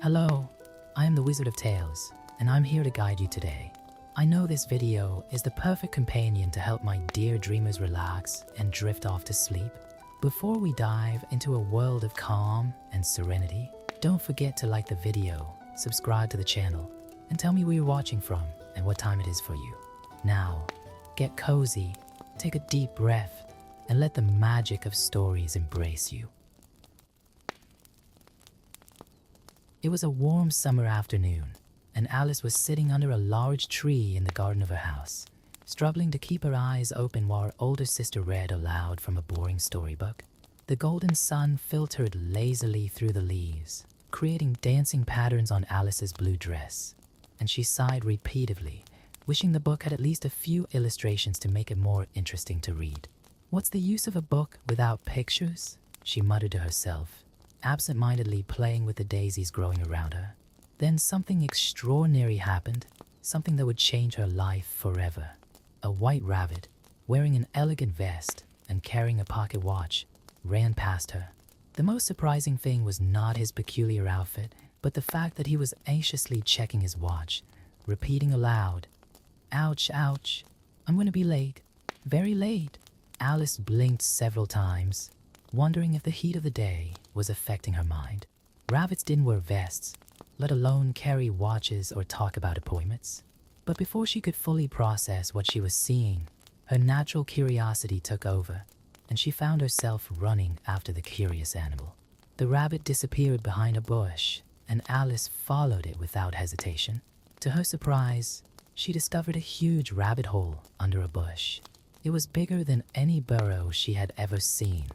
Hello, I am the Wizard of Tales, and I'm here to guide you today. I know this video is the perfect companion to help my dear dreamers relax and drift off to sleep. Before we dive into a world of calm and serenity, don't forget to like the video, subscribe to the channel, and tell me where you're watching from and what time it is for you. Now, get cozy, take a deep breath, and let the magic of stories embrace you. It was a warm summer afternoon, and Alice was sitting under a large tree in the garden of her house, struggling to keep her eyes open while her older sister read aloud from a boring storybook. The golden sun filtered lazily through the leaves, creating dancing patterns on Alice's blue dress, and she sighed repeatedly, wishing the book had at least a few illustrations to make it more interesting to read. "What's the use of a book without pictures?" she muttered to herself, absent-mindedly playing with the daisies growing around her. Then something extraordinary happened, something that would change her life forever. A white rabbit, wearing an elegant vest and carrying a pocket watch, ran past her. The most surprising thing was not his peculiar outfit, but the fact that he was anxiously checking his watch, repeating aloud, "Ouch, ouch, I'm going to be late, very late." Alice blinked several times, wondering if the heat of the day was affecting her mind. Rabbits didn't wear vests, let alone carry watches or talk about appointments. But before she could fully process what she was seeing, her natural curiosity took over, and she found herself running after the curious animal. The rabbit disappeared behind a bush, and Alice followed it without hesitation. To her surprise, she discovered a huge rabbit hole under a bush. It was bigger than any burrow she had ever seen,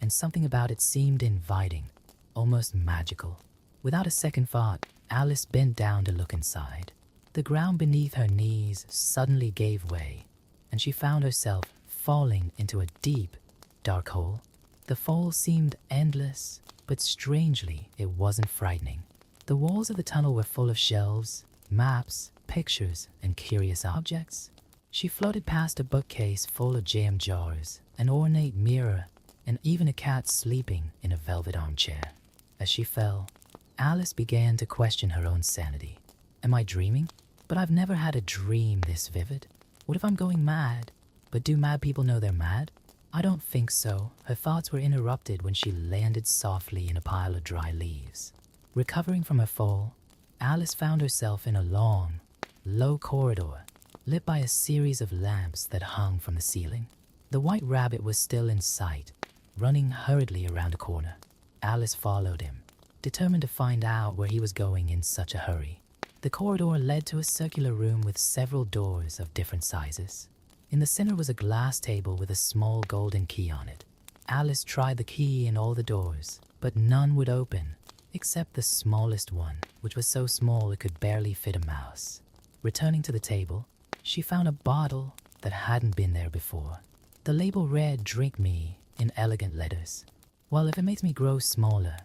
and something about it seemed inviting, almost magical. Without a second thought, Alice bent down to look inside. The ground beneath her knees suddenly gave way, and she found herself falling into a deep, dark hole. The fall seemed endless, but strangely, it wasn't frightening. The walls of the tunnel were full of shelves, maps, pictures, and curious objects. She floated past a bookcase full of jam jars, an ornate mirror, and even a cat sleeping in a velvet armchair. As she fell, Alice began to question her own sanity. Am I dreaming? But I've never had a dream this vivid. What if I'm going mad? But do mad people know they're mad? I don't think so. Her thoughts were interrupted when she landed softly in a pile of dry leaves. Recovering from her fall, Alice found herself in a long, low corridor, lit by a series of lamps that hung from the ceiling. The white rabbit was still in sight, running hurriedly around a corner. Alice followed him, determined to find out where he was going in such a hurry. The corridor led to a circular room with several doors of different sizes. In the center was a glass table with a small golden key on it. Alice tried the key in all the doors, but none would open, except the smallest one, which was so small it could barely fit a mouse. Returning to the table, she found a bottle that hadn't been there before. The label read, "Drink me," in elegant letters. "Well, if it makes me grow smaller,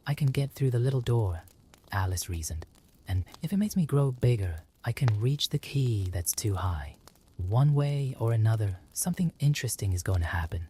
I can get through the little door," Alice reasoned. "And if it makes me grow bigger, I can reach the key that's too high. One way or another, something interesting is going to happen."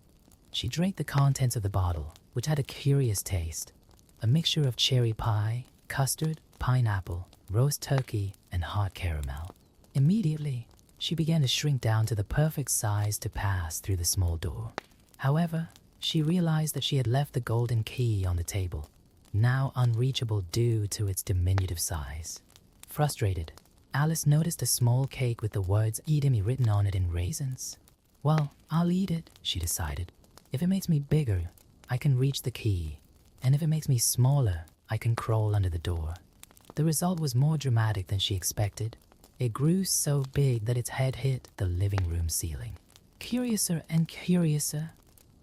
She drank the contents of the bottle, which had a curious taste, a mixture of cherry pie, custard, pineapple, roast turkey, and hot caramel. Immediately, she began to shrink down to the perfect size to pass through the small door. However, she realized that she had left the golden key on the table, now unreachable due to its diminutive size. Frustrated, Alice noticed a small cake with the words "Eat me" written on it in raisins. "Well, I'll eat it," she decided. "If it makes me bigger, I can reach the key, and if it makes me smaller, I can crawl under the door." The result was more dramatic than she expected. It grew so big that its head hit the living room ceiling. "Curiouser and curiouser,"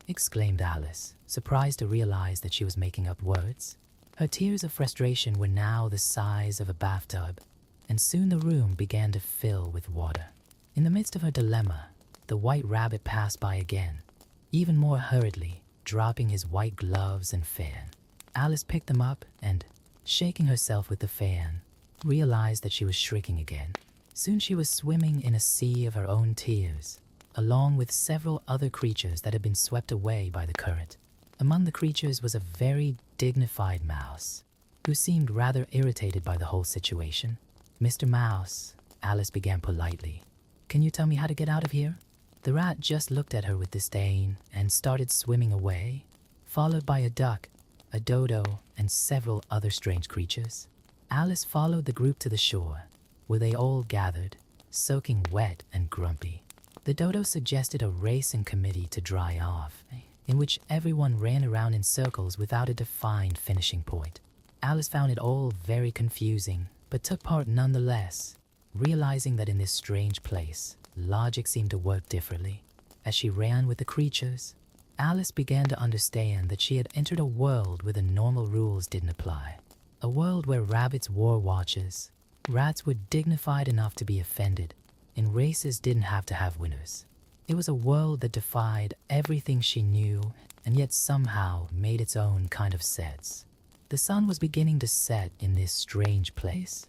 exclaimed Alice, surprised to realize that she was making up words. Her tears of frustration were now the size of a bathtub, and soon the room began to fill with water. In the midst of her dilemma, the white rabbit passed by again, even more hurriedly, dropping his white gloves and fan. Alice picked them up and, shaking herself with the fan, realized that she was shrinking again. Soon she was swimming in a sea of her own tears, along with several other creatures that had been swept away by the current. Among the creatures was a very dignified mouse. who seemed rather irritated by the whole situation. "Mr. Mouse," Alice began politely, "can you tell me how to get out of here?" The rat just looked at her with disdain and started swimming away, followed by a duck, a dodo, and several other strange creatures. Alice followed the group to the shore, where they all gathered, soaking wet and grumpy. The dodo suggested a racing committee to dry off, in which everyone ran around in circles without a defined finishing point. Alice found it all very confusing, but took part nonetheless, realizing that in this strange place, logic seemed to work differently. As she ran with the creatures, Alice began to understand that she had entered a world where the normal rules didn't apply. A world where rabbits wore watches, rats were dignified enough to be offended, and races didn't have to have winners. It was a world that defied everything she knew and yet somehow made its own kind of sense. The sun was beginning to set in this strange place,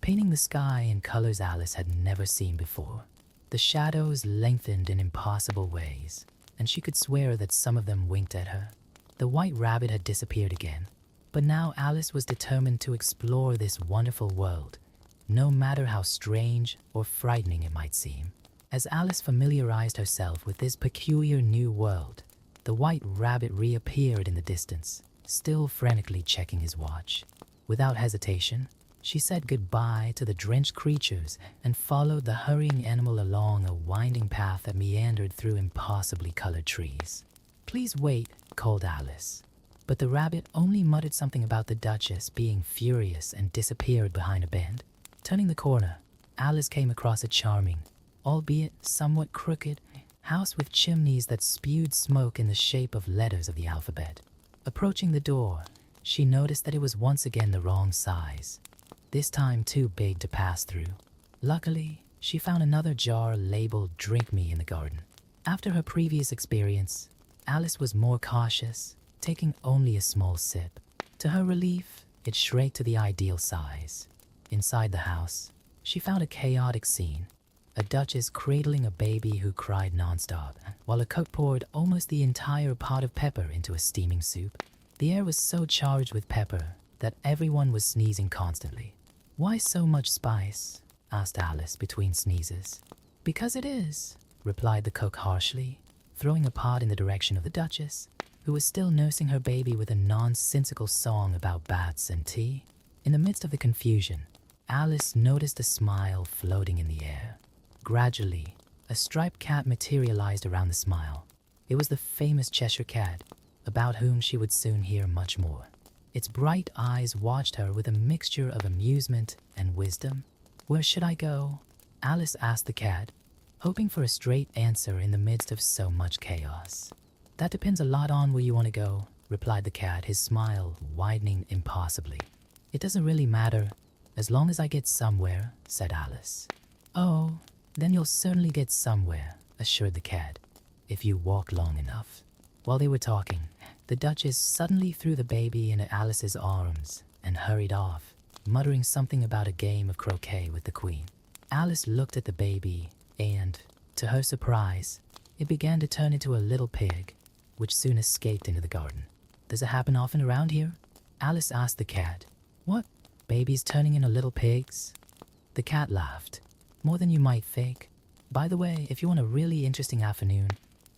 painting the sky in colors Alice had never seen before. The shadows lengthened in impossible ways, and she could swear that some of them winked at her. The white rabbit had disappeared again, but now Alice was determined to explore this wonderful world, no matter how strange or frightening it might seem. As Alice familiarized herself with this peculiar new world, the white rabbit reappeared in the distance, still frantically checking his watch. Without hesitation, she said goodbye to the drenched creatures and followed the hurrying animal along a winding path that meandered through impossibly colored trees. "Please wait," called Alice. But the rabbit only muttered something about the Duchess being furious and disappeared behind a bend. Turning the corner, Alice came across a charming, albeit somewhat crooked, house with chimneys that spewed smoke in the shape of letters of the alphabet. Approaching the door, she noticed that it was once again the wrong size, this time too big to pass through. Luckily, she found another jar labeled "Drink Me" in the garden. After her previous experience, Alice was more cautious, taking only a small sip. To her relief, it shrank to the ideal size. Inside the house, she found a chaotic scene. A duchess cradling a baby who cried nonstop, while a cook poured almost the entire pot of pepper into a steaming soup. The air was so charged with pepper that everyone was sneezing constantly. "Why so much spice?" asked Alice between sneezes. "Because it is," replied the cook harshly, throwing a pot in the direction of the duchess, who was still nursing her baby with a nonsensical song about bats and tea. In the midst of the confusion, Alice noticed a smile floating in the air. Gradually, a striped cat materialized around the smile. It was the famous Cheshire Cat, about whom she would soon hear much more. Its bright eyes watched her with a mixture of amusement and wisdom. "Where should I go?" Alice asked the cat, hoping for a straight answer in the midst of so much chaos. "That depends a lot on where you want to go," replied the cat, his smile widening impossibly. "It doesn't really matter, as long as I get somewhere," said Alice. "Oh, then you'll certainly get somewhere," assured the cat, "if you walk long enough." While they were talking, the Duchess suddenly threw the baby into Alice's arms and hurried off, muttering something about a game of croquet with the Queen. Alice looked at the baby and, to her surprise, it began to turn into a little pig, which soon escaped into the garden. "Does it happen often around here?" Alice asked the cat. "What? Babies turning into little pigs?" The cat laughed. "More than you might think. By the way, if you want a really interesting afternoon,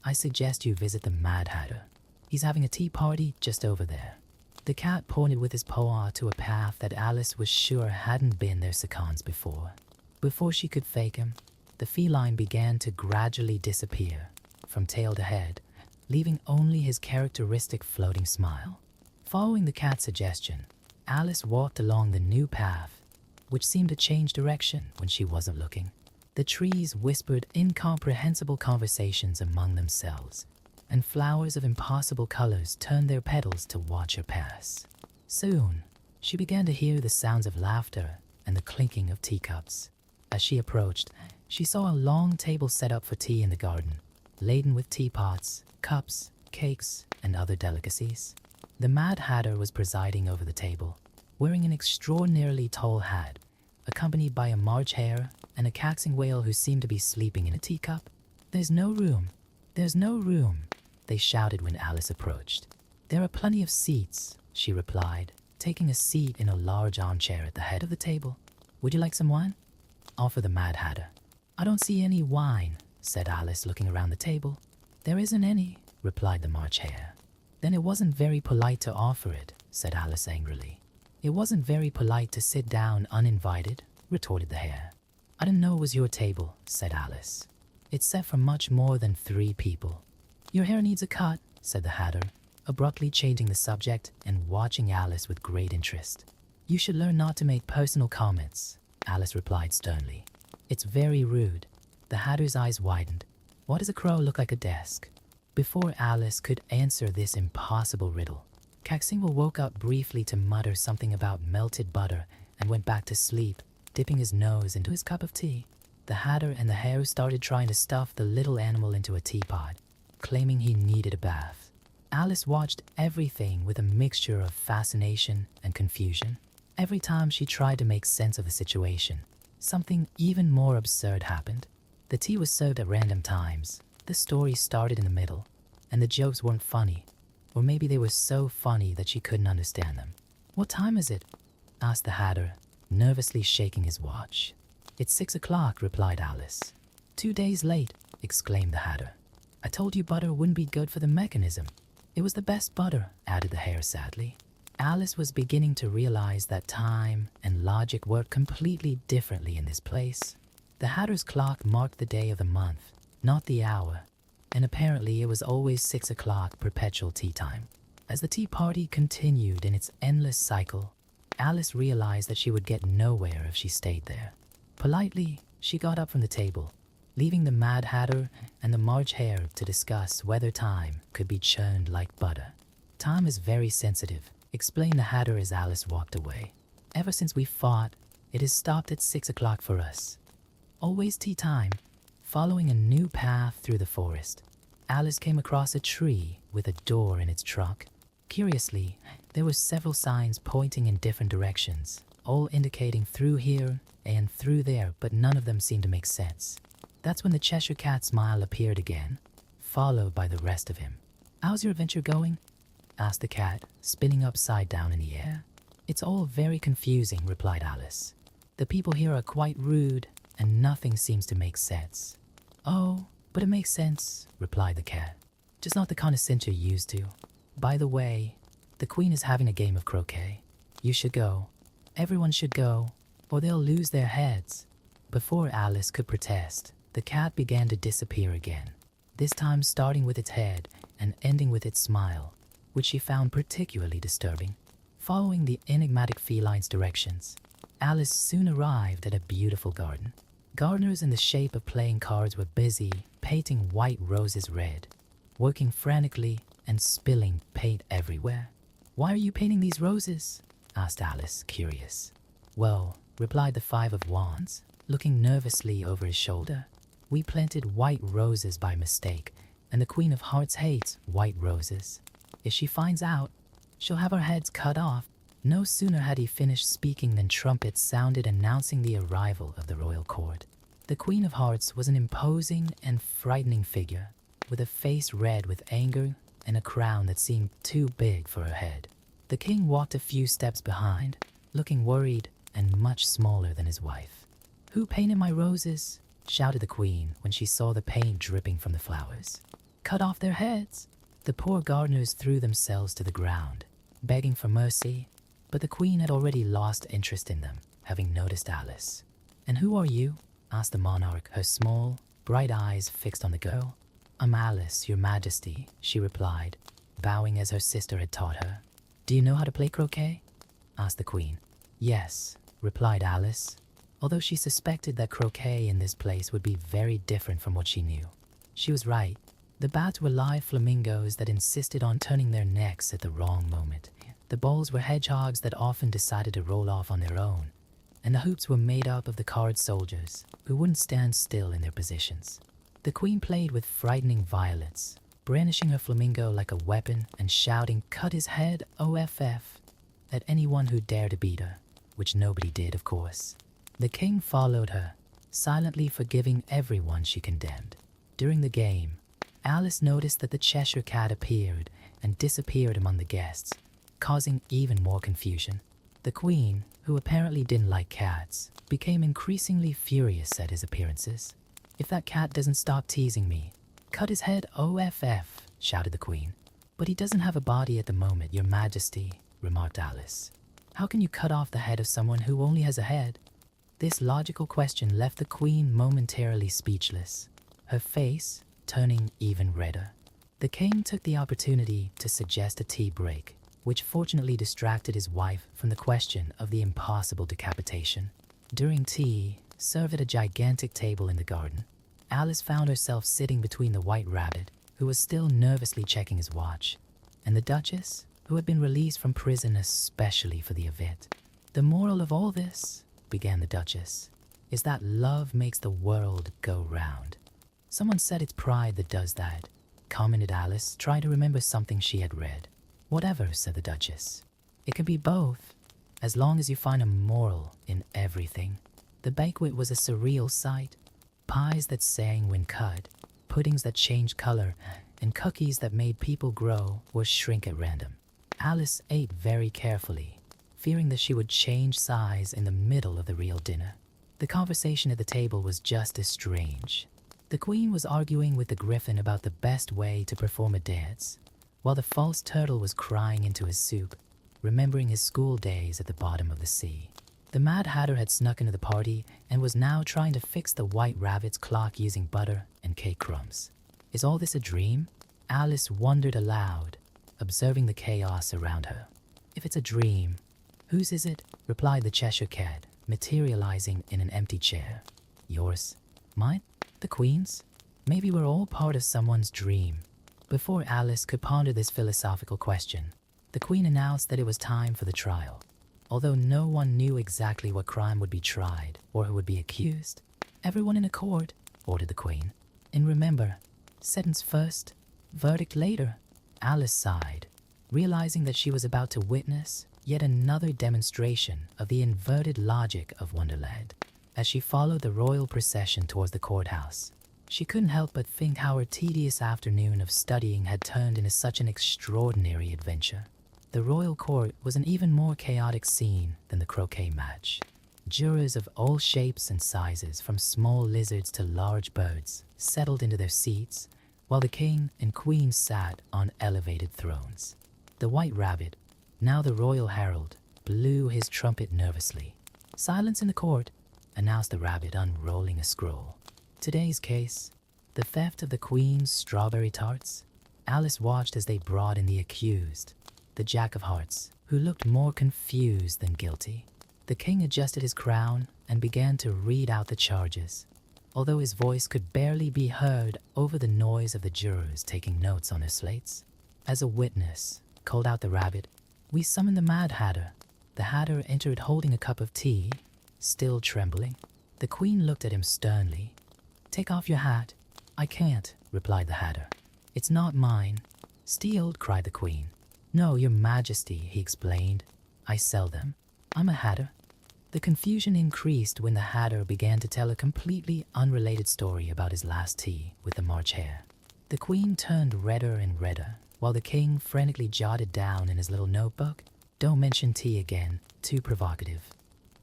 I suggest you visit the Mad Hatter. He's having a tea party just over there." The cat pointed with his paw to a path that Alice was sure hadn't been their seconds before. Before she could fake him, the feline began to gradually disappear, from tail to head, leaving only his characteristic floating smile. Following the cat's suggestion, Alice walked along the new path, which seemed to change direction when she wasn't looking. The trees whispered incomprehensible conversations among themselves, and flowers of impossible colors turned their petals to watch her pass. Soon, she began to hear the sounds of laughter and the clinking of teacups. As she approached, she saw a long table set up for tea in the garden, laden with teapots, cups, cakes, and other delicacies. The Mad Hatter was presiding over the table, wearing an extraordinarily tall hat, accompanied by a March hare and a caxing whale who seemed to be sleeping in a teacup. "There's no room, there's no room," they shouted when Alice approached. "There are plenty of seats," she replied, taking a seat in a large armchair at the head of the table. "Would you like some wine?" offered the Mad Hatter. "I don't see any wine," said Alice, looking around the table. "There isn't any," replied the March Hare. "Then it wasn't very polite to offer it," said Alice angrily. "It wasn't very polite to sit down uninvited," retorted the Hare. "I didn't know it was your table," said Alice. "It's set for much more than 3 people. "Your hair needs a cut," said the Hatter, abruptly changing the subject and watching Alice with great interest. "You should learn not to make personal comments," Alice replied sternly. "It's very rude." The Hatter's eyes widened. "Why does a crow look like a desk?" Before Alice could answer this impossible riddle, Caxingle woke up briefly to mutter something about melted butter and went back to sleep, dipping his nose into his cup of tea. The Hatter and the Hare started trying to stuff the little animal into a teapot, claiming he needed a bath. Alice watched everything with a mixture of fascination and confusion. Every time she tried to make sense of the situation, something even more absurd happened. The tea was served at random times. The story started in the middle, and the jokes weren't funny, or maybe they were so funny that she couldn't understand them. "What time is it?" asked the Hatter, nervously shaking his watch. "It's 6 o'clock," replied Alice. "2 days late," exclaimed the Hatter. "I told you butter wouldn't be good for the mechanism." "It was the best butter," added the Hare sadly. Alice was beginning to realize that time and logic worked completely differently in this place. The Hatter's clock marked the day of the month, not the hour, and apparently it was always 6 o'clock perpetual tea time. As the tea party continued in its endless cycle, Alice realized that she would get nowhere if she stayed there. Politely, she got up from the table, leaving the Mad Hatter and the March Hare to discuss whether time could be churned like butter. "Time is very sensitive," explained the Hatter as Alice walked away. "Ever since we fought, it has stopped at 6 o'clock for us. Always tea time." Following a new path through the forest, Alice came across a tree with a door in its trunk. Curiously, there were several signs pointing in different directions, all indicating through here and through there, but none of them seemed to make sense. That's when the Cheshire Cat's smile appeared again, followed by the rest of him. "How's your adventure going?" asked the cat, spinning upside down in the air. "It's all very confusing," replied Alice. "The people here are quite rude, and nothing seems to make sense." "Oh, but it makes sense," replied the cat. "Just not the kind of sense you're used to. By the way, the Queen is having a game of croquet. You should go. Everyone should go, or they'll lose their heads." Before Alice could protest, the cat began to disappear again, this time starting with its head and ending with its smile, which she found particularly disturbing. Following the enigmatic feline's directions, Alice soon arrived at a beautiful garden. Gardeners in the shape of playing cards were busy painting white roses red, working frantically and spilling paint everywhere. "Why are you painting these roses?" asked Alice, curious. "Well," replied the Five of Wands, looking nervously over his shoulder, "we planted white roses by mistake, and the Queen of Hearts hates white roses. If she finds out, she'll have our heads cut off." No sooner had he finished speaking than trumpets sounded announcing the arrival of the royal court. The Queen of Hearts was an imposing and frightening figure, with a face red with anger and a crown that seemed too big for her head. The king walked a few steps behind, looking worried and much smaller than his wife. "Who painted my roses?" shouted the queen when she saw the paint dripping from the flowers. "Cut off their heads." The poor gardeners threw themselves to the ground, begging for mercy, but the queen had already lost interest in them, having noticed Alice. "And who are you?" asked the monarch, her small, bright eyes fixed on the girl. "I'm Alice, your majesty," she replied, bowing as her sister had taught her. "Do you know how to play croquet?" asked the queen. "Yes," replied Alice, although she suspected that croquet in this place would be very different from what she knew. She was right. The bats were live flamingos that insisted on turning their necks at the wrong moment. The balls were hedgehogs that often decided to roll off on their own, and the hoops were made up of the card soldiers who wouldn't stand still in their positions. The queen played with frightening violence, brandishing her flamingo like a weapon and shouting, "Cut his head, OFF," at anyone who dared to beat her, which nobody did, of course. The king followed her, silently forgiving everyone she condemned. During the game, Alice noticed that the Cheshire Cat appeared and disappeared among the guests, causing even more confusion. The queen, who apparently didn't like cats, became increasingly furious at his appearances. "If that cat doesn't stop teasing me, cut his head off," shouted the queen. "But he doesn't have a body at the moment, your majesty," remarked Alice. "How can you cut off the head of someone who only has a head?" This logical question left the queen momentarily speechless, her face turning even redder. The king took the opportunity to suggest a tea break, which fortunately distracted his wife from the question of the impossible decapitation. During tea, served at a gigantic table in the garden, Alice found herself sitting between the White Rabbit, who was still nervously checking his watch, and the Duchess, who had been released from prison especially for the event. "The moral of all this," began the Duchess, "is that love makes the world go round." "Someone said it's pride that does that," commented Alice, trying to remember something she had read. "Whatever," said the Duchess. "It can be both, as long as you find a moral in everything." The banquet was a surreal sight. Pies that sang when cut, puddings that changed color, and cookies that made people grow or shrink at random. Alice ate very carefully, fearing that she would change size in the middle of the real dinner. The conversation at the table was just as strange. The queen was arguing with the griffin about the best way to perform a dance, while the false turtle was crying into his soup, remembering his school days at the bottom of the sea. The Mad Hatter had snuck into the party and was now trying to fix the White Rabbit's clock using butter and cake crumbs. "Is all this a dream?" Alice wondered aloud, observing the chaos around her. "If it's a dream, whose is it?" replied the Cheshire Cat, materializing in an empty chair. "Yours." "Mine?" "The Queen's?" "Maybe we're all part of someone's dream." Before Alice could ponder this philosophical question, the Queen announced that it was time for the trial. Although no one knew exactly what crime would be tried or who would be accused. "Everyone in accord," ordered the Queen. "And remember, sentence first, verdict later." Alice sighed, realizing that she was about to witness yet another demonstration of the inverted logic of Wonderland. As she followed the royal procession towards the courthouse, she couldn't help but think how her tedious afternoon of studying had turned into such an extraordinary adventure. The royal court was an even more chaotic scene than the croquet match. Jurors of all shapes and sizes, from small lizards to large birds, settled into their seats, while the king and queen sat on elevated thrones. The White Rabbit, now the royal herald, blew his trumpet nervously. "Silence in the court," announced the rabbit, unrolling a scroll. Today's case, the theft of the queen's strawberry tarts. Alice watched as they brought in the accused, the Jack of Hearts, who looked more confused than guilty. The king adjusted his crown and began to read out the charges, although his voice could barely be heard over the noise of the jurors taking notes on their slates. "As a witness," called out the rabbit, "we summon the Mad Hatter." The Hatter entered holding a cup of tea, still trembling. The Queen looked at him sternly. "Take off your hat." "I can't," replied the Hatter. "It's not mine." "Stealed," cried the Queen. "No, your majesty," he explained. "I sell them. I'm a hatter." The confusion increased when the Hatter began to tell a completely unrelated story about his last tea with the March Hare. The Queen turned redder and redder, while the King frantically jotted down in his little notebook, "Don't mention tea again, too provocative."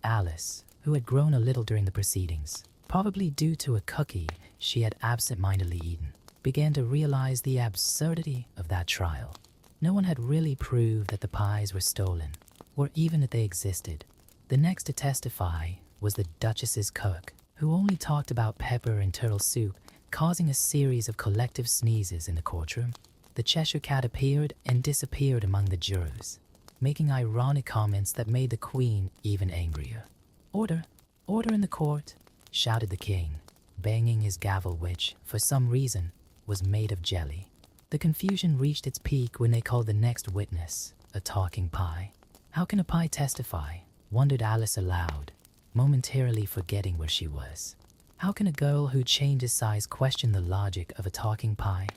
Alice, who had grown a little during the proceedings, probably due to a cookie she had absent-mindedly eaten, began to realize the absurdity of that trial. No one had really proved that the pies were stolen, or even that they existed. The next to testify was the Duchess's cook, who only talked about pepper and turtle soup, causing a series of collective sneezes in the courtroom. The Cheshire Cat appeared and disappeared among the jurors, making ironic comments that made the Queen even angrier. "Order! Order in the court!" shouted the king, banging his gavel, which, for some reason, was made of jelly. The confusion reached its peak when they called the next witness, a talking pie. "How can a pie testify?" wondered Alice aloud, momentarily forgetting where she was. "How can a girl who changes size question the logic of a talking pie?"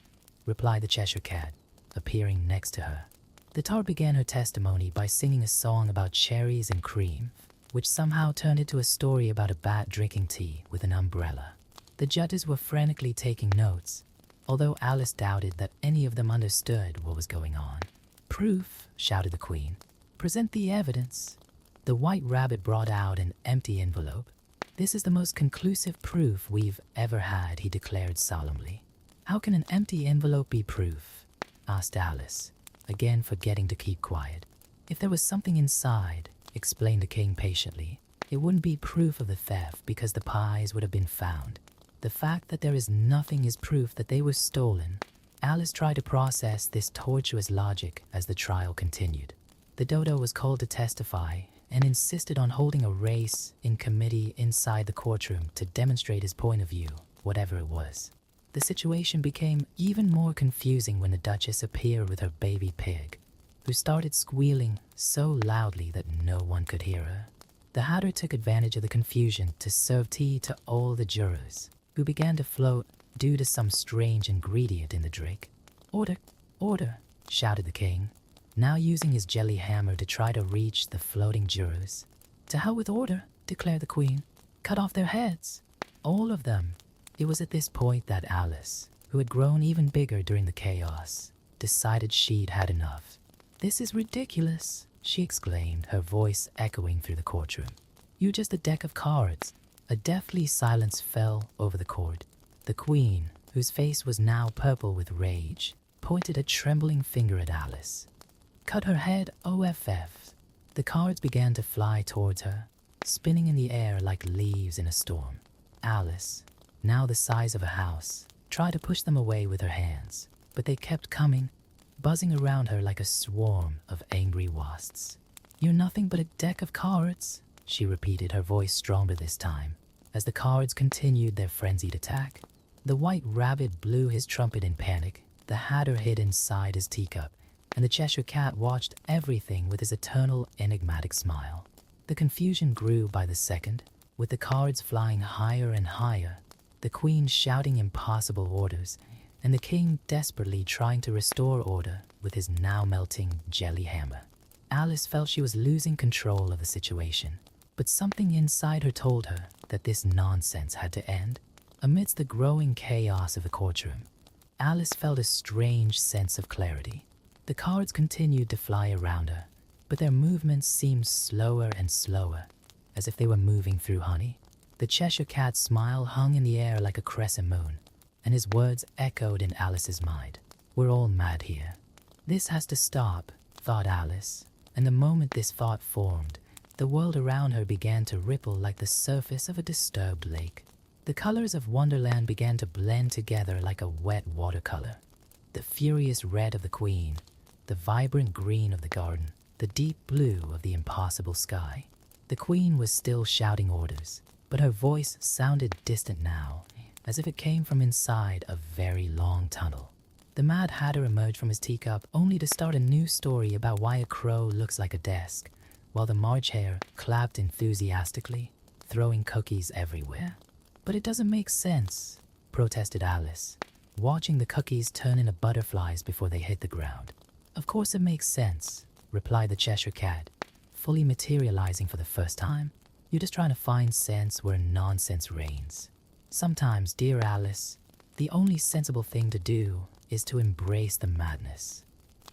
replied the Cheshire Cat, appearing next to her. The tart began her testimony by singing a song about cherries and cream, which somehow turned into a story about a bat drinking tea with an umbrella. The judges were frantically taking notes, although Alice doubted that any of them understood what was going on. "Proof," shouted the queen. "Present the evidence." The white rabbit brought out an empty envelope. "This is the most conclusive proof we've ever had," he declared solemnly. "How can an empty envelope be proof?" asked Alice, again forgetting to keep quiet. "If there was something inside," explained the king patiently, "it wouldn't be proof of the theft because the pies would have been found. The fact that there is nothing is proof that they were stolen." Alice tried to process this tortuous logic as the trial continued. The dodo was called to testify and insisted on holding a race in committee inside the courtroom to demonstrate his point of view, whatever it was. The situation became even more confusing when the Duchess appeared with her baby pig, who started squealing so loudly that no one could hear her. The Hatter took advantage of the confusion to serve tea to all the jurors, who began to float due to some strange ingredient in the drink. "Order, order," shouted the king, now using his jelly hammer to try to reach the floating jurors. "To hell with order," declared the queen. "Cut off their heads. All of them." It was at this point that Alice, who had grown even bigger during the chaos, decided she'd had enough. "This is ridiculous," she exclaimed, her voice echoing through the courtroom. "You're just a deck of cards." A deathly silence fell over the court. The queen, whose face was now purple with rage, pointed a trembling finger at Alice. "Cut her head, OFF." The cards began to fly towards her, spinning in the air like leaves in a storm. Alice, now the size of a house, tried to push them away with her hands, but they kept coming, buzzing around her like a swarm of angry wasps. "You're nothing but a deck of cards," she repeated, her voice stronger this time, as the cards continued their frenzied attack. The white rabbit blew his trumpet in panic, the Hatter hid inside his teacup, and the Cheshire Cat watched everything with his eternal enigmatic smile. The confusion grew by the second, with the cards flying higher and higher, the queen shouting impossible orders, and the king desperately trying to restore order with his now melting jelly hammer. Alice felt she was losing control of the situation, but something inside her told her that this nonsense had to end. Amidst the growing chaos of the courtroom, Alice felt a strange sense of clarity. The cards continued to fly around her, but their movements seemed slower and slower, as if they were moving through honey. The Cheshire Cat's smile hung in the air like a crescent moon, and his words echoed in Alice's mind. "We're all mad here. This has to stop," thought Alice, and the moment this thought formed, the world around her began to ripple like the surface of a disturbed lake. The colors of Wonderland began to blend together like a wet watercolor. The furious red of the queen, the vibrant green of the garden, the deep blue of the impossible sky. The queen was still shouting orders, but her voice sounded distant now, as if it came from inside a very long tunnel. The Mad Hatter emerged from his teacup only to start a new story about why a crow looks like a desk, while the March Hare clapped enthusiastically, throwing cookies everywhere. "But it doesn't make sense," protested Alice, watching the cookies turn into butterflies before they hit the ground. "Of course it makes sense," replied the Cheshire Cat, fully materializing for the first time. "You're just trying to find sense where nonsense reigns. Sometimes, dear Alice, the only sensible thing to do is to embrace the madness."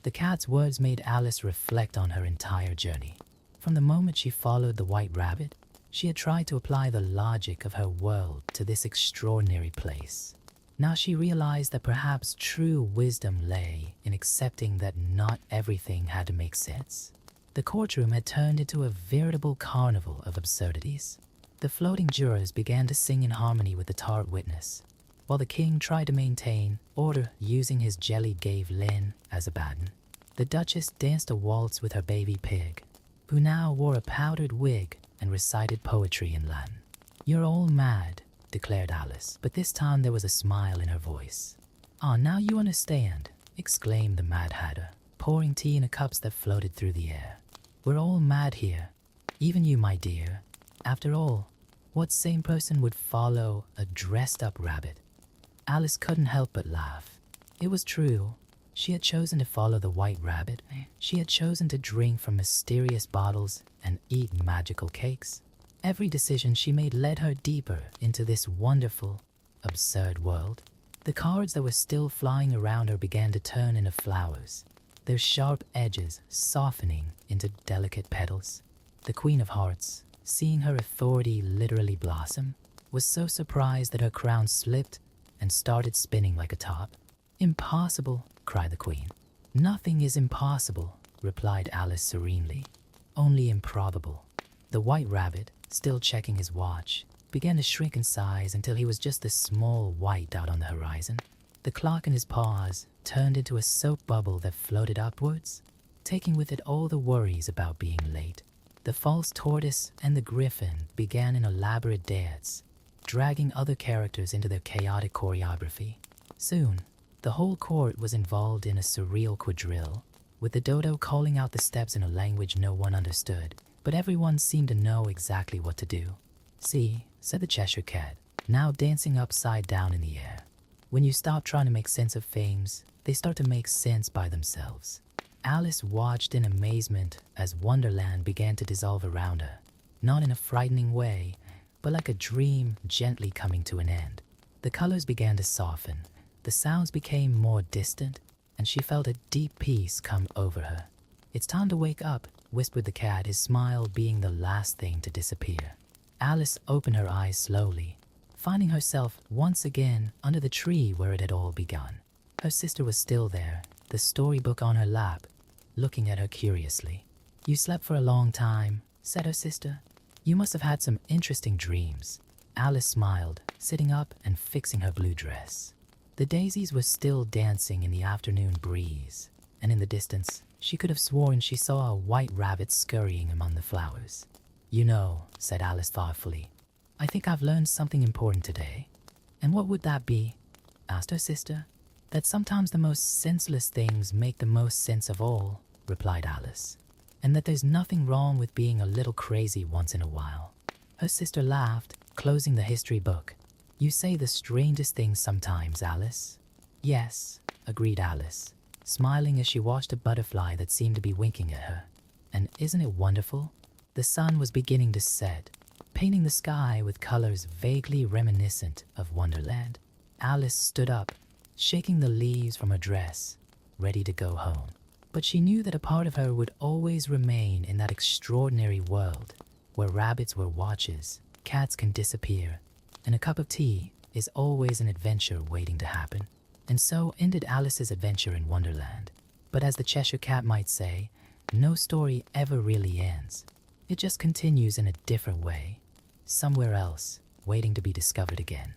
The cat's words made Alice reflect on her entire journey. From the moment she followed the white rabbit, she had tried to apply the logic of her world to this extraordinary place. Now she realized that perhaps true wisdom lay in accepting that not everything had to make sense. The courtroom had turned into a veritable carnival of absurdities. The floating jurors began to sing in harmony with the tart witness, while the king tried to maintain order using his jelly gave Lynn as a baton. The Duchess danced a waltz with her baby pig, who now wore a powdered wig and recited poetry in Latin. "You're all mad," declared Alice, but this time there was a smile in her voice. "Ah, now you understand," exclaimed the Mad Hatter, pouring tea in cups that floated through the air. "We're all mad here, even you, my dear. After all, what sane person would follow a dressed-up rabbit?" Alice couldn't help but laugh. It was true. She had chosen to follow the white rabbit. She had chosen to drink from mysterious bottles and eat magical cakes. Every decision she made led her deeper into this wonderful, absurd world. The cards that were still flying around her began to turn into flowers, their sharp edges softening into delicate petals. The Queen of Hearts, seeing her authority literally blossom, was so surprised that her crown slipped and started spinning like a top. "Impossible," cried the Queen. "Nothing is impossible," replied Alice serenely. "Only improbable." The White Rabbit, still checking his watch, began to shrink in size until he was just a small white dot on the horizon. The clock in his paws turned into a soap bubble that floated upwards, taking with it all the worries about being late. The false tortoise and the griffin began an elaborate dance, dragging other characters into their chaotic choreography. Soon, the whole court was involved in a surreal quadrille, with the dodo calling out the steps in a language no one understood, but everyone seemed to know exactly what to do. "See," said the Cheshire Cat, now dancing upside down in the air. "When you stop trying to make sense of things, they start to make sense by themselves." Alice watched in amazement as Wonderland began to dissolve around her, not in a frightening way, but like a dream gently coming to an end. The colors began to soften, the sounds became more distant, and she felt a deep peace come over her. "It's time to wake up," whispered the cat, his smile being the last thing to disappear. Alice opened her eyes slowly, finding herself once again under the tree where it had all begun. Her sister was still there, the storybook on her lap, looking at her curiously. "You slept for a long time," said her sister. "You must have had some interesting dreams." Alice smiled, sitting up and fixing her blue dress. The daisies were still dancing in the afternoon breeze, and in the distance, she could have sworn she saw a white rabbit scurrying among the flowers. "You know," said Alice thoughtfully, "I think I've learned something important today." "And what would that be?" asked her sister. "That sometimes the most senseless things make the most sense of all," replied Alice. "And that there's nothing wrong with being a little crazy once in a while." Her sister laughed, closing the history book. "You say the strangest things sometimes, Alice." "Yes," agreed Alice, smiling as she watched a butterfly that seemed to be winking at her. "And isn't it wonderful?" The sun was beginning to set, painting the sky with colors vaguely reminiscent of Wonderland. Alice stood up, shaking the leaves from her dress, ready to go home. But she knew that a part of her would always remain in that extraordinary world where rabbits wear watches, cats can disappear, and a cup of tea is always an adventure waiting to happen. And so ended Alice's adventure in Wonderland. But as the Cheshire Cat might say, no story ever really ends. It just continues in a different way, somewhere else, waiting to be discovered again.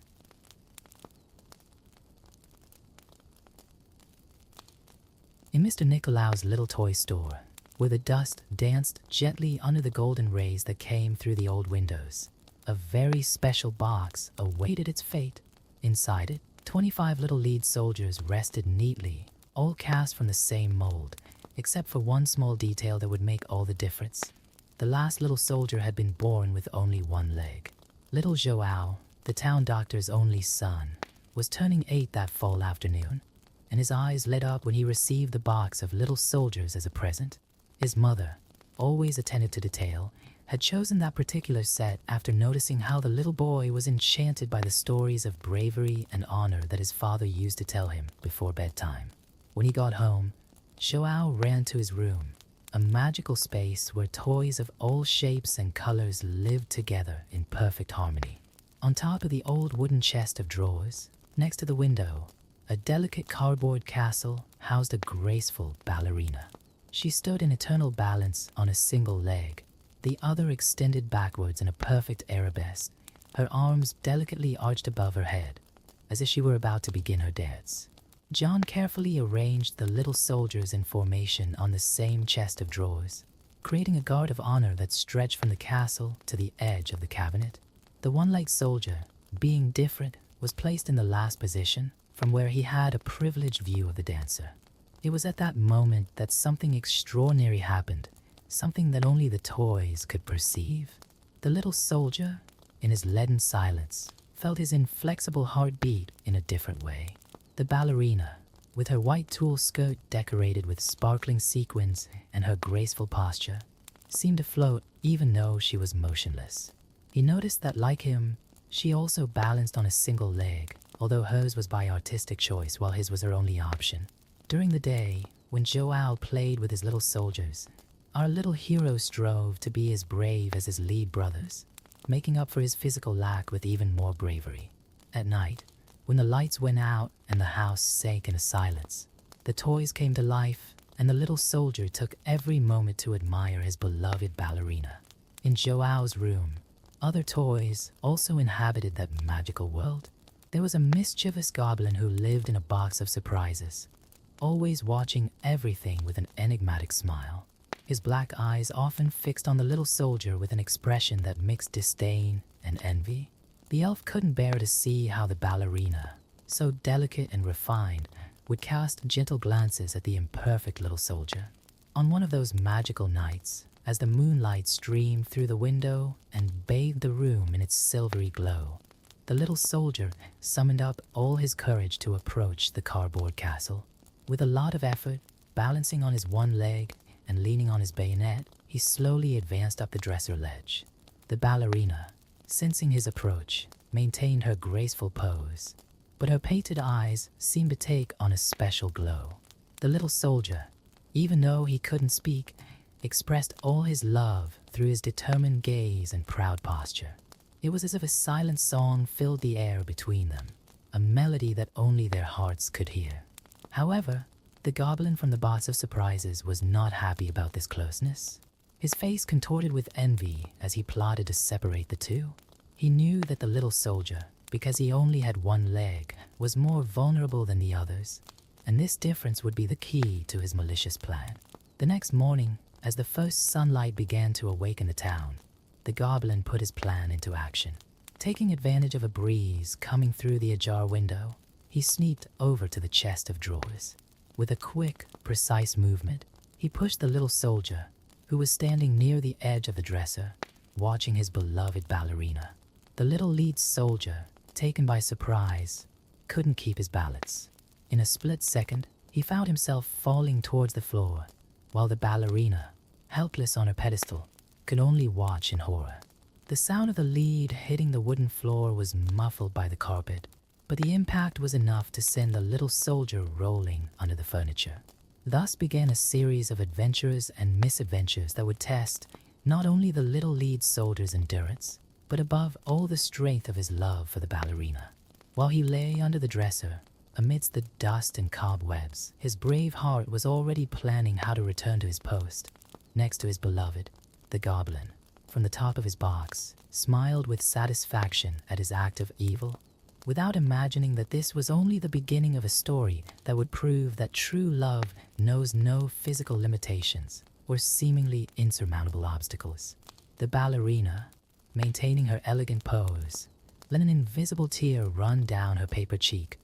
In Mr. Nicolaus' little toy store, where the dust danced gently under the golden rays that came through the old windows, a very special box awaited its fate. Inside it, 25 little lead soldiers rested neatly, all cast from the same mold, except for one small detail that would make all the difference. The last little soldier had been born with only one leg. Little Joao, the town doctor's only son, was turning 8 that fall afternoon, and his eyes lit up when he received the box of little soldiers as a present. His mother, always attentive to detail, had chosen that particular set after noticing how the little boy was enchanted by the stories of bravery and honor that his father used to tell him before bedtime. When he got home, Joao ran to his room, a magical space where toys of all shapes and colors lived together in perfect harmony. On top of the old wooden chest of drawers, next to the window, a delicate cardboard castle housed a graceful ballerina. She stood in eternal balance on a single leg, the other extended backwards in a perfect arabesque, her arms delicately arched above her head, as if she were about to begin her dance. John carefully arranged the little soldiers in formation on the same chest of drawers, creating a guard of honor that stretched from the castle to the edge of the cabinet. The one-legged soldier, being different, was placed in the last position, from where he had a privileged view of the dancer. It was at that moment that something extraordinary happened, something that only the toys could perceive. The little soldier, in his leaden silence, felt his inflexible heart beat in a different way. The ballerina, with her white tulle skirt decorated with sparkling sequins and her graceful posture, seemed to float even though she was motionless. He noticed that, like him, she also balanced on a single leg, although hers was by artistic choice while his was her only option. During the day, when Joao played with his little soldiers, our little hero strove to be as brave as his lead brothers, making up for his physical lack with even more bravery. At night, when the lights went out and the house sank into silence, the toys came to life and the little soldier took every moment to admire his beloved ballerina. In Joao's room, other toys also inhabited that magical world. There was a mischievous goblin who lived in a box of surprises, always watching everything with an enigmatic smile. His black eyes often fixed on the little soldier with an expression that mixed disdain and envy. The elf couldn't bear to see how the ballerina, so delicate and refined, would cast gentle glances at the imperfect little soldier. On one of those magical nights, as the moonlight streamed through the window and bathed the room in its silvery glow, the little soldier summoned up all his courage to approach the cardboard castle. With a lot of effort, balancing on his one leg and leaning on his bayonet, he slowly advanced up the dresser ledge. The ballerina, sensing his approach, maintained her graceful pose, but her painted eyes seemed to take on a special glow. The little soldier, even though he couldn't speak, expressed all his love through his determined gaze and proud posture. It was as if a silent song filled the air between them, a melody that only their hearts could hear. However, the goblin from the box of surprises was not happy about this closeness. His face contorted with envy as he plotted to separate the two. He knew that the little soldier, because he only had one leg, was more vulnerable than the others, and this difference would be the key to his malicious plan. The next morning, as the first sunlight began to awaken the town, the goblin put his plan into action. Taking advantage of a breeze coming through the ajar window, he sneaked over to the chest of drawers. With a quick, precise movement, he pushed the little soldier, who was standing near the edge of the dresser, watching his beloved ballerina. The little lead soldier, taken by surprise, couldn't keep his balance. In a split second, he found himself falling towards the floor, while the ballerina, helpless on her pedestal, could only watch in horror. The sound of the lead hitting the wooden floor was muffled by the carpet, but the impact was enough to send the little soldier rolling under the furniture. Thus began a series of adventures and misadventures that would test not only the little lead soldier's endurance, but above all the strength of his love for the ballerina. While he lay under the dresser, amidst the dust and cobwebs, his brave heart was already planning how to return to his post, next to his beloved. The goblin, from the top of his box, smiled with satisfaction at his act of evil, without imagining that this was only the beginning of a story that would prove that true love knows no physical limitations or seemingly insurmountable obstacles. The ballerina, maintaining her elegant pose, let an invisible tear run down her paper cheek,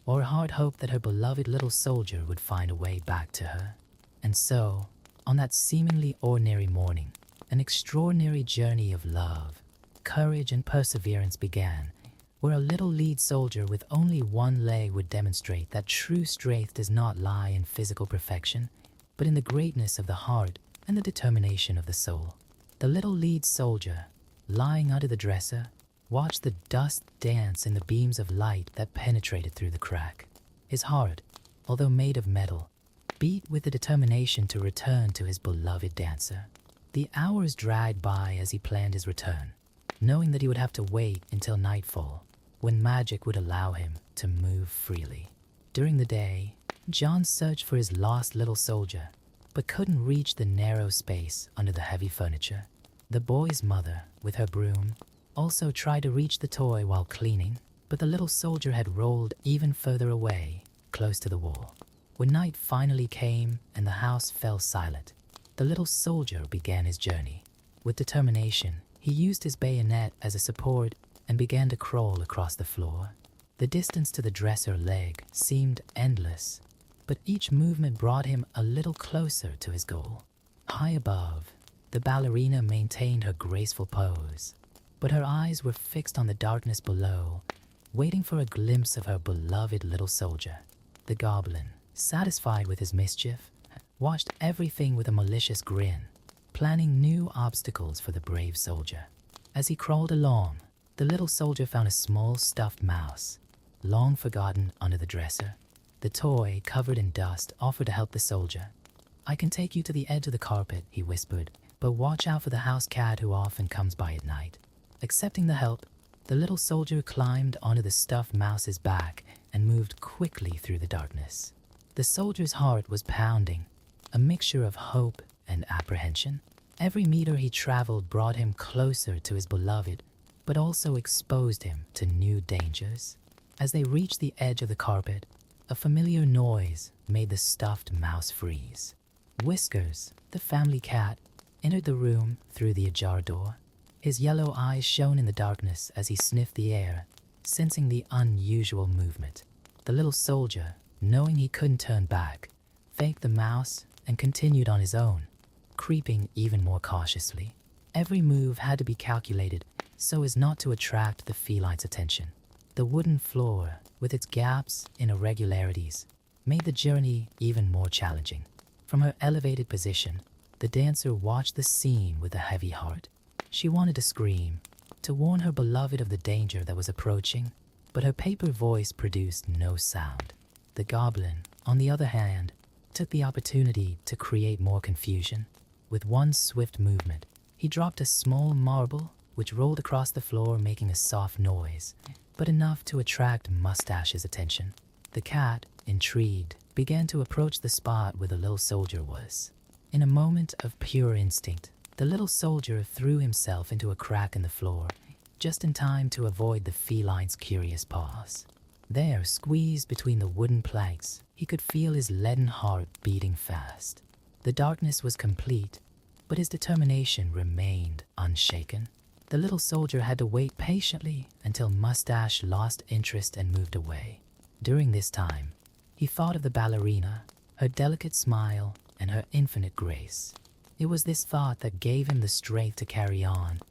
or a heart hoped that her beloved little soldier would find a way back to her. And so, on that seemingly ordinary morning, an extraordinary journey of love, courage, and perseverance began, where a little lead soldier with only one leg would demonstrate that true strength does not lie in physical perfection, but in the greatness of the heart and the determination of the soul. The little lead soldier, lying under the dresser, watched the dust dance in the beams of light that penetrated through the crack. His heart, although made of metal, beat with the determination to return to his beloved dancer. The hours dragged by as he planned his return, knowing that he would have to wait until nightfall, when magic would allow him to move freely. During the day, John searched for his lost little soldier, but couldn't reach the narrow space under the heavy furniture. The boy's mother, with her broom, also tried to reach the toy while cleaning, but the little soldier had rolled even further away, close to the wall. When night finally came and the house fell silent, the little soldier began his journey. With determination, he used his bayonet as a support and began to crawl across the floor. The distance to the dresser leg seemed endless, but each movement brought him a little closer to his goal. High above, the ballerina maintained her graceful pose, but her eyes were fixed on the darkness below, waiting for a glimpse of her beloved little soldier. The goblin, satisfied with his mischief, watched everything with a malicious grin, planning new obstacles for the brave soldier. As he crawled along, the little soldier found a small stuffed mouse, long forgotten under the dresser. The toy, covered in dust, offered to help the soldier. "I can take you to the edge of the carpet," he whispered, "but watch out for the house cat who often comes by at night." Accepting the help, the little soldier climbed onto the stuffed mouse's back and moved quickly through the darkness. The soldier's heart was pounding, a mixture of hope and apprehension. Every meter he traveled brought him closer to his beloved, but also exposed him to new dangers. As they reached the edge of the carpet, a familiar noise made the stuffed mouse freeze. Whiskers, the family cat, entered the room through the ajar door. His yellow eyes shone in the darkness as he sniffed the air, sensing the unusual movement. The little soldier, knowing he couldn't turn back, faked the mouse and continued on his own, creeping even more cautiously. Every move had to be calculated so as not to attract the feline's attention. The wooden floor, with its gaps and irregularities, made the journey even more challenging. From her elevated position, the dancer watched the scene with a heavy heart. She wanted to scream, to warn her beloved of the danger that was approaching, but her paper voice produced no sound. The goblin, on the other hand, took the opportunity to create more confusion. With one swift movement, he dropped a small marble which rolled across the floor, making a soft noise, but enough to attract Mustache's attention. The cat, intrigued, began to approach the spot where the little soldier was. In a moment of pure instinct, the little soldier threw himself into a crack in the floor, just in time to avoid the feline's curious paws. There, squeezed between the wooden planks, he could feel his leaden heart beating fast. The darkness was complete, but his determination remained unshaken. The little soldier had to wait patiently until Mustache lost interest and moved away. During this time, he thought of the ballerina, her delicate smile, and her infinite grace. It was this thought that gave him the strength to carry on,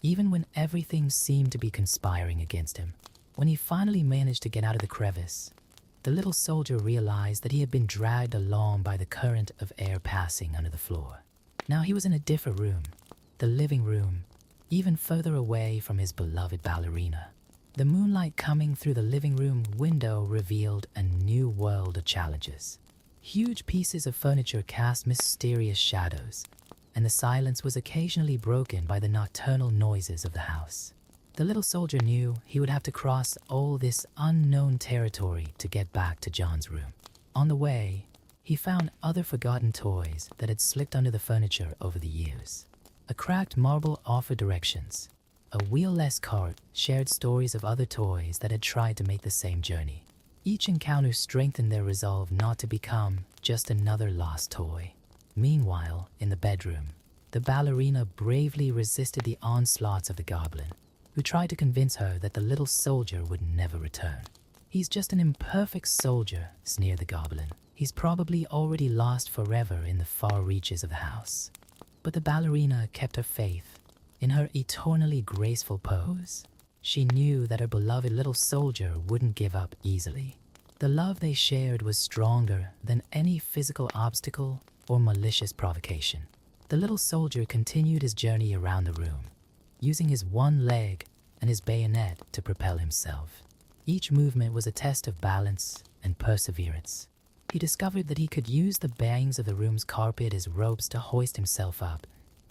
even when everything seemed to be conspiring against him. When he finally managed to get out of the crevice, the little soldier realized that he had been dragged along by the current of air passing under the floor. Now he was in a different room, the living room, even further away from his beloved ballerina. The moonlight coming through the living room window revealed a new world of challenges. Huge pieces of furniture cast mysterious shadows, and the silence was occasionally broken by the nocturnal noises of the house. The little soldier knew he would have to cross all this unknown territory to get back to John's room. On the way, he found other forgotten toys that had slipped under the furniture over the years. A cracked marble offered directions. A wheel-less cart shared stories of other toys that had tried to make the same journey. Each encounter strengthened their resolve not to become just another lost toy. Meanwhile, in the bedroom, the ballerina bravely resisted the onslaughts of the goblin, who tried to convince her that the little soldier would never return. "He's just an imperfect soldier," sneered the goblin. "He's probably already lost forever in the far reaches of the house." But the ballerina kept her faith. In her eternally graceful pose, she knew that her beloved little soldier wouldn't give up easily. The love they shared was stronger than any physical obstacle or malicious provocation. The little soldier continued his journey around the room, using his one leg and his bayonet to propel himself. Each movement was a test of balance and perseverance. He discovered that he could use the bangs of the room's carpet as ropes to hoist himself up,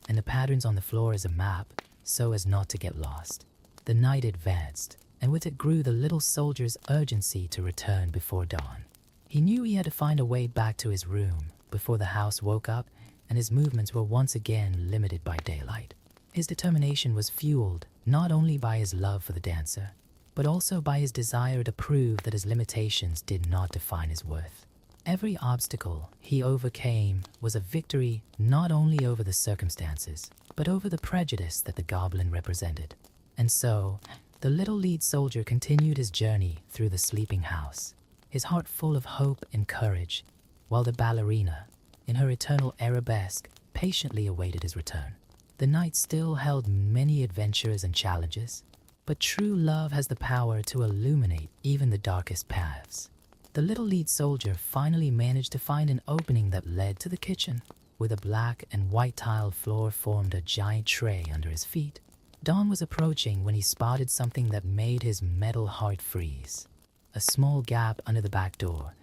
and the patterns on the floor as a map, so as not to get lost. The night advanced, and with it grew the little soldier's urgency to return before dawn. He knew he had to find a way back to his room before the house woke up and his movements were once again limited by daylight. His determination was fueled not only by his love for the dancer, but also by his desire to prove that his limitations did not define his worth. Every obstacle he overcame was a victory not only over the circumstances, but over the prejudice that the goblin represented. And so, the little lead soldier continued his journey through the sleeping house, his heart full of hope and courage, while the ballerina, in her eternal arabesque, patiently awaited his return. The night still held many adventures and challenges, but true love has the power to illuminate even the darkest paths. The little lead soldier finally managed to find an opening that led to the kitchen, where the black and white tiled floor formed a giant tray under his feet. Dawn was approaching when he spotted something that made his metal heart freeze. A small gap under the back door,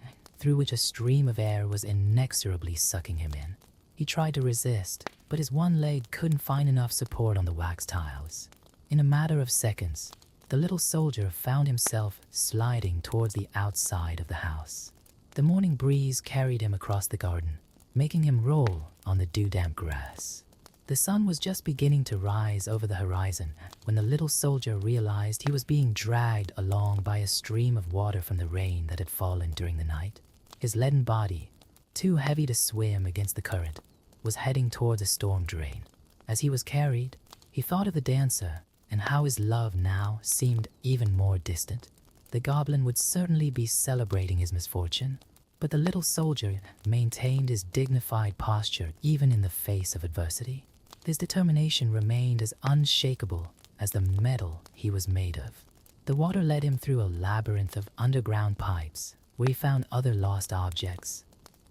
through which a stream of air was inexorably sucking him in. He tried to resist, but his one leg couldn't find enough support on the wax tiles. In a matter of seconds, the little soldier found himself sliding towards the outside of the house. The morning breeze carried him across the garden, making him roll on the dew-damp grass. The sun was just beginning to rise over the horizon when the little soldier realized he was being dragged along by a stream of water from the rain that had fallen during the night. His leaden body, too heavy to swim against the current, was heading towards a storm drain. As he was carried, he thought of the dancer and how his love now seemed even more distant. The goblin would certainly be celebrating his misfortune, but the little soldier maintained his dignified posture even in the face of adversity. His determination remained as unshakable as the metal he was made of. The water led him through a labyrinth of underground pipes where he found other lost objects,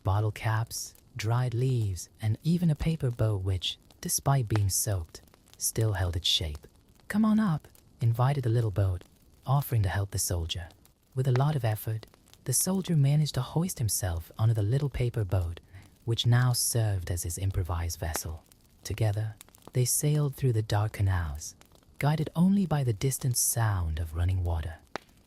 bottle caps, dried leaves, and even a paper boat which, despite being soaked, still held its shape. "Come on up," invited the little boat, offering to help the soldier. With a lot of effort, the soldier managed to hoist himself onto the little paper boat, which now served as his improvised vessel. Together, they sailed through the dark canals, guided only by the distant sound of running water.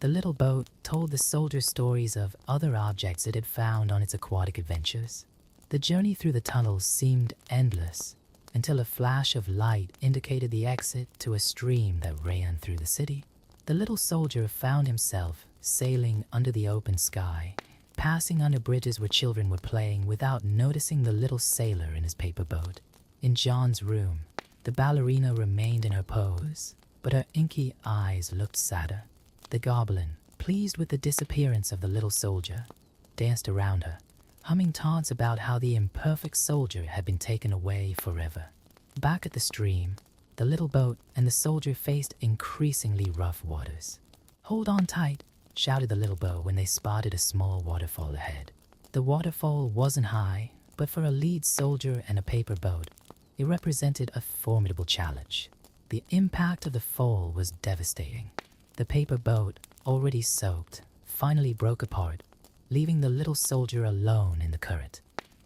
The little boat told the soldier stories of other objects it had found on its aquatic adventures. The journey through the tunnels seemed endless, until a flash of light indicated the exit to a stream that ran through the city. The little soldier found himself sailing under the open sky, passing under bridges where children were playing without noticing the little sailor in his paper boat. In John's room, the ballerina remained in her pose, but her inky eyes looked sadder. The goblin, pleased with the disappearance of the little soldier, danced around her, humming taunts about how the imperfect soldier had been taken away forever. Back at the stream, the little boat and the soldier faced increasingly rough waters. "Hold on tight," shouted the little boat when they spotted a small waterfall ahead. The waterfall wasn't high, but for a lead soldier and a paper boat, it represented a formidable challenge. The impact of the fall was devastating. The paper boat, already soaked, finally broke apart, leaving the little soldier alone in the current.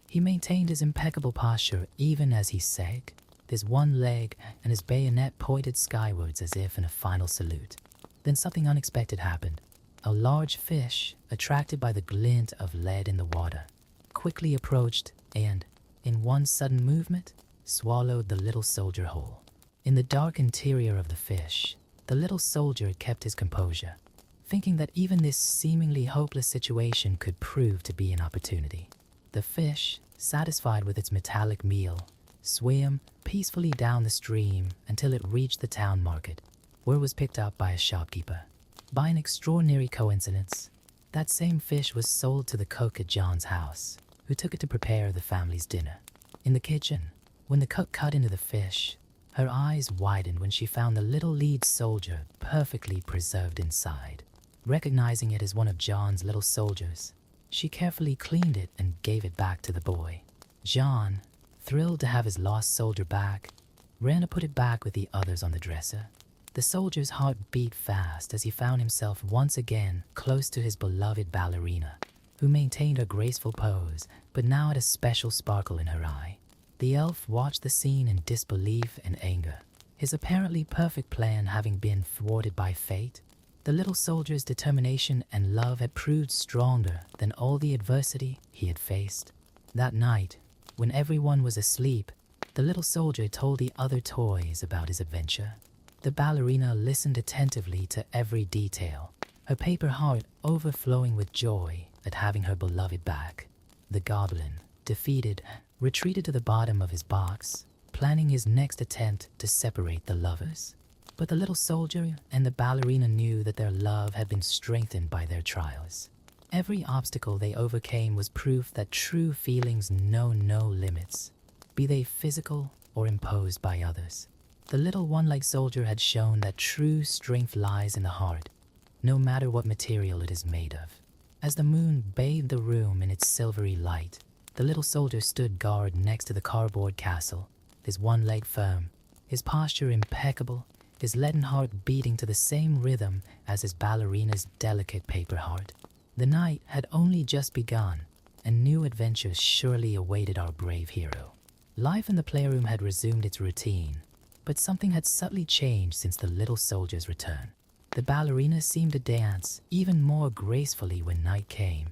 He maintained his impeccable posture even as he sank, his one leg and his bayonet pointed skywards as if in a final salute. Then something unexpected happened. A large fish, attracted by the glint of lead in the water, quickly approached and, in one sudden movement, swallowed the little soldier whole. In the dark interior of the fish, the little soldier kept his composure, thinking that even this seemingly hopeless situation could prove to be an opportunity. The fish, satisfied with its metallic meal, swam peacefully down the stream until it reached the town market, where it was picked up by a shopkeeper. By an extraordinary coincidence, that same fish was sold to the cook at John's house, who took it to prepare the family's dinner. In the kitchen, when the cook cut into the fish, her eyes widened when she found the little lead soldier perfectly preserved inside. Recognizing it as one of John's little soldiers, she carefully cleaned it and gave it back to the boy. John, thrilled to have his lost soldier back, ran to put it back with the others on the dresser. The soldier's heart beat fast as he found himself once again close to his beloved ballerina, who maintained her graceful pose, but now had a special sparkle in her eye. The elf watched the scene in disbelief and anger, his apparently perfect plan having been thwarted by fate. The little soldier's determination and love had proved stronger than all the adversity he had faced. That night, when everyone was asleep, the little soldier told the other toys about his adventure. The ballerina listened attentively to every detail, her paper heart overflowing with joy at having her beloved back. The goblin, defeated, retreated to the bottom of his box, planning his next attempt to separate the lovers. But the little soldier and the ballerina knew that their love had been strengthened by their trials. Every obstacle they overcame was proof that true feelings know no limits, be they physical or imposed by others. The little one-legged soldier had shown that true strength lies in the heart, no matter what material it is made of. As the moon bathed the room in its silvery light, the little soldier stood guard next to the cardboard castle, his one leg firm, his posture impeccable, his leaden heart beating to the same rhythm as his ballerina's delicate paper heart. The night had only just begun, and new adventures surely awaited our brave hero. Life in the playroom had resumed its routine, but something had subtly changed since the little soldier's return. The ballerina seemed to dance even more gracefully when night came,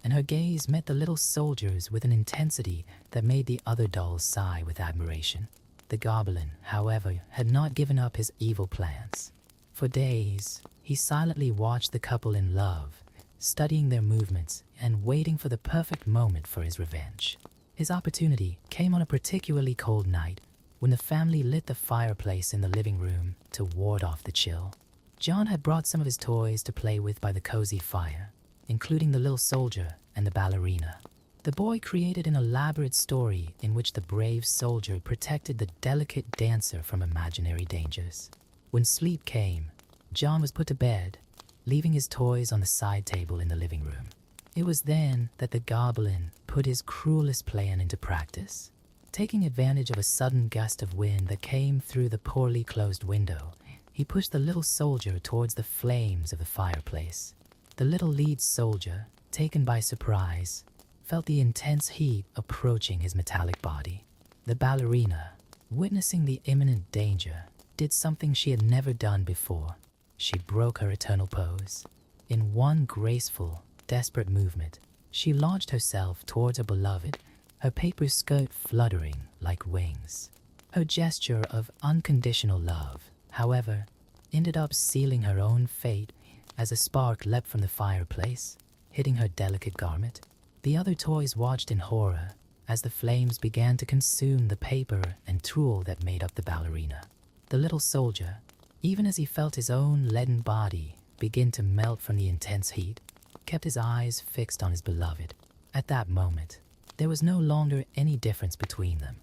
and her gaze met the little soldier's with an intensity that made the other dolls sigh with admiration. The goblin, however, had not given up his evil plans. For days, he silently watched the couple in love, studying their movements and waiting for the perfect moment for his revenge. His opportunity came on a particularly cold night when the family lit the fireplace in the living room to ward off the chill. John had brought some of his toys to play with by the cozy fire, including the little soldier and the ballerina. The boy created an elaborate story in which the brave soldier protected the delicate dancer from imaginary dangers. When sleep came, John was put to bed, leaving his toys on the side table in the living room. It was then that the goblin put his cruelest plan into practice. Taking advantage of a sudden gust of wind that came through the poorly closed window, he pushed the little soldier towards the flames of the fireplace. The little lead soldier, taken by surprise, felt the intense heat approaching his metallic body. The ballerina, witnessing the imminent danger, did something she had never done before. She broke her eternal pose. In one graceful, desperate movement, she launched herself towards her beloved, her paper skirt fluttering like wings. Her gesture of unconditional love, however, ended up sealing her own fate as a spark leapt from the fireplace, hitting her delicate garment. The other toys watched in horror as the flames began to consume the paper and tulle that made up the ballerina. The little soldier, even as he felt his own leaden body begin to melt from the intense heat, kept his eyes fixed on his beloved. At that moment, there was no longer any difference between them.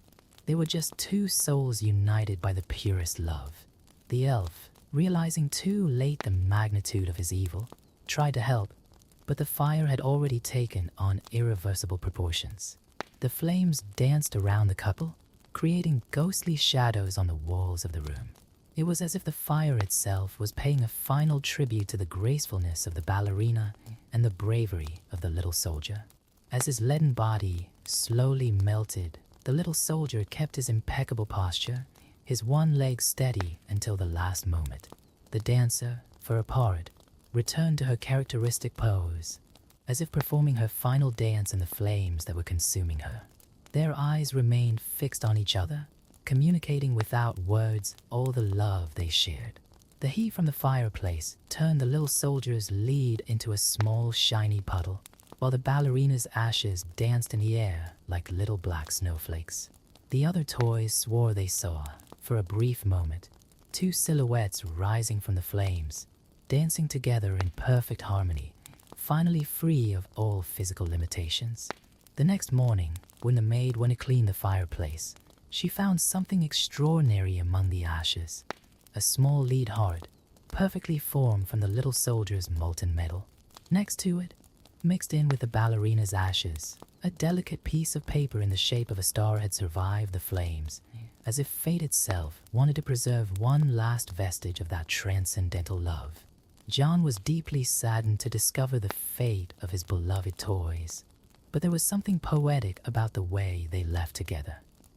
They were just two souls united by the purest love. The elf, realizing too late the magnitude of his evil, tried to help, but the fire had already taken on irreversible proportions. The flames danced around the couple, creating ghostly shadows on the walls of the room. It was as if the fire itself was paying a final tribute to the gracefulness of the ballerina and the bravery of the little soldier. As his leaden body slowly melted, the little soldier kept his impeccable posture, his one leg steady until the last moment. The dancer, for a part, returned to her characteristic pose, as if performing her final dance in the flames that were consuming her. Their eyes remained fixed on each other, communicating without words all the love they shared. The heat from the fireplace turned the little soldier's lead into a small, shiny puddle, while the ballerina's ashes danced in the air like little black snowflakes. The other toys swore they saw, for a brief moment, two silhouettes rising from the flames, dancing together in perfect harmony, finally free of all physical limitations. The next morning, when the maid went to clean the fireplace, she found something extraordinary among the ashes. A small lead heart, perfectly formed from the little soldier's molten metal. Next to it, mixed in with the ballerina's ashes, a delicate piece of paper in the shape of a star had survived the flames, as if fate itself wanted to preserve one last vestige of that transcendental love. John was deeply saddened to discover the fate of his beloved toys, but there was something poetic about the way they left together.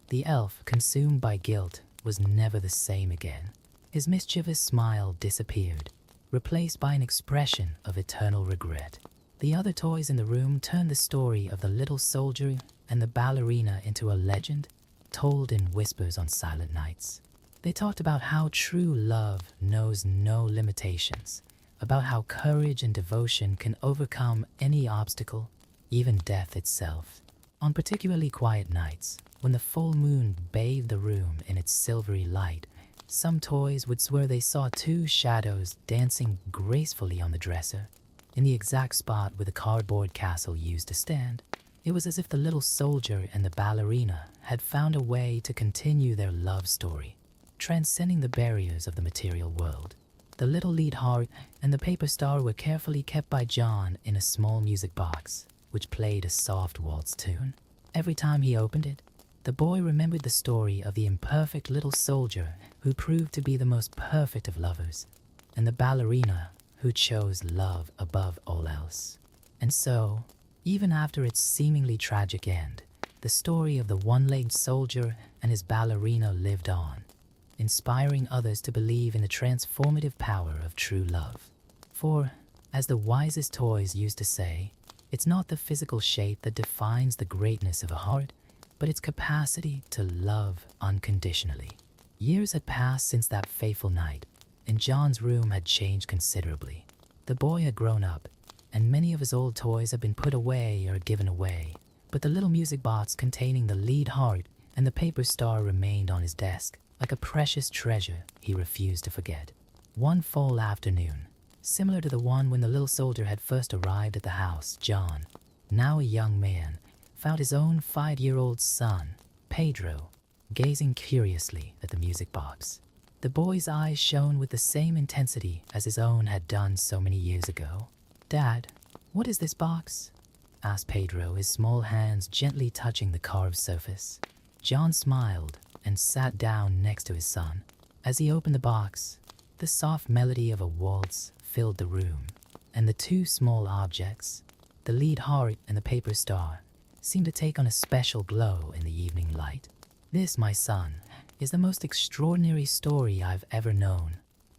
The elf, consumed by guilt, was never the same again. His mischievous smile disappeared, replaced by an expression of eternal regret. The other toys in the room turned the story of the little soldier and the ballerina into a legend, told in whispers on silent nights. They talked about how true love knows no limitations, about how courage and devotion can overcome any obstacle, even death itself. On particularly quiet nights, when the full moon bathed the room in its silvery light, some toys would swear they saw two shadows dancing gracefully on the dresser, in the exact spot where the cardboard castle used to stand. It was as if the little soldier and the ballerina had found a way to continue their love story, transcending the barriers of the material world. The little lead heart and the paper star were carefully kept by John in a small music box, which played a soft waltz tune. Every time he opened it, the boy remembered the story of the imperfect little soldier who proved to be the most perfect of lovers, and the ballerina who chose love above all else. And so, even after its seemingly tragic end, the story of the one-legged soldier and his ballerina lived on, inspiring others to believe in the transformative power of true love. For, as the wisest toys used to say, it's not the physical shape that defines the greatness of a heart, but its capacity to love unconditionally. Years had passed since that fateful night, and John's room had changed considerably. The boy had grown up, and many of his old toys had been put away or given away, but the little music box containing the lead heart and the paper star remained on his desk, like a precious treasure he refused to forget. One fall afternoon, similar to the one when the little soldier had first arrived at the house, John, now a young man, found his own 5-year-old son, Pedro, gazing curiously at the music box. The boy's eyes shone with the same intensity as his own had done so many years ago. "Dad, what is this box?" asked Pedro, his small hands gently touching the carved surface. John smiled and sat down next to his son. As he opened the box, the soft melody of a waltz filled the room, and the two small objects, the lead heart and the paper star, seemed to take on a special glow in the evening light. "This, my son, is the most extraordinary story I've ever known,"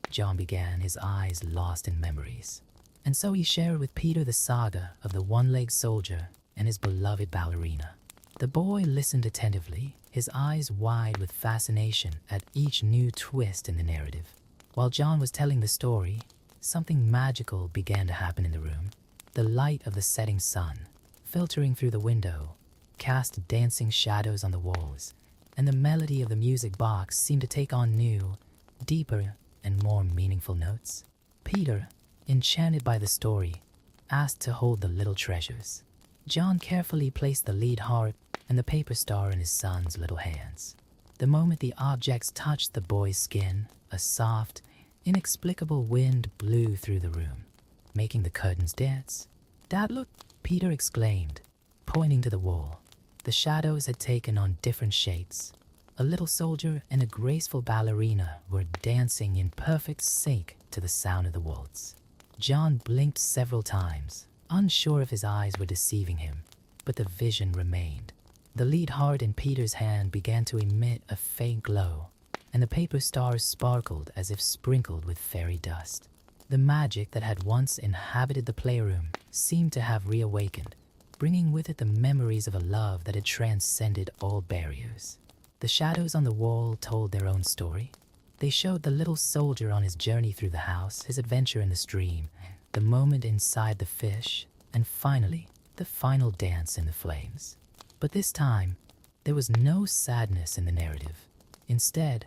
John began, his eyes lost in memories. And so he shared with Peter the saga of the one-legged soldier and his beloved ballerina. The boy listened attentively, his eyes wide with fascination at each new twist in the narrative. While John was telling the story, something magical began to happen in the room. The light of the setting sun, filtering through the window, cast dancing shadows on the walls, and the melody of the music box seemed to take on new, deeper, and more meaningful notes. Peter, enchanted by the story, asked to hold the little treasures. John carefully placed the lead heart and the paper star in his son's little hands. The moment the objects touched the boy's skin, a soft, inexplicable wind blew through the room, making the curtains dance. "Dad, look!" Peter exclaimed, pointing to the wall. The shadows had taken on different shapes. A little soldier and a graceful ballerina were dancing in perfect sync to the sound of the waltz. John blinked several times, unsure if his eyes were deceiving him, but the vision remained. The lead heart in Peter's hand began to emit a faint glow, and the paper stars sparkled as if sprinkled with fairy dust. The magic that had once inhabited the playroom seemed to have reawakened, bringing with it the memories of a love that had transcended all barriers. The shadows on the wall told their own story. They showed the little soldier on his journey through the house, his adventure in the stream, the moment inside the fish, and finally, the final dance in the flames. But this time, there was no sadness in the narrative. Instead,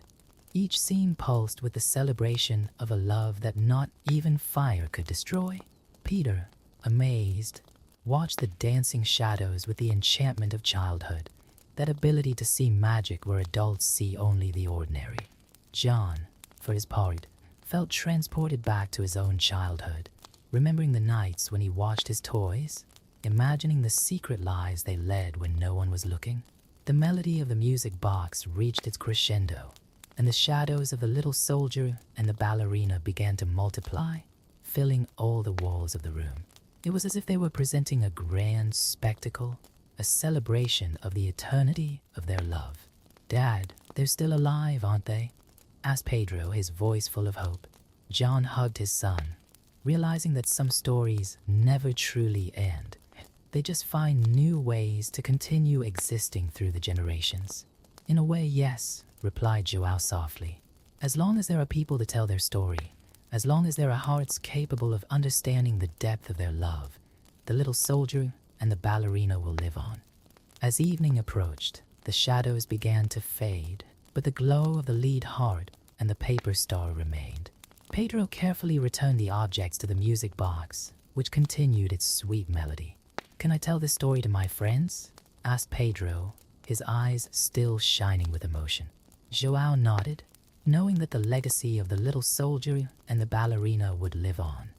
each scene pulsed with the celebration of a love that not even fire could destroy. Peter, amazed, watched the dancing shadows with the enchantment of childhood, that ability to see magic where adults see only the ordinary. John, for his part, felt transported back to his own childhood, remembering the nights when he watched his toys, imagining the secret lives they led when no one was looking. The melody of the music box reached its crescendo, and the shadows of the little soldier and the ballerina began to multiply, filling all the walls of the room. It was as if they were presenting a grand spectacle, a celebration of the eternity of their love. "Dad, they're still alive, aren't they?" asked Pedro, his voice full of hope. John hugged his son, realizing that some stories never truly end. They just find new ways to continue existing through the generations. "In a way, yes," replied Joao softly. "As long as there are people to tell their story, as long as there are hearts capable of understanding the depth of their love, the little soldier and the ballerina will live on." As evening approached, the shadows began to fade, but the glow of the lead heart and the paper star remained. Pedro carefully returned the objects to the music box, which continued its sweet melody. "Can I tell this story to my friends?" asked Pedro, his eyes still shining with emotion. Joao nodded, knowing that the legacy of the little soldier and the ballerina would live on,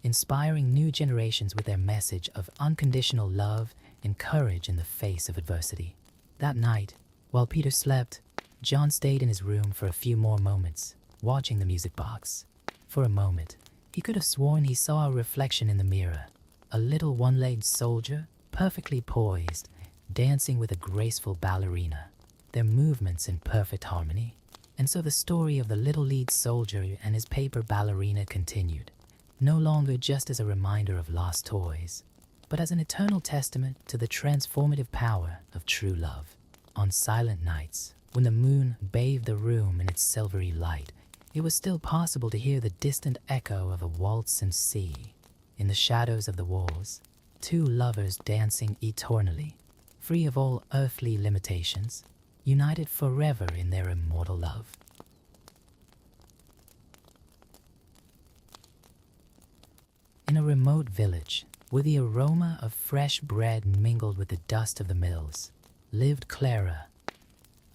inspiring new generations with their message of unconditional love and courage in the face of adversity. That night, while Peter slept, John stayed in his room for a few more moments, watching the music box. For a moment, he could have sworn he saw a reflection in the mirror, a little one-legged soldier, perfectly poised, dancing with a graceful ballerina, their movements in perfect harmony. And so the story of the little lead soldier and his paper ballerina continued, no longer just as a reminder of lost toys, but as an eternal testament to the transformative power of true love. On silent nights, when the moon bathed the room in its silvery light, it was still possible to hear the distant echo of a waltz and sea. In the shadows of the walls, two lovers dancing eternally, free of all earthly limitations, united forever in their immortal love. In a remote village, where the aroma of fresh bread mingled with the dust of the mills, lived Clara,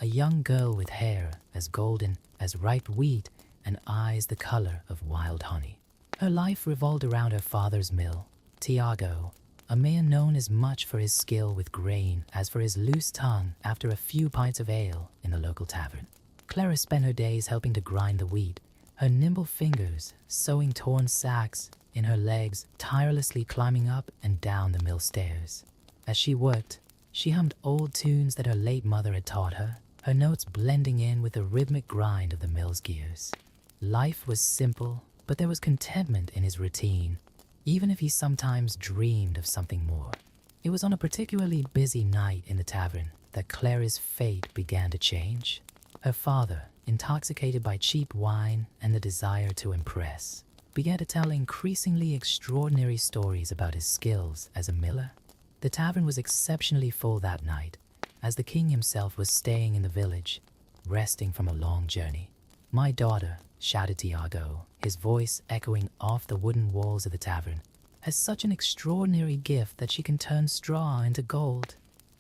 a young girl with hair as golden as ripe wheat and eyes the color of wild honey. Her life revolved around her father's mill, Tiago, a man known as much for his skill with grain as for his loose tongue after a few pints of ale in the local tavern. Clara spent her days helping to grind the wheat, her nimble fingers sewing torn sacks in her legs, tirelessly climbing up and down the mill stairs. As she worked, she hummed old tunes that her late mother had taught her, her notes blending in with the rhythmic grind of the mill's gears. Life was simple, but there was contentment in his routine, even if he sometimes dreamed of something more. It was on a particularly busy night in the tavern that Clara's fate began to change. Her father, intoxicated by cheap wine and the desire to impress, began to tell increasingly extraordinary stories about his skills as a miller. The tavern was exceptionally full that night, as the king himself was staying in the village, resting from a long journey. "My daughter," shouted Tiago, his voice echoing off the wooden walls of the tavern, "has such an extraordinary gift that she can turn straw into gold."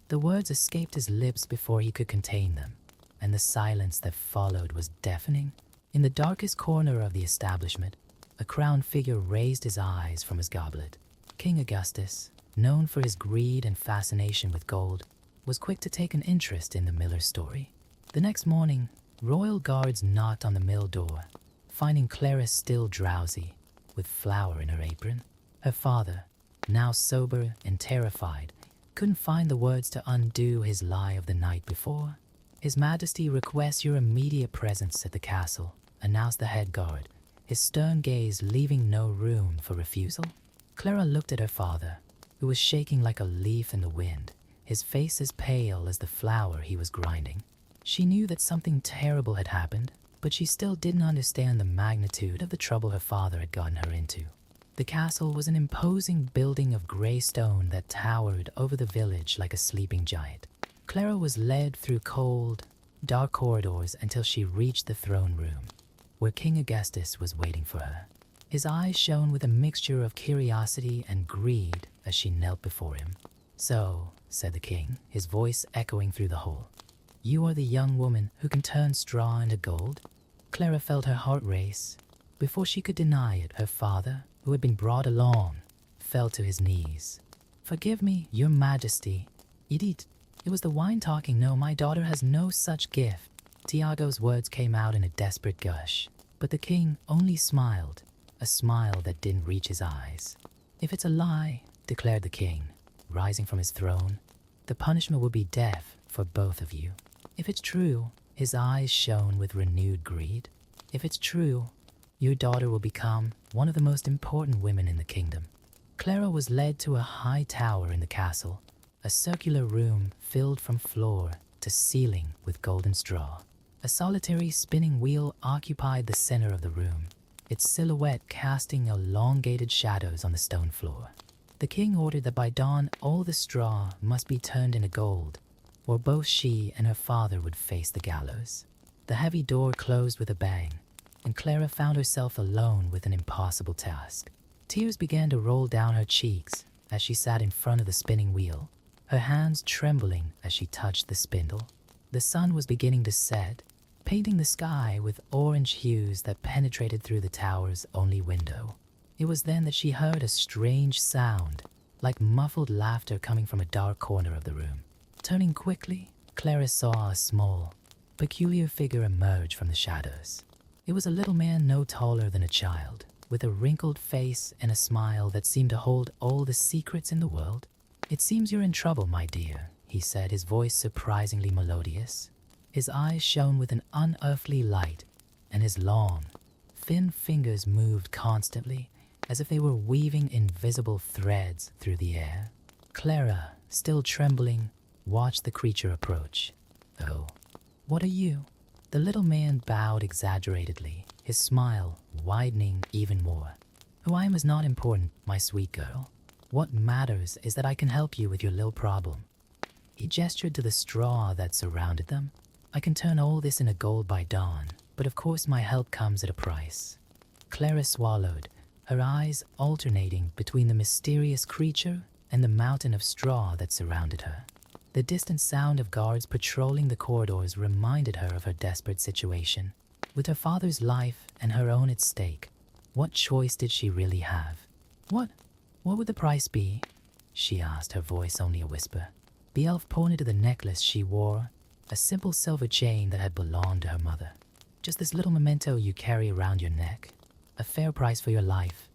The words escaped his lips before he could contain them, and the silence that followed was deafening. In the darkest corner of the establishment, a crowned figure raised his eyes from his goblet. King Augustus, known for his greed and fascination with gold, was quick to take an interest in the miller's story. The next morning, royal guards knocked on the mill door, finding Clara still drowsy, with flour in her apron. Her father, now sober and terrified, couldn't find the words to undo his lie of the night before. "His Majesty requests your immediate presence at the castle," announced the head guard, his stern gaze leaving no room for refusal. Clara looked at her father, who was shaking like a leaf in the wind, his face as pale as the flour he was grinding. She knew that something terrible had happened, but she still didn't understand the magnitude of the trouble her father had gotten her into. The castle was an imposing building of gray stone that towered over the village like a sleeping giant. Clara was led through cold, dark corridors until she reached the throne room, where King Augustus was waiting for her. His eyes shone with a mixture of curiosity and greed as she knelt before him. "So," said the king, his voice echoing through the hall, "you are the young woman who can turn straw into gold?" Clara felt her heart race. Before she could deny it, her father, who had been brought along, fell to his knees. "Forgive me, your majesty. It was the wine talking. No, my daughter has no such gift." Tiago's words came out in a desperate gush, but the king only smiled, a smile that didn't reach his eyes. "If it's a lie," declared the king, rising from his throne, "the punishment will be death for both of you. If it's true," his eyes shone with renewed greed, "if it's true, your daughter will become one of the most important women in the kingdom." Clara was led to a high tower in the castle, a circular room filled from floor to ceiling with golden straw. A solitary spinning wheel occupied the center of the room, its silhouette casting elongated shadows on the stone floor. The king ordered that by dawn all the straw must be turned into gold, or both she and her father would face the gallows. The heavy door closed with a bang, and Clara found herself alone with an impossible task. Tears began to roll down her cheeks as she sat in front of the spinning wheel, her hands trembling as she touched the spindle. The sun was beginning to set, painting the sky with orange hues that penetrated through the tower's only window. It was then that she heard a strange sound, like muffled laughter coming from a dark corner of the room. Turning quickly, Clara saw a small, peculiar figure emerge from the shadows. It was a little man no taller than a child, with a wrinkled face and a smile that seemed to hold all the secrets in the world. "It seems you're in trouble, my dear," he said, his voice surprisingly melodious. His eyes shone with an unearthly light, and his long, thin fingers moved constantly, as if they were weaving invisible threads through the air. Clara, still trembling, watched the creature approach. "Oh, what are you?" The little man bowed exaggeratedly, his smile widening even more. "Who I am is not important, my sweet girl. What matters is that I can help you with your little problem." He gestured to the straw that surrounded them. "I can turn all this into gold by dawn, but of course my help comes at a price." Clara swallowed, her eyes alternating between the mysterious creature and the mountain of straw that surrounded her. The distant sound of guards patrolling the corridors reminded her of her desperate situation. With her father's life and her own at stake, what choice did she really have? What would the price be?" she asked, her voice only a whisper. The elf pointed to the necklace she wore, a simple silver chain that had belonged to her mother. "Just this little memento you carry around your neck. A fair price for your life.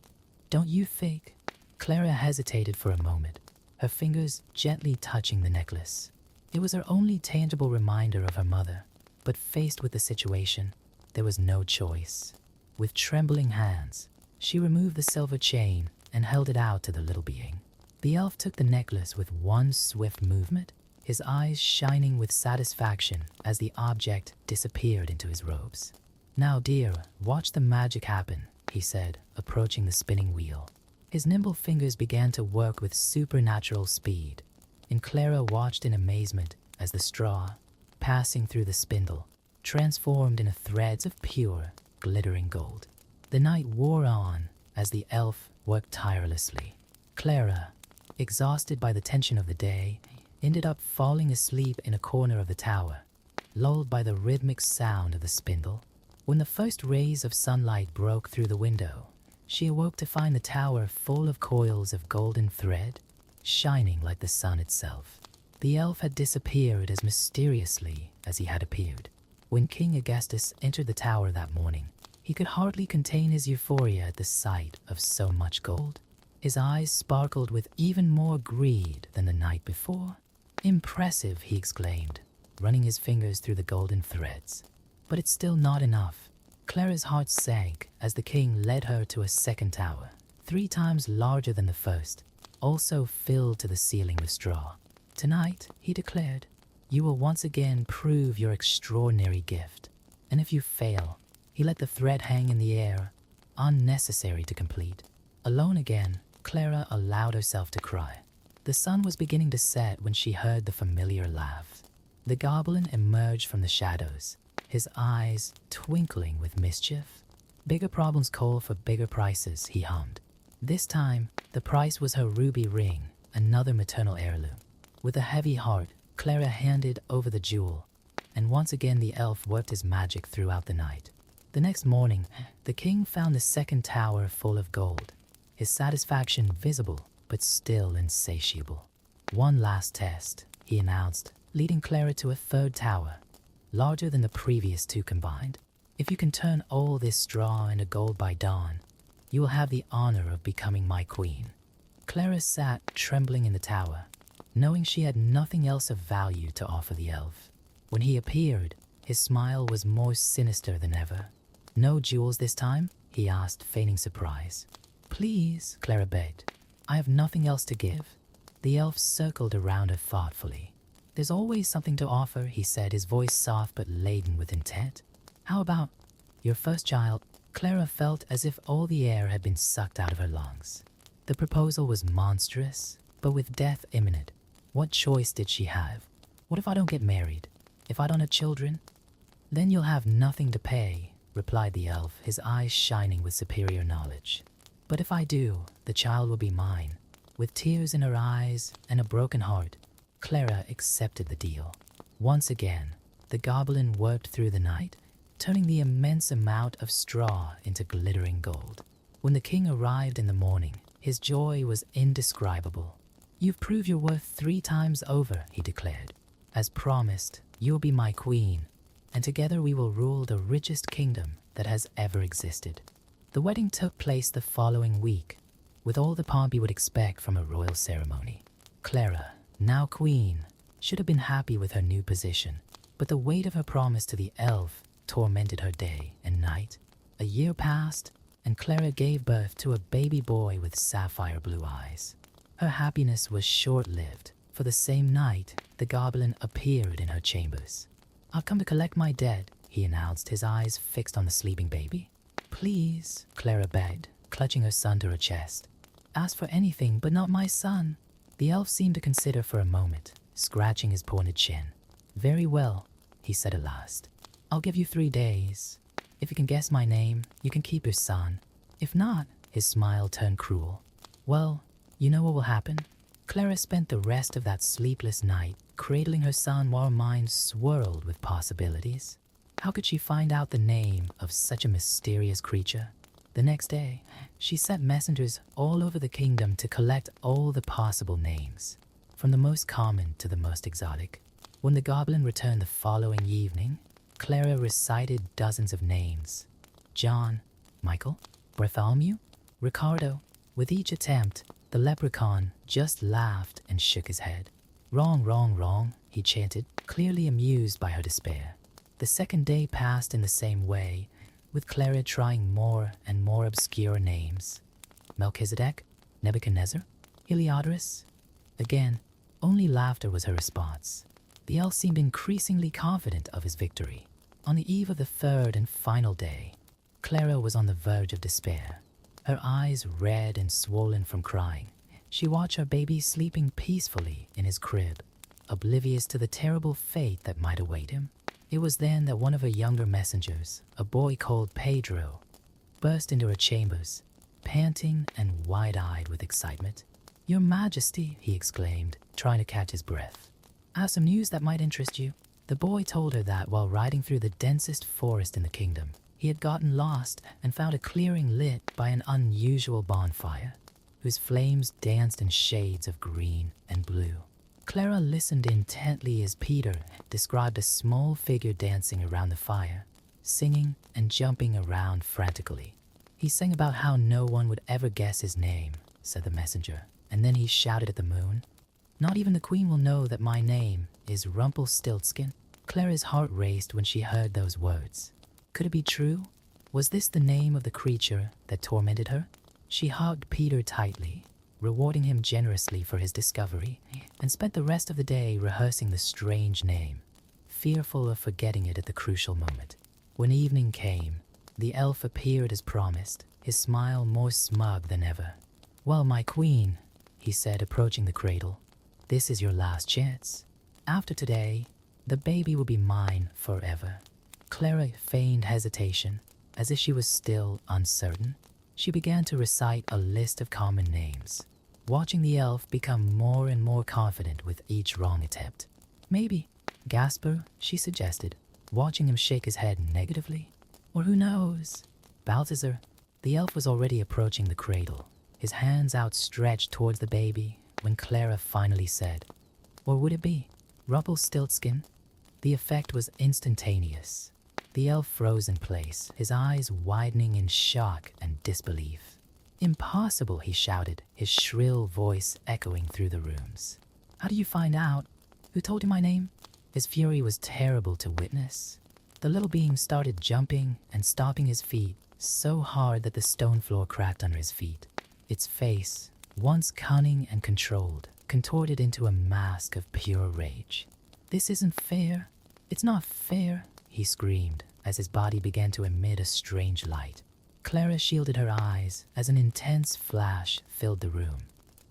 Don't you think?" Clara hesitated for a moment, her fingers gently touching the necklace. It was her only tangible reminder of her mother, but faced with the situation, there was no choice. With trembling hands, she removed the silver chain and held it out to the little being. The elf took the necklace with one swift movement, his eyes shining with satisfaction as the object disappeared into his robes. "Now, dear, watch the magic happen," he said, approaching the spinning wheel. His nimble fingers began to work with supernatural speed, and Clara watched in amazement as the straw, passing through the spindle, transformed into threads of pure, glittering gold. The night wore on as the elf worked tirelessly. Clara, exhausted by the tension of the day, ended up falling asleep in a corner of the tower, lulled by the rhythmic sound of the spindle. When the first rays of sunlight broke through the window, she awoke to find the tower full of coils of golden thread, shining like the sun itself. The elf had disappeared as mysteriously as he had appeared. When King Augustus entered the tower that morning, he could hardly contain his euphoria at the sight of so much gold. His eyes sparkled with even more greed than the night before. "Impressive," he exclaimed, running his fingers through the golden threads. "But it's still not enough." Clara's heart sank as the king led her to a second tower, 3 times larger than the first, also filled to the ceiling with straw. "Tonight," he declared, "you will once again prove your extraordinary gift. And if you fail," he let the thread hang in the air, unnecessary to complete. Alone again, Clara allowed herself to cry. The sun was beginning to set when she heard the familiar laugh. The goblin emerged from the shadows, his eyes twinkling with mischief. "Bigger problems call for bigger prices," he hummed. This time, the price was her ruby ring, another maternal heirloom. With a heavy heart, Clara handed over the jewel, and once again the elf worked his magic throughout the night. The next morning, the king found the second tower full of gold, his satisfaction visible but still insatiable. "One last test," he announced, leading Clara to a third tower, larger than the previous 2 combined. "If you can turn all this straw into gold by dawn, you will have the honor of becoming my queen." Clara sat trembling in the tower, knowing she had nothing else of value to offer the elf. When he appeared, his smile was more sinister than ever. "No jewels this time?" he asked, feigning surprise. "Please," Clara begged. "I have nothing else to give." The elf circled around her thoughtfully. "There's always something to offer," he said, his voice soft but laden with intent. "How about your first child?" Clara felt as if all the air had been sucked out of her lungs. The proposal was monstrous, but with death imminent, what choice did she have? "What if I don't get married? If I don't have children?" "Then you'll have nothing to pay," replied the elf, his eyes shining with superior knowledge. "But if I do, the child will be mine." With tears in her eyes and a broken heart, Clara accepted the deal. Once again, the goblin worked through the night, turning the immense amount of straw into glittering gold. When the king arrived in the morning, his joy was indescribable. "You've proved your worth 3 times over," he declared. "As promised, you'll be my queen, and together we will rule the richest kingdom that has ever existed." The wedding took place the following week, with all the pomp you would expect from a royal ceremony. Clara, now queen, should have been happy with her new position, but the weight of her promise to the elf tormented her day and night. A year passed, and Clara gave birth to a baby boy with sapphire blue eyes. Her happiness was short-lived, for the same night the goblin appeared in her chambers. "I've come to collect my debt," he announced, his eyes fixed on the sleeping baby. "Please," Clara begged, clutching her son to her chest. "Ask for anything, but not my son." The elf seemed to consider for a moment, scratching his pointed chin. "Very well," he said at last. "I'll give you 3 days. If you can guess my name, you can keep your son. If not," his smile turned cruel, "well, you know what will happen." Clara spent the rest of that sleepless night cradling her son while her mind swirled with possibilities. How could she find out the name of such a mysterious creature? The next day, she sent messengers all over the kingdom to collect all the possible names, from the most common to the most exotic. When the goblin returned the following evening, Clara recited dozens of names. John, Michael, Bartholomew, Ricardo. With each attempt, the leprechaun just laughed and shook his head. "Wrong, wrong, wrong," he chanted, clearly amused by her despair. The second day passed in the same way, with Clara trying more and more obscure names. Melchizedek, Nebuchadnezzar, Heliodorus. Again, only laughter was her response. The elf seemed increasingly confident of his victory. On the eve of the third and final day, Clara was on the verge of despair. Her eyes red and swollen from crying, she watched her baby sleeping peacefully in his crib, oblivious to the terrible fate that might await him. It was then that one of her younger messengers, a boy called Pedro, burst into her chambers, panting and wide-eyed with excitement. "Your Majesty," he exclaimed, trying to catch his breath. "I have some news that might interest you." The boy told her that while riding through the densest forest in the kingdom, he had gotten lost and found a clearing lit by an unusual bonfire, whose flames danced in shades of green and blue. Clara listened intently as Peter described a small figure dancing around the fire, singing and jumping around frantically. "He sang about how no one would ever guess his name," said the messenger, and then he shouted at the moon, "Not even the queen will know that my name is Rumpelstiltskin." Clara's heart raced when she heard those words. Could it be true? Was this the name of the creature that tormented her? She hugged Peter tightly, rewarding him generously for his discovery, and spent the rest of the day rehearsing the strange name, fearful of forgetting it at the crucial moment. When evening came, the elf appeared as promised, his smile more smug than ever. "Well, my queen," he said, approaching the cradle, "this is your last chance. After today, the baby will be mine forever." Clara feigned hesitation, as if she was still uncertain. She began to recite a list of common names, watching the elf become more and more confident with each wrong attempt. "Maybe Gasper," she suggested, watching him shake his head negatively. "Or who knows, Balthazar." The elf was already approaching the cradle, his hands outstretched towards the baby, when Clara finally said, "Or would it be Rumpelstiltskin?" The effect was instantaneous. The elf froze in place, his eyes widening in shock and disbelief. "Impossible," he shouted, his shrill voice echoing through the rooms. "How do you find out? Who told you my name?" His fury was terrible to witness. The little being started jumping and stomping his feet so hard that the stone floor cracked under his feet. Its face, once cunning and controlled, contorted into a mask of pure rage. "This isn't fair. It's not fair," he screamed as his body began to emit a strange light. Clara shielded her eyes as an intense flash filled the room,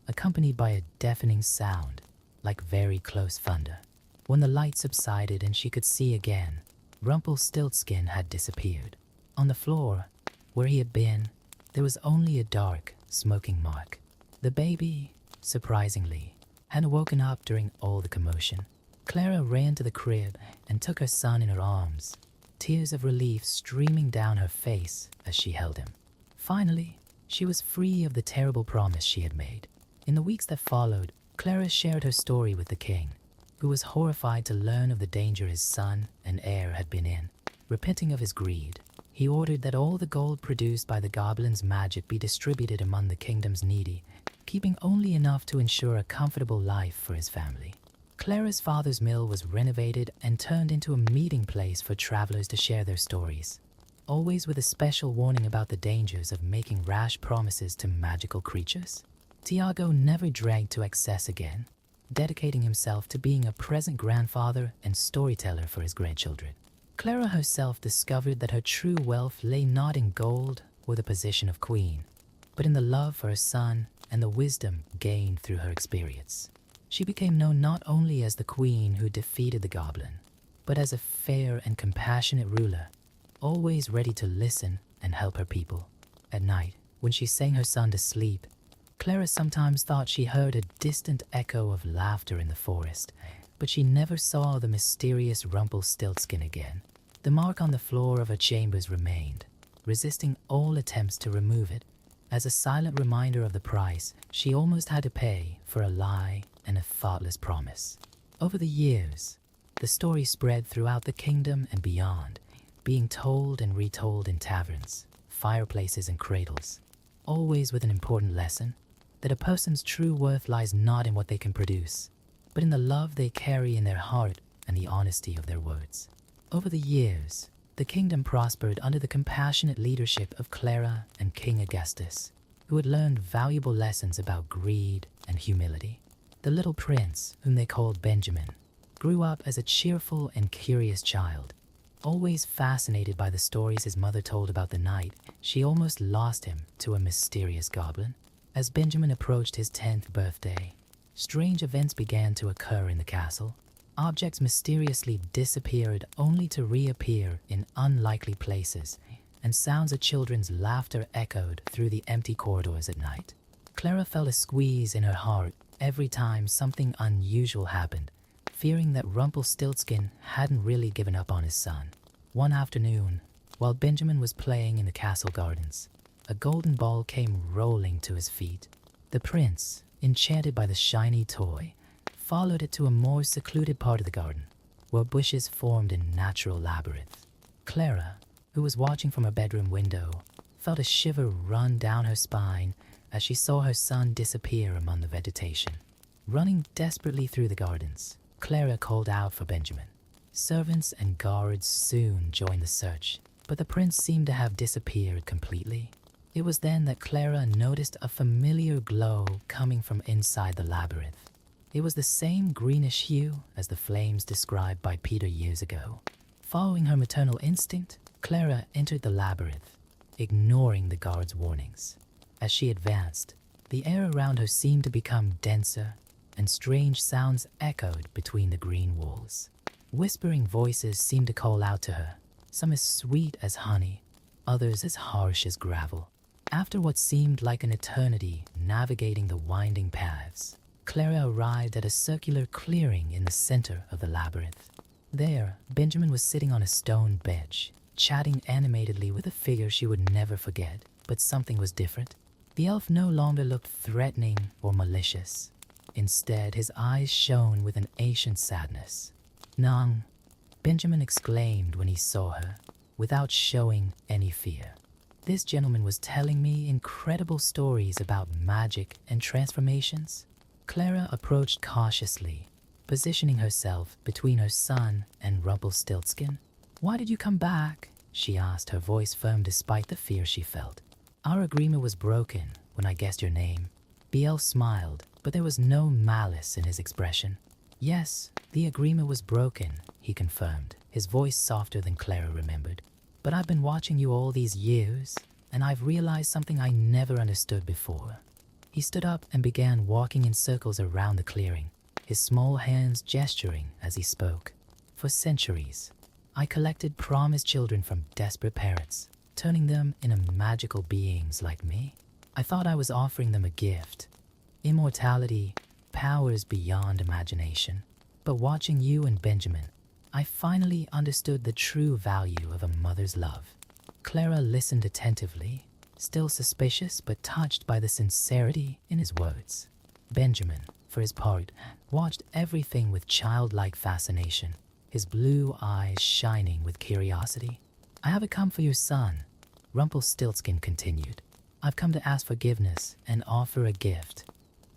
accompanied by a deafening sound like very close thunder. When the light subsided and she could see again, Rumpelstiltskin had disappeared. On the floor, where he had been, there was only a dark, smoking mark. The baby, surprisingly, had woken up during all the commotion. Clara ran to the crib and took her son in her arms, tears of relief streaming down her face as she held him. Finally, she was free of the terrible promise she had made. In the weeks that followed, Clara shared her story with the king, who was horrified to learn of the danger his son and heir had been in. Repenting of his greed, He ordered that all the gold produced by the goblin's magic be distributed among the kingdom's needy, keeping only enough to ensure a comfortable life for his family. Clara's father's mill was renovated and turned into a meeting place for travelers to share their stories, always with a special warning about the dangers of making rash promises to magical creatures. Tiago never drank to excess again, dedicating himself to being a present grandfather and storyteller for his grandchildren. Clara herself discovered that her true wealth lay not in gold or the position of queen, but in the love for her son and the wisdom gained through her experience. She became known not only as the queen who defeated the goblin, but as a fair and compassionate ruler, always ready to listen and help her people. At night, when she sang her son to sleep, Clara sometimes thought she heard a distant echo of laughter in the forest, but she never saw the mysterious Rumpelstiltskin again. The mark on the floor of her chambers remained, resisting all attempts to remove it, as a silent reminder of the price she almost had to pay for a lie and a thoughtless promise. Over the years, the story spread throughout the kingdom and beyond, being told and retold in taverns, fireplaces, and cradles, always with an important lesson that a person's true worth lies not in what they can produce, but in the love they carry in their heart and the honesty of their words. Over the years, the kingdom prospered under the compassionate leadership of Clara and King Augustus, who had learned valuable lessons about greed and humility. The little prince, whom they called Benjamin, grew up as a cheerful and curious child, always fascinated by the stories his mother told about the night she almost lost him to a mysterious goblin. As Benjamin approached his 10th birthday, strange events began to occur in the castle. Objects mysteriously disappeared only to reappear in unlikely places, and sounds of children's laughter echoed through the empty corridors at night. Clara felt a squeeze in her heart every time something unusual happened, fearing that Rumpelstiltskin hadn't really given up on his son. One afternoon, while Benjamin was playing in the castle gardens, a golden ball came rolling to his feet. The prince, enchanted by the shiny toy, followed it to a more secluded part of the garden, where bushes formed a natural labyrinth. Clara, who was watching from her bedroom window, felt a shiver run down her spine as she saw her son disappear among the vegetation. Running desperately through the gardens, Clara called out for Benjamin. Servants and guards soon joined the search, but the prince seemed to have disappeared completely. It was then that Clara noticed a familiar glow coming from inside the labyrinth. It was the same greenish hue as the flames described by Peter years ago. Following her maternal instinct, Clara entered the labyrinth, ignoring the guard's warnings. As she advanced, the air around her seemed to become denser, and strange sounds echoed between the green walls. Whispering voices seemed to call out to her, some as sweet as honey, others as harsh as gravel. After what seemed like an eternity navigating the winding paths, Clara arrived at a circular clearing in the center of the labyrinth. There, Benjamin was sitting on a stone bench, chatting animatedly with a figure she would never forget. But something was different. The elf no longer looked threatening or malicious. Instead, his eyes shone with an ancient sadness. "Nang," Benjamin exclaimed when he saw her, without showing any fear. This gentleman was telling me incredible stories about magic and transformations. Clara approached cautiously, positioning herself between her son and Rumpelstiltskin. "Why did you come back?" she asked, her voice firm despite the fear she felt. "Our agreement was broken when I guessed your name." Biel smiled, but there was no malice in his expression. "Yes, the agreement was broken," he confirmed, his voice softer than Clara remembered. "But I've been watching you all these years, and I've realized something I never understood before." He stood up and began walking in circles around the clearing, his small hands gesturing as he spoke. "For centuries, I collected promised children from desperate parents, turning them into magical beings like me. I thought I was offering them a gift, immortality, powers beyond imagination. But watching you and Benjamin, I finally understood the true value of a mother's love." Clara listened attentively, still suspicious but touched by the sincerity in his words. Benjamin, for his part, watched everything with childlike fascination, his blue eyes shining with curiosity. I haven't come for your son, Rumpelstiltskin continued. I've come to ask forgiveness and offer a gift,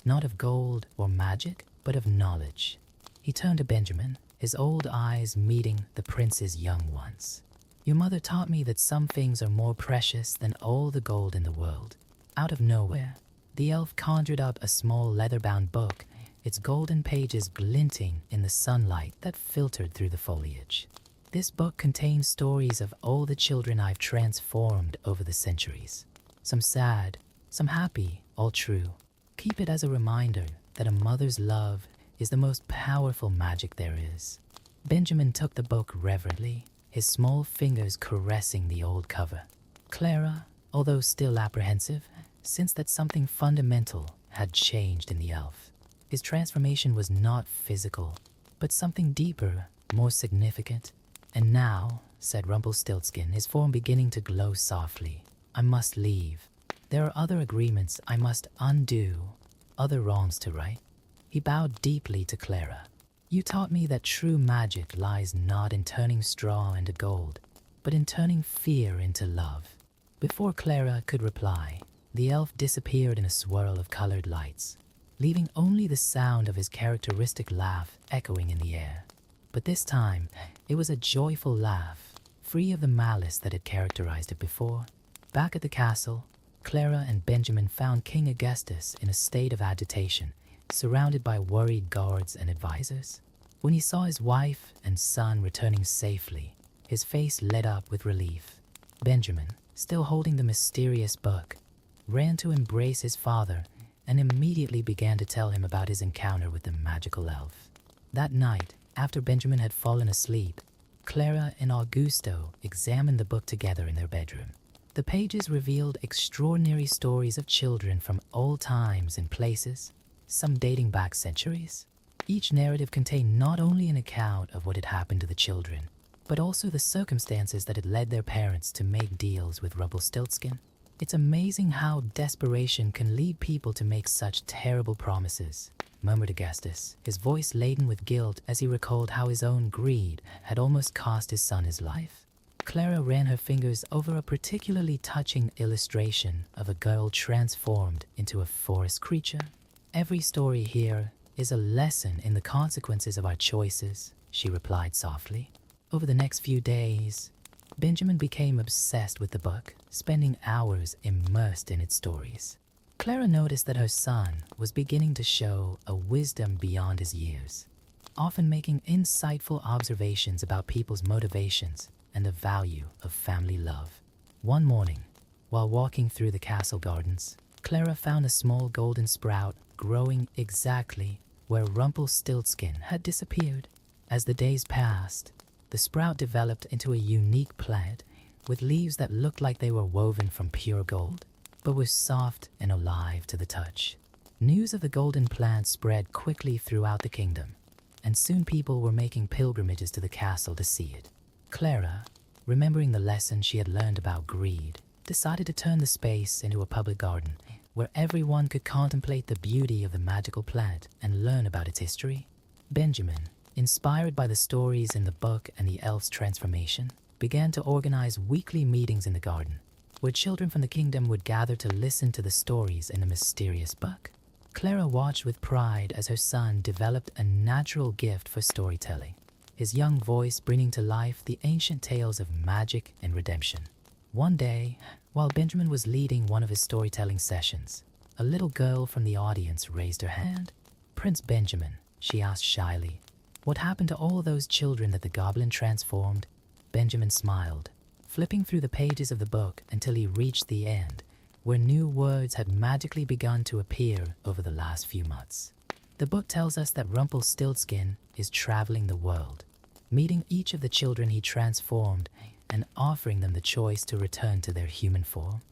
not of gold or magic, but of knowledge. He turned to Benjamin, his old eyes meeting the prince's young ones. Your mother taught me that some things are more precious than all the gold in the world. Out of nowhere, the elf conjured up a small leather-bound book, its golden pages glinting in the sunlight that filtered through the foliage. This book contains stories of all the children I've transformed over the centuries. Some sad, some happy, all true. Keep it as a reminder that a mother's love is the most powerful magic there is. Benjamin took the book reverently, his small fingers caressing the old cover. Clara, although still apprehensive, sensed that something fundamental had changed in the elf. His transformation was not physical, but something deeper, more significant. And now, said Rumpelstiltskin, his form beginning to glow softly, I must leave. There are other agreements I must undo, other wrongs to right. He bowed deeply to Clara. You taught me that true magic lies not in turning straw into gold, but in turning fear into love. Before Clara could reply, the elf disappeared in a swirl of colored lights, leaving only the sound of his characteristic laugh echoing in the air. But this time, it was a joyful laugh, free of the malice that had characterized it before. Back at the castle, Clara and Benjamin found King Augustus in a state of agitation, surrounded by worried guards and advisors. When he saw his wife and son returning safely, his face lit up with relief. Benjamin, still holding the mysterious book, ran to embrace his father and immediately began to tell him about his encounter with the magical elf. That night, after Benjamin had fallen asleep, Clara and Augusto examined the book together in their bedroom. The pages revealed extraordinary stories of children from all times and places, some dating back centuries. Each narrative contained not only an account of what had happened to the children, but also the circumstances that had led their parents to make deals with Rumpelstiltskin. It's amazing how desperation can lead people to make such terrible promises, murmured Augustus, his voice laden with guilt as he recalled how his own greed had almost cost his son his life. Clara ran her fingers over a particularly touching illustration of a girl transformed into a forest creature. Every story here is a lesson in the consequences of our choices, she replied softly. Over the next few days, Benjamin became obsessed with the book, spending hours immersed in its stories. Clara noticed that her son was beginning to show a wisdom beyond his years, often making insightful observations about people's motivations and the value of family love. One morning, while walking through the castle gardens, Clara found a small golden sprout growing exactly where Rumpelstiltskin had disappeared. As the days passed, the sprout developed into a unique plant with leaves that looked like they were woven from pure gold, but were soft and alive to the touch. News of the golden plant spread quickly throughout the kingdom, and soon people were making pilgrimages to the castle to see it. Clara, remembering the lesson she had learned about greed, decided to turn the space into a public garden where everyone could contemplate the beauty of the magical plant and learn about its history. Benjamin, inspired by the stories in the book and the elf's transformation, began to organize weekly meetings in the garden, where children from the kingdom would gather to listen to the stories in the mysterious book. Clara watched with pride as her son developed a natural gift for storytelling, his young voice bringing to life the ancient tales of magic and redemption. One day, while Benjamin was leading one of his storytelling sessions, a little girl from the audience raised her hand. Prince Benjamin, she asked shyly, what happened to all those children that the goblin transformed? Benjamin smiled, flipping through the pages of the book until he reached the end, where new words had magically begun to appear over the last few months. The book tells us that Rumpelstiltskin is traveling the world, meeting each of the children he transformed and offering them the choice to return to their human form.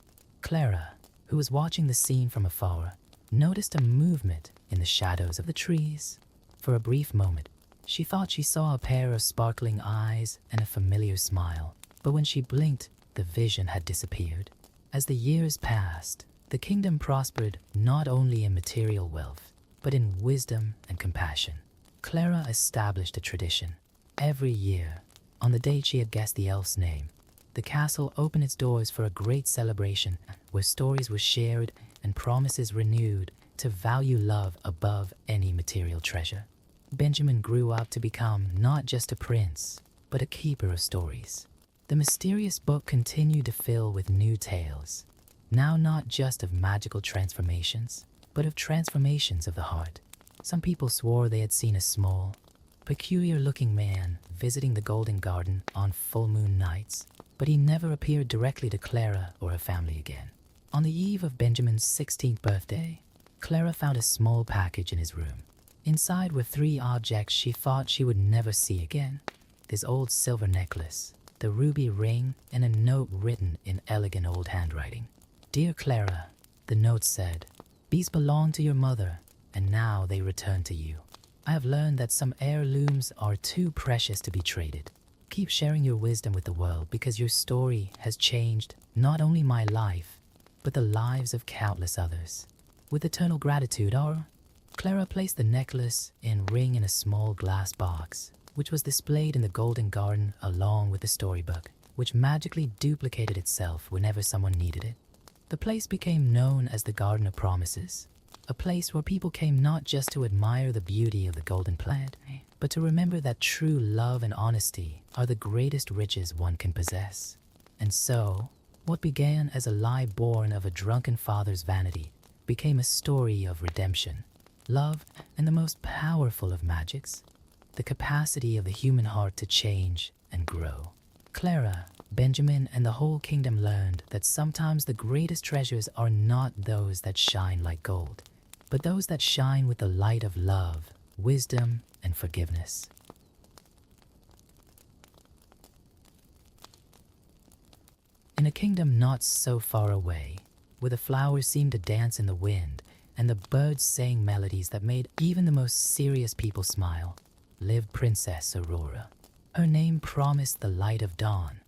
Clara, who was watching the scene from afar, noticed a movement in the shadows of the trees. For a brief moment, she thought she saw a pair of sparkling eyes and a familiar smile, but when she blinked, the vision had disappeared. As the years passed, the kingdom prospered not only in material wealth, but in wisdom and compassion. Clara established a tradition. Every year, on the day she had guessed the elf's name, the castle opened its doors for a great celebration where stories were shared and promises renewed to value love above any material treasure. Benjamin grew up to become not just a prince, but a keeper of stories. The mysterious book continued to fill with new tales, now not just of magical transformations, but of transformations of the heart. Some people swore they had seen a small, peculiar-looking man visiting the Golden Garden on full moon nights, but he never appeared directly to Clara or her family again. On the eve of Benjamin's 16th birthday, Clara found a small package in his room. Inside were 3 objects she thought she would never see again: this old silver necklace, the ruby ring, and a note written in elegant old handwriting. "Dear Clara," the note said, "these belong to your mother, and now they return to you. I have learned that some heirlooms are too precious to be traded. Keep sharing your wisdom with the world because your story has changed not only my life, but the lives of countless others. With eternal gratitude, Aura." Clara placed the necklace and ring in a small glass box, which was displayed in the Golden Garden along with the storybook, which magically duplicated itself whenever someone needed it. The place became known as the Garden of Promises, a place where people came not just to admire the beauty of the golden plant, but to remember that true love and honesty are the greatest riches one can possess. And so, what began as a lie born of a drunken father's vanity became a story of redemption, love, and the most powerful of magics, the capacity of the human heart to change and grow. Clara, Benjamin, and the whole kingdom learned that sometimes the greatest treasures are not those that shine like gold, but those that shine with the light of love, wisdom, and forgiveness. In a kingdom not so far away, where the flowers seemed to dance in the wind and the birds sang melodies that made even the most serious people smile, lived Princess Aurora. Her name promised the light of dawn,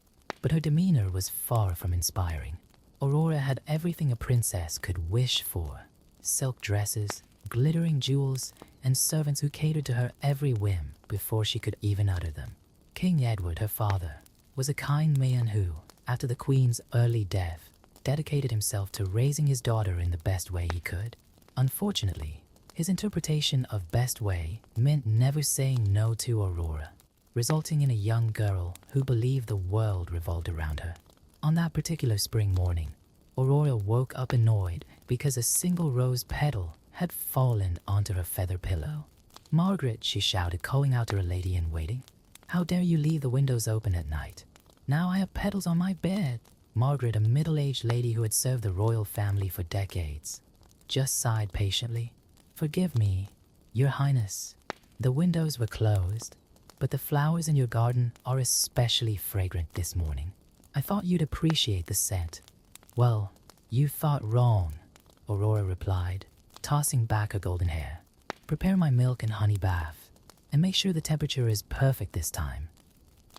but her demeanor was far from inspiring. Aurora had everything a princess could wish for: silk dresses, glittering jewels, and servants who catered to her every whim before she could even utter them. King Edward, her father, was a kind man who, after the Queen's early death, dedicated himself to raising his daughter in the best way he could. Unfortunately, his interpretation of best way meant never saying no to Aurora, resulting in a young girl who believed the world revolved around her. On that particular spring morning, Aurora woke up annoyed because a single rose petal had fallen onto her feather pillow. "Margaret," she shouted, calling out to her lady-in-waiting, "how dare you leave the windows open at night? Now I have petals on my bed." Margaret, a middle-aged lady who had served the royal family for decades, just sighed patiently. "Forgive me, Your Highness. The windows were closed, but the flowers in your garden are especially fragrant this morning. I thought you'd appreciate the scent." "Well, you thought wrong," Aurora replied, tossing back her golden hair. "Prepare my milk and honey bath, and make sure the temperature is perfect this time."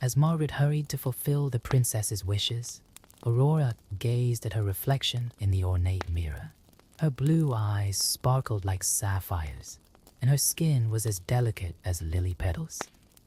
As Margaret hurried to fulfill the princess's wishes, Aurora gazed at her reflection in the ornate mirror. Her blue eyes sparkled like sapphires, and her skin was as delicate as lily petals.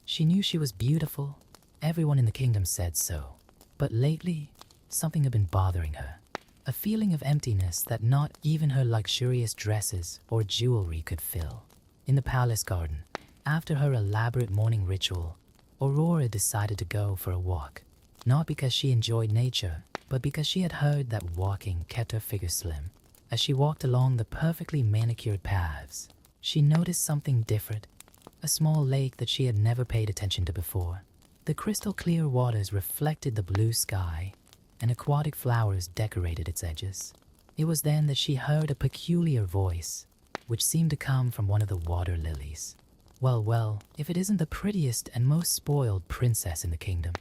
She knew she was beautiful. Everyone in the kingdom said so. But lately, something had been bothering her. A feeling of emptiness that not even her luxurious dresses or jewelry could fill. In the palace garden, after her elaborate morning ritual, Aurora decided to go for a walk. Not because she enjoyed nature, but because she had heard that walking kept her figure slim. As she walked along the perfectly manicured paths, she noticed something different, a small lake that she had never paid attention to before. The crystal clear waters reflected the blue sky, and aquatic flowers decorated its edges. It was then that she heard a peculiar voice, which seemed to come from one of the water lilies. Well, if it isn't the prettiest and most spoiled princess in the kingdom."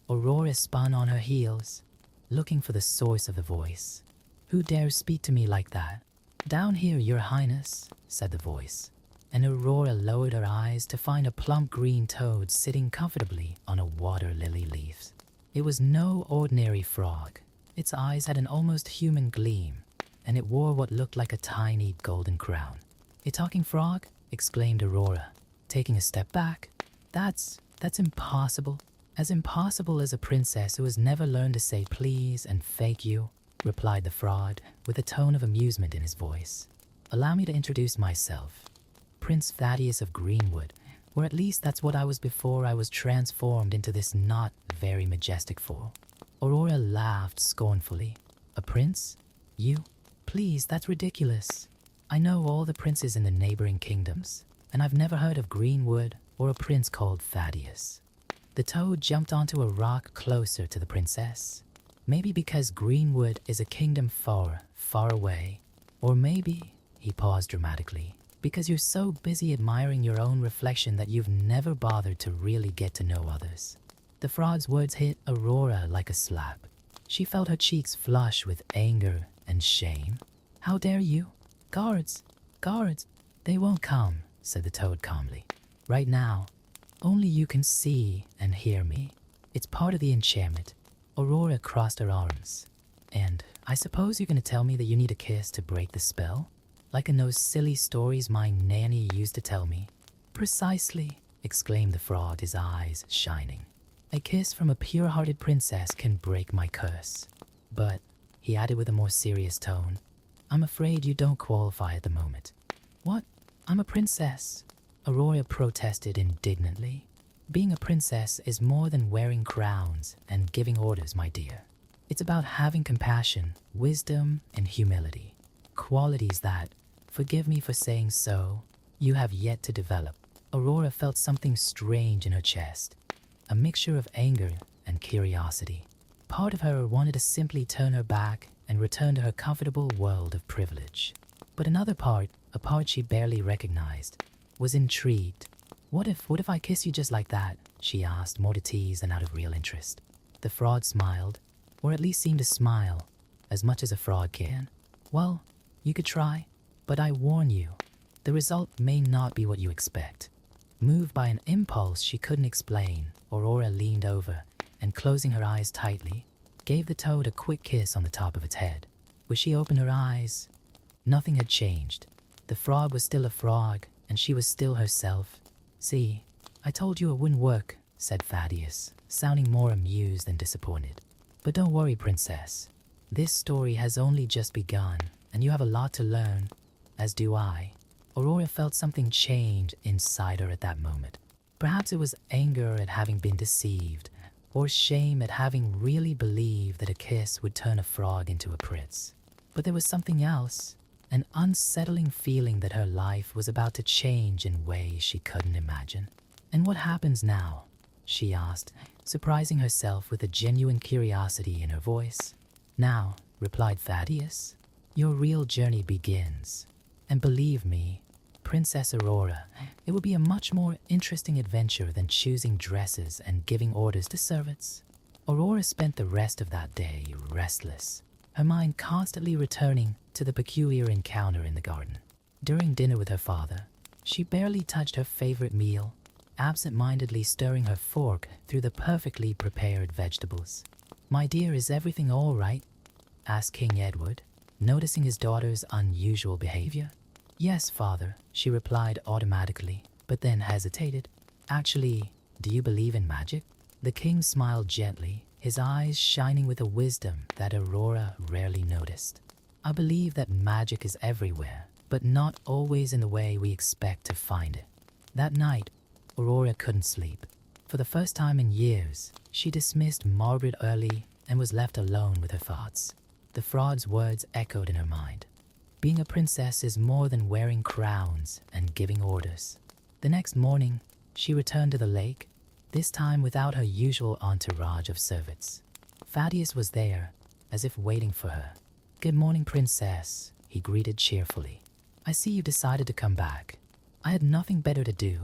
Aurora spun on her heels, looking for the source of the voice. "Who dares speak to me like that?" "Down here, Your Highness," said the voice, and Aurora lowered her eyes to find a plump green toad sitting comfortably on a water lily leaf. It was no ordinary frog. Its eyes had an almost human gleam, and it wore what looked like a tiny golden crown. "A talking frog?" exclaimed Aurora, taking a step back. That's impossible." As impossible as a princess who has never learned to say please and thank you, replied the fraud with a tone of amusement in his voice. Allow me to introduce myself. Prince Thaddeus of Greenwood, or at least that's what I was before I was transformed into this not very majestic fool. Aurora laughed scornfully. A prince? You? Please, that's ridiculous. I know all the princes in the neighboring kingdoms, and I've never heard of Greenwood or a prince called Thaddeus. The toad jumped onto a rock closer to the princess. Maybe because Greenwood is a kingdom far, far away. Or maybe, he paused dramatically, because you're so busy admiring your own reflection that you've never bothered to really get to know others. The fraud's words hit Aurora like a slap. She felt her cheeks flush with anger and shame. How dare you? Guards! Guards! They won't come, said the toad calmly. Right now, only you can see and hear me. It's part of the enchantment. Aurora crossed her arms. And I suppose you're going to tell me that you need a kiss to break the spell? Like in those silly stories my nanny used to tell me. Precisely, exclaimed the fraud, his eyes shining. A kiss from a pure-hearted princess can break my curse. But, he added with a more serious tone, I'm afraid you don't qualify at the moment. What? I'm a princess, Aurora protested indignantly. Being a princess is more than wearing crowns and giving orders, my dear. It's about having compassion, wisdom, and humility. Qualities that, forgive me for saying so, you have yet to develop. Aurora felt something strange in her chest, a mixture of anger and curiosity. Part of her wanted to simply turn her back and return to her comfortable world of privilege. But another part, a part she barely recognized, was intrigued. What if I kiss you just like that? She asked, more to tease than out of real interest. The fraud smiled, or at least seemed to smile, as much as a fraud can. Well, you could try, but I warn you, the result may not be what you expect. Moved by an impulse she couldn't explain, Aurora leaned over and, closing her eyes tightly, gave the toad a quick kiss on the top of its head. When she opened her eyes, nothing had changed. The frog was still a frog, and she was still herself. See, I told you it wouldn't work, said Thaddeus, sounding more amused than disappointed. But don't worry, princess. This story has only just begun, and you have a lot to learn, as do I. Aurora felt something change inside her at that moment. Perhaps it was anger at having been deceived, or shame at having really believed that a kiss would turn a frog into a prince. But there was something else, an unsettling feeling that her life was about to change in ways she couldn't imagine. And what happens now? She asked, surprising herself with a genuine curiosity in her voice. Now, replied Thaddeus, your real journey begins. And believe me, Princess Aurora, it will be a much more interesting adventure than choosing dresses and giving orders to servants. Aurora spent the rest of that day restless, her mind constantly returning to the peculiar encounter in the garden. During dinner with her father, she barely touched her favorite meal, absent-mindedly stirring her fork through the perfectly prepared vegetables. My dear, is everything all right? Asked King Edward, noticing his daughter's unusual behavior. Yes, father, she replied automatically, but then hesitated. Actually, do you believe in magic? The king smiled gently, his eyes shining with a wisdom that Aurora rarely noticed. I believe that magic is everywhere, but not always in the way we expect to find it. That night, Aurora couldn't sleep. For the first time in years, she dismissed Margaret early and was left alone with her thoughts. The fraud's words echoed in her mind. Being a princess is more than wearing crowns and giving orders. The next morning, she returned to the lake, this time without her usual entourage of servants. Thaddeus was there, as if waiting for her. Good morning, princess, he greeted cheerfully. I see you decided to come back. I had nothing better to do,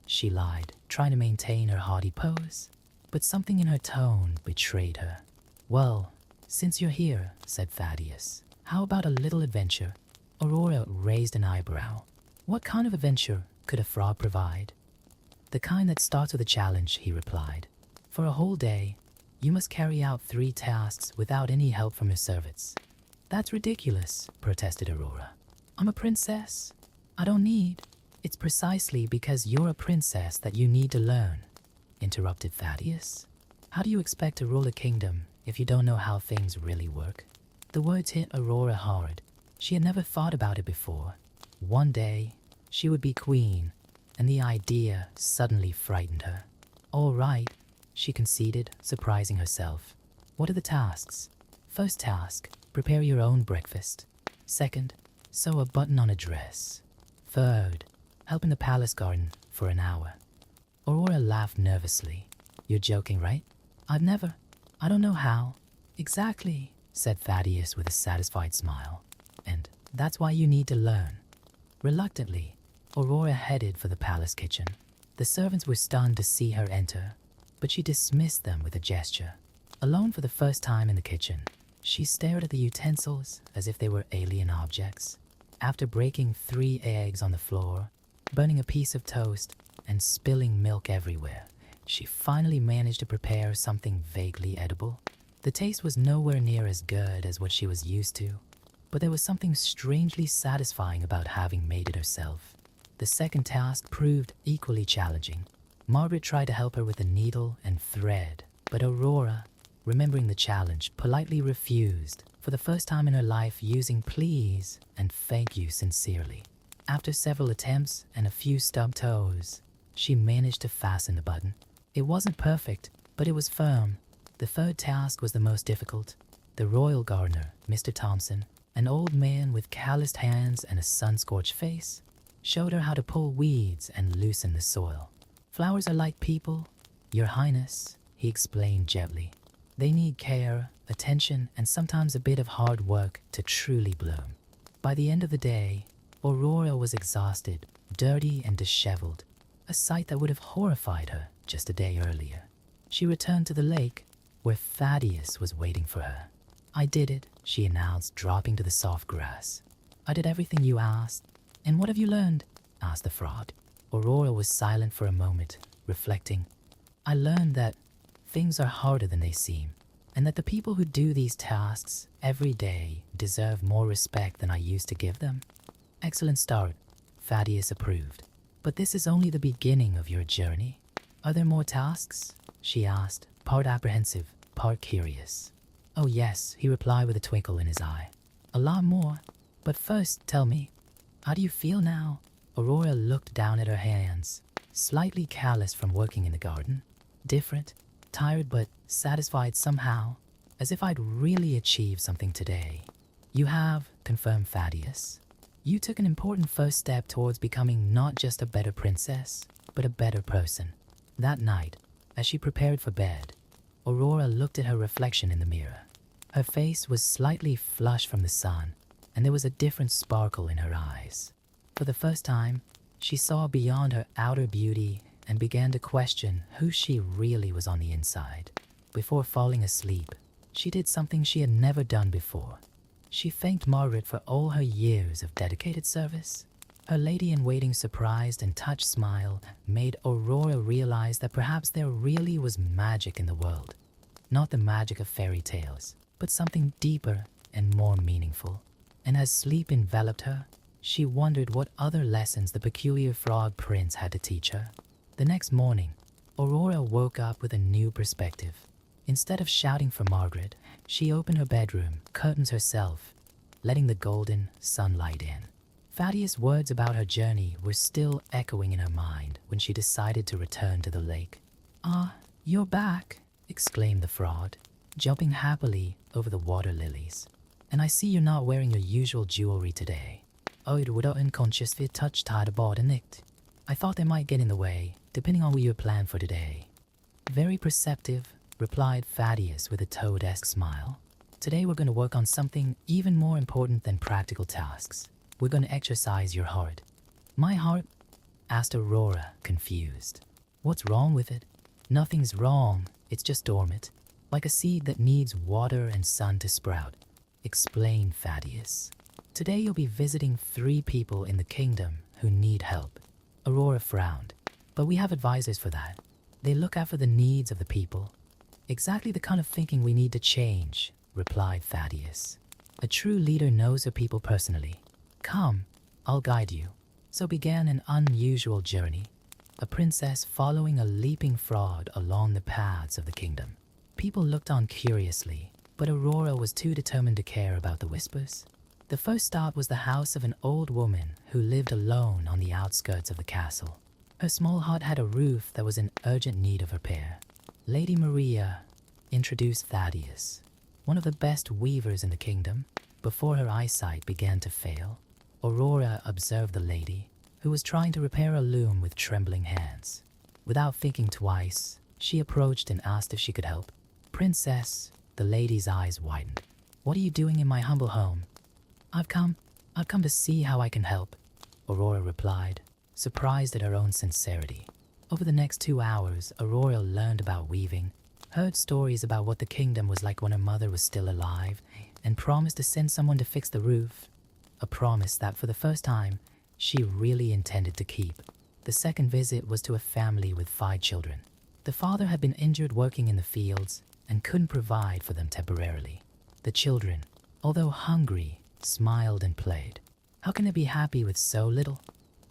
she lied, trying to maintain her haughty pose. But something in her tone betrayed her. Well, since you're here, said Thaddeus, how about a little adventure? Aurora raised an eyebrow. What kind of adventure could a frog provide? The kind that starts with a challenge, he replied. For a whole day, you must carry out 3 tasks without any help from your servants. That's ridiculous, protested Aurora. I'm a princess. I don't need. It's precisely because you're a princess that you need to learn, interrupted Thaddeus. How do you expect to rule a kingdom if you don't know how things really work? The words hit Aurora hard. She had never thought about it before. One day, she would be queen, and the idea suddenly frightened her. All right, she conceded, surprising herself. What are the tasks? First task, prepare your own breakfast. Second, sew a button on a dress. Third, help in the palace garden for an hour. Aurora laughed nervously. You're joking, right? I don't know how. Exactly, said Thaddeus with a satisfied smile. And that's why you need to learn. Reluctantly, Aurora headed for the palace kitchen. The servants were stunned to see her enter, but she dismissed them with a gesture. Alone for the first time in the kitchen, she stared at the utensils as if they were alien objects. After breaking 3 eggs on the floor, burning a piece of toast, and spilling milk everywhere, she finally managed to prepare something vaguely edible. The taste was nowhere near as good as what she was used to, but there was something strangely satisfying about having made it herself. The second task proved equally challenging. Margaret tried to help her with a needle and thread, but Aurora, remembering the challenge, politely refused, for the first time in her life using please and thank you sincerely. After several attempts and a few stubbed toes, she managed to fasten the button. It wasn't perfect, but it was firm. The third task was the most difficult. The royal gardener, Mr. Thompson, an old man with calloused hands and a sun-scorched face, showed her how to pull weeds and loosen the soil. Flowers are like people, Your Highness, he explained gently. They need care, attention, and sometimes a bit of hard work to truly bloom. By the end of the day, Aurora was exhausted, dirty, and disheveled, a sight that would have horrified her just a day earlier. She returned to the lake, where Thaddeus was waiting for her. I did it, she announced, dropping to the soft grass. I did everything you asked. And what have you learned? Asked the frog. Aurora was silent for a moment, reflecting. I learned that things are harder than they seem, and that the people who do these tasks every day deserve more respect than I used to give them. Excellent start, Thaddeus approved. But this is only the beginning of your journey. Are there more tasks? She asked, part apprehensive, part curious. Oh yes, he replied with a twinkle in his eye. A lot more. But first, tell me, how do you feel now? Aurora looked down at her hands, slightly calloused from working in the garden. Different, tired but satisfied somehow, as if I'd really achieved something today. You have, confirmed Thaddeus. You took an important first step towards becoming not just a better princess, but a better person. That night, as she prepared for bed, Aurora looked at her reflection in the mirror. Her face was slightly flushed from the sun, and there was a different sparkle in her eyes. For the first time, she saw beyond her outer beauty and began to question who she really was on the inside. Before falling asleep, she did something she had never done before. She thanked Margaret for all her years of dedicated service. Her lady-in-waiting's surprised and touched smile made Aurora realize that perhaps there really was magic in the world. Not the magic of fairy tales, but something deeper and more meaningful. And as sleep enveloped her, she wondered what other lessons the peculiar frog prince had to teach her. The next morning, Aurora woke up with a new perspective. Instead of shouting for Margaret, she opened her bedroom curtains herself, letting the golden sunlight in. Thaddeus' words about her journey were still echoing in her mind when she decided to return to the lake. "Ah, you're back," exclaimed the frog, jumping happily over the water lilies. "And I see you're not wearing your usual jewelry today. I'd would unconscious fit touch tied about a night. I thought they might get in the way, depending on what you planned for today." "Very perceptive," replied Thaddeus with a toad-esque smile. "Today we're going to work on something even more important than practical tasks. We're going to exercise your heart." "My heart?" asked Aurora, confused. "What's wrong with it?" "Nothing's wrong, it's just dormant, like a seed that needs water and sun to sprout," explained Thaddeus. "Today you'll be visiting 3 people in the kingdom who need help." Aurora frowned. "But we have advisors for that. They look after the needs of the people." "Exactly the kind of thinking we need to change," replied Thaddeus. "A true leader knows her people personally. Come, I'll guide you." So began an unusual journey, a princess following a leaping frog along the paths of the kingdom. People looked on curiously, but Aurora was too determined to care about the whispers. The first stop was the house of an old woman who lived alone on the outskirts of the castle. Her small hut had a roof that was in urgent need of repair. Lady Maria introduced Thaddeus, one of the best weavers in the kingdom. Before her eyesight began to fail, Aurora observed the lady, who was trying to repair a loom with trembling hands. Without thinking twice, she approached and asked if she could help. "Princess," the lady's eyes widened. "What are you doing in my humble home?" I've come to see how I can help," Aurora replied, surprised at her own sincerity. Over the next 2 hours, Aurora learned about weaving, heard stories about what the kingdom was like when her mother was still alive, and promised to send someone to fix the roof. A promise that, for the first time, she really intended to keep. The second visit was to a family with 5 children. The father had been injured working in the fields and couldn't provide for them temporarily. The children, although hungry, smiled and played. "How can they be happy with so little?"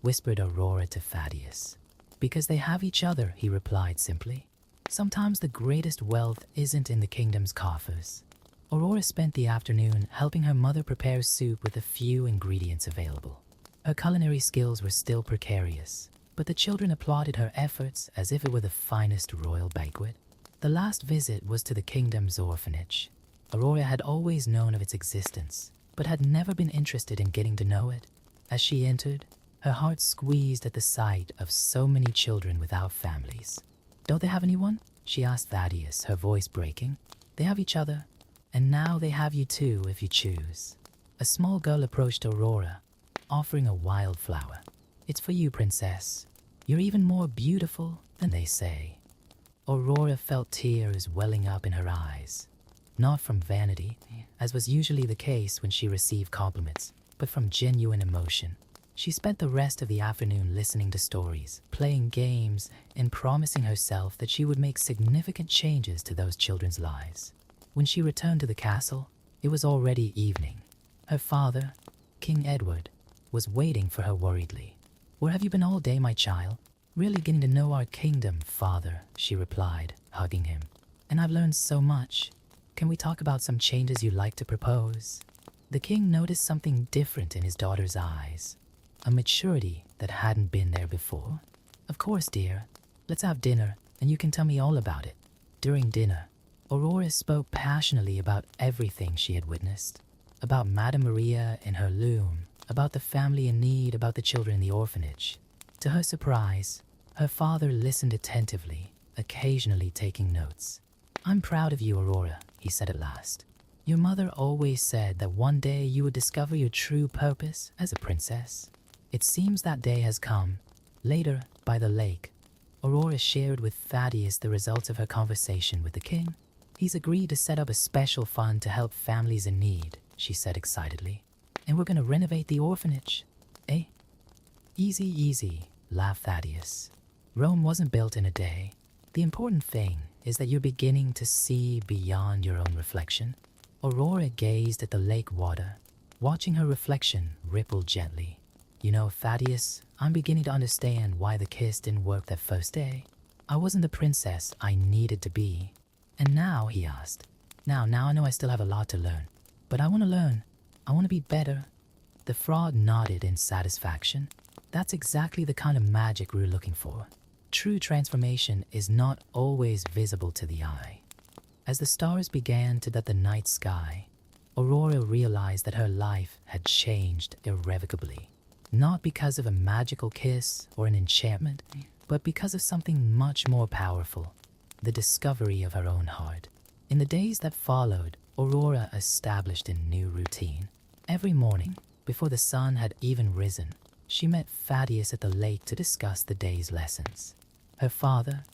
whispered Aurora to Thaddeus. "Because they have each other," he replied simply. "Sometimes the greatest wealth isn't in the kingdom's coffers." Aurora spent the afternoon helping her mother prepare soup with the few ingredients available. Her culinary skills were still precarious, but the children applauded her efforts as if it were the finest royal banquet. The last visit was to the kingdom's orphanage. Aurora had always known of its existence, but had never been interested in getting to know it. As she entered, her heart squeezed at the sight of so many children without families. "Don't they have anyone?" she asked Thaddeus, her voice breaking. "They have each other, and now they have you too if you choose." A small girl approached Aurora, offering a wildflower. "It's for you, princess. You're even more beautiful than they say." Aurora felt tears welling up in her eyes. Not from vanity, as was usually the case when she received compliments, but from genuine emotion. She spent the rest of the afternoon listening to stories, playing games, and promising herself that she would make significant changes to those children's lives. When she returned to the castle, it was already evening. Her father, King Edward, was waiting for her worriedly. "Where have you been all day, my child?" "Really getting to know our kingdom, father," she replied, hugging him. "And I've learned so much. Can we talk about some changes you'd like to propose?" The king noticed something different in his daughter's eyes, a maturity that hadn't been there before. "Of course, dear. Let's have dinner, and you can tell me all about it." During dinner, Aurora spoke passionately about everything she had witnessed. About Madame Maria and her loom, about the family in need, about the children in the orphanage. To her surprise, her father listened attentively, occasionally taking notes. "I'm proud of you, Aurora," he said at last. "Your mother always said that one day you would discover your true purpose as a princess. It seems that day has come." Later, by the lake, Aurora shared with Thaddeus the results of her conversation with the king. "He's agreed to set up a special fund to help families in need," she said excitedly. "And we're going to renovate the orphanage. Eh?" "Easy, easy," laughed Thaddeus. "Rome wasn't built in a day. The important thing is that you're beginning to see beyond your own reflection." Aurora gazed at the lake water, watching her reflection ripple gently. "You know, Thaddeus, I'm beginning to understand why the kiss didn't work that first day. I wasn't the princess I needed to be." "And now," he asked. Now I know I still have a lot to learn, but I want to learn. I want to be better." The frog nodded in satisfaction. "That's exactly the kind of magic we were looking for. True transformation is not always visible to the eye." As the stars began to dot the night sky, Aurora realized that her life had changed irrevocably. Not because of a magical kiss or an enchantment, but because of something much more powerful, the discovery of her own heart. In the days that followed, Aurora established a new routine. Every morning, before the sun had even risen, she met Thaddeus at the lake to discuss the day's lessons. Her father,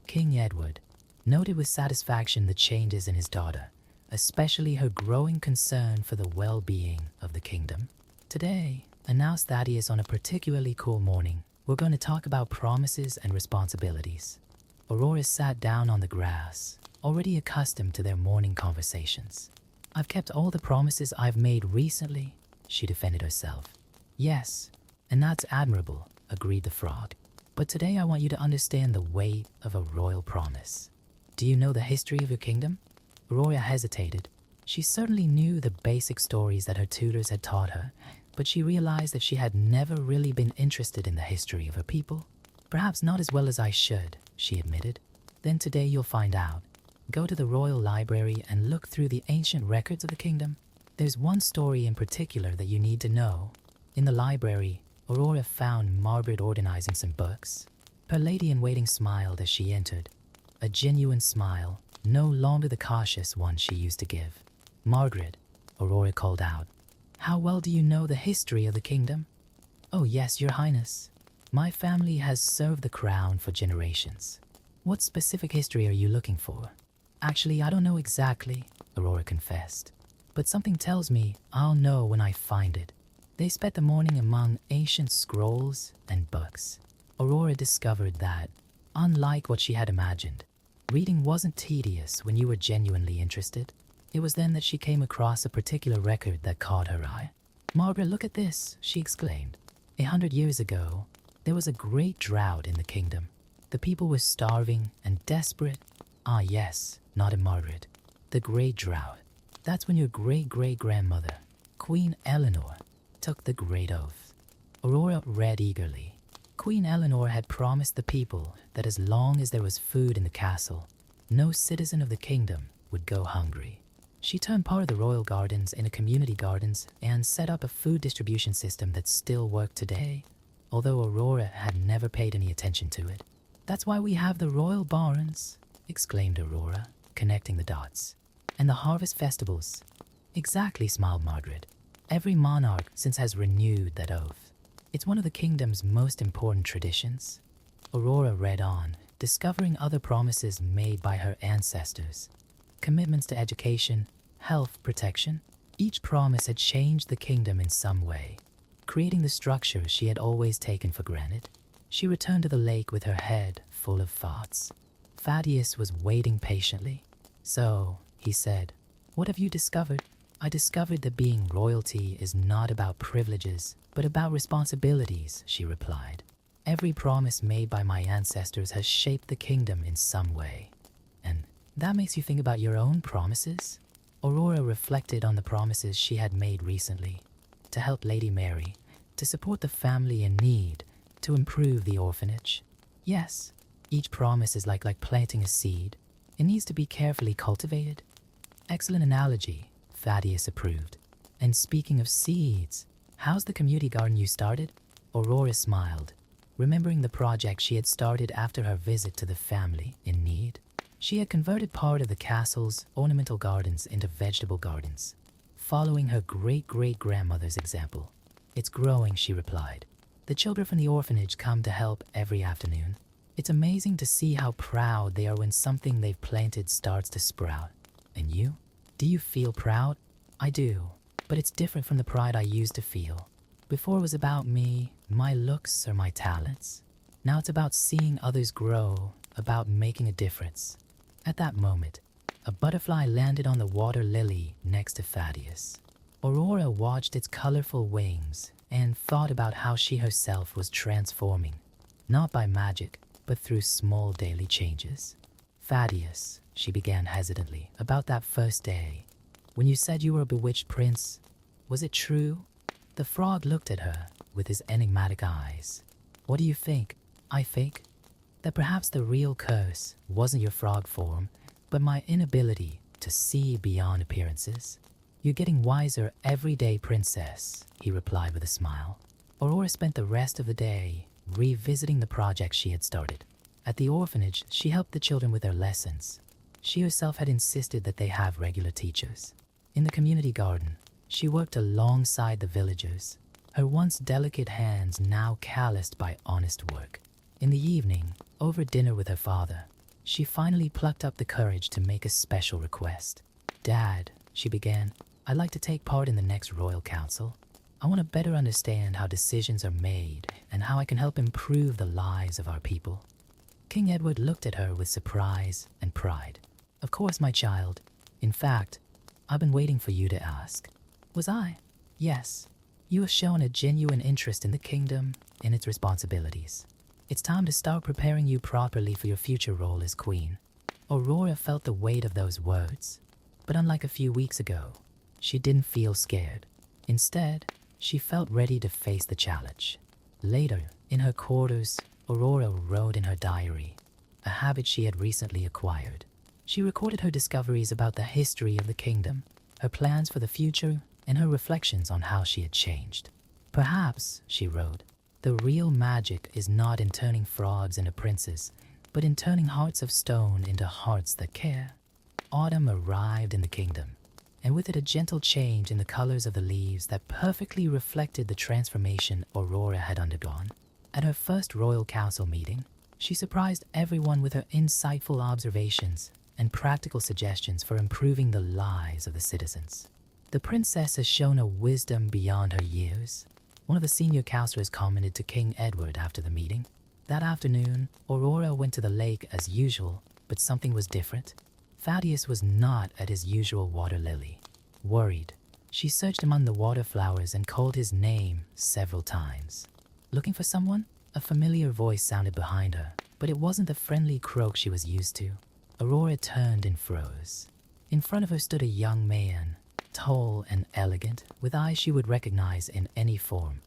King Edward, noted with satisfaction the changes in his daughter, especially her growing concern for the well-being of the kingdom. "Today," announced Thaddeus on a particularly cool morning, "we're going to talk about promises and responsibilities." Aurora sat down on the grass, already accustomed to their morning conversations. "I've kept all the promises I've made recently," she defended herself. "Yes, and that's admirable," agreed the frog. "But today I want you to understand the weight of a royal promise. Do you know the history of your kingdom? Aurora hesitated. She certainly knew the basic stories that her tutors had taught her, but she realized that she had never really been interested in the history of her people. Perhaps not as well as I should, she admitted. Then today you'll find out. Go to the royal library and look through the ancient records of the kingdom. There's one story in particular that you need to know. In the library, Aurora found Margaret organizing some books. Her lady-in-waiting smiled as she entered. A genuine smile, no longer the cautious one she used to give. Margaret, Aurora called out. How well do you know the history of the kingdom? Oh yes, your highness. My family has served the crown for generations. What specific history are you looking for? Actually, I don't know exactly, Aurora confessed. But something tells me I'll know when I find it. They spent the morning among ancient scrolls and books. Aurora discovered that, unlike what she had imagined, reading wasn't tedious when you were genuinely interested. It was then that she came across a particular record that caught her eye. Margaret, look at this, she exclaimed. 100 years ago, there was a great drought in the kingdom. The people were starving and desperate. Ah yes, nodded Margaret. The Great Drought. That's when your great-great-grandmother, Queen Eleanor, took the Great Oath. Aurora read eagerly. Queen Eleanor had promised the people that as long as there was food in the castle, no citizen of the kingdom would go hungry. She turned part of the royal gardens into community gardens and set up a food distribution system that still worked today, although Aurora had never paid any attention to it. That's why we have the royal barns, exclaimed Aurora, connecting the dots. And the harvest festivals. Exactly, smiled Margaret. Every monarch since has renewed that oath. It's one of the kingdom's most important traditions. Aurora read on, discovering other promises made by her ancestors. Commitments to education, health protection. Each promise had changed the kingdom in some way, creating the structure she had always taken for granted. She returned to the lake with her head full of thoughts. Thaddeus was waiting patiently. So, he said, what have you discovered? I discovered that being royalty is not about privileges, but about responsibilities, she replied. Every promise made by my ancestors has shaped the kingdom in some way. And that makes you think about your own promises? Aurora reflected on the promises she had made recently. To help Lady Mary, to support the family in need, to improve the orphanage. Yes, each promise is like planting a seed. It needs to be carefully cultivated. Excellent analogy, Thaddeus approved. And speaking of seeds, how's the community garden you started? Aurora smiled, remembering the project she had started after her visit to the family in need. She had converted part of the castle's ornamental gardens into vegetable gardens, following her great-great-grandmother's example. It's growing, she replied. The children from the orphanage come to help every afternoon. It's amazing to see how proud they are when something they've planted starts to sprout. And you? Do you feel proud? I do, but it's different from the pride I used to feel. Before it was about me, my looks or my talents. Now it's about seeing others grow, about making a difference. At that moment, a butterfly landed on the water lily next to Thaddeus. Aurora watched its colorful wings and thought about how she herself was transforming, not by magic, but through small daily changes. Thaddeus, she began hesitantly, about that first day, when you said you were a bewitched prince, was it true? The frog looked at her with his enigmatic eyes. What do you think? I think that perhaps the real curse wasn't your frog form, but my inability to see beyond appearances. You're getting wiser every day, princess, he replied with a smile. Aurora spent the rest of the day revisiting the project she had started. At the orphanage, she helped the children with their lessons. She herself had insisted that they have regular teachers. In the community garden, she worked alongside the villagers, her once delicate hands now calloused by honest work. In the evening, over dinner with her father, she finally plucked up the courage to make a special request. Dad, she began, I'd like to take part in the next royal council. I want to better understand how decisions are made and how I can help improve the lives of our people. King Edward looked at her with surprise and pride. Of course, my child. In fact, I've been waiting for you to ask. Was I? Yes. You have shown a genuine interest in the kingdom and its responsibilities. It's time to start preparing you properly for your future role as queen. Aurora felt the weight of those words, but unlike a few weeks ago, she didn't feel scared. Instead, she felt ready to face the challenge. Later, in her quarters, Aurora wrote in her diary, a habit she had recently acquired. She recorded her discoveries about the history of the kingdom, her plans for the future, and her reflections on how she had changed. Perhaps, she wrote, the real magic is not in turning frogs into princes, but in turning hearts of stone into hearts that care. Autumn arrived in the kingdom, and with it a gentle change in the colors of the leaves that perfectly reflected the transformation Aurora had undergone. At her first royal council meeting, she surprised everyone with her insightful observations and practical suggestions for improving the lives of the citizens. The princess has shown a wisdom beyond her years. One of the senior counselors commented to King Edward after the meeting. That afternoon, Aurora went to the lake as usual, but something was different. Thaddeus was not at his usual water lily. Worried, she searched among the water flowers and called his name several times. Looking for someone? A familiar voice sounded behind her, but it wasn't the friendly croak she was used to. Aurora turned and froze. In front of her stood a young man, tall and elegant, with eyes she would recognize in any form.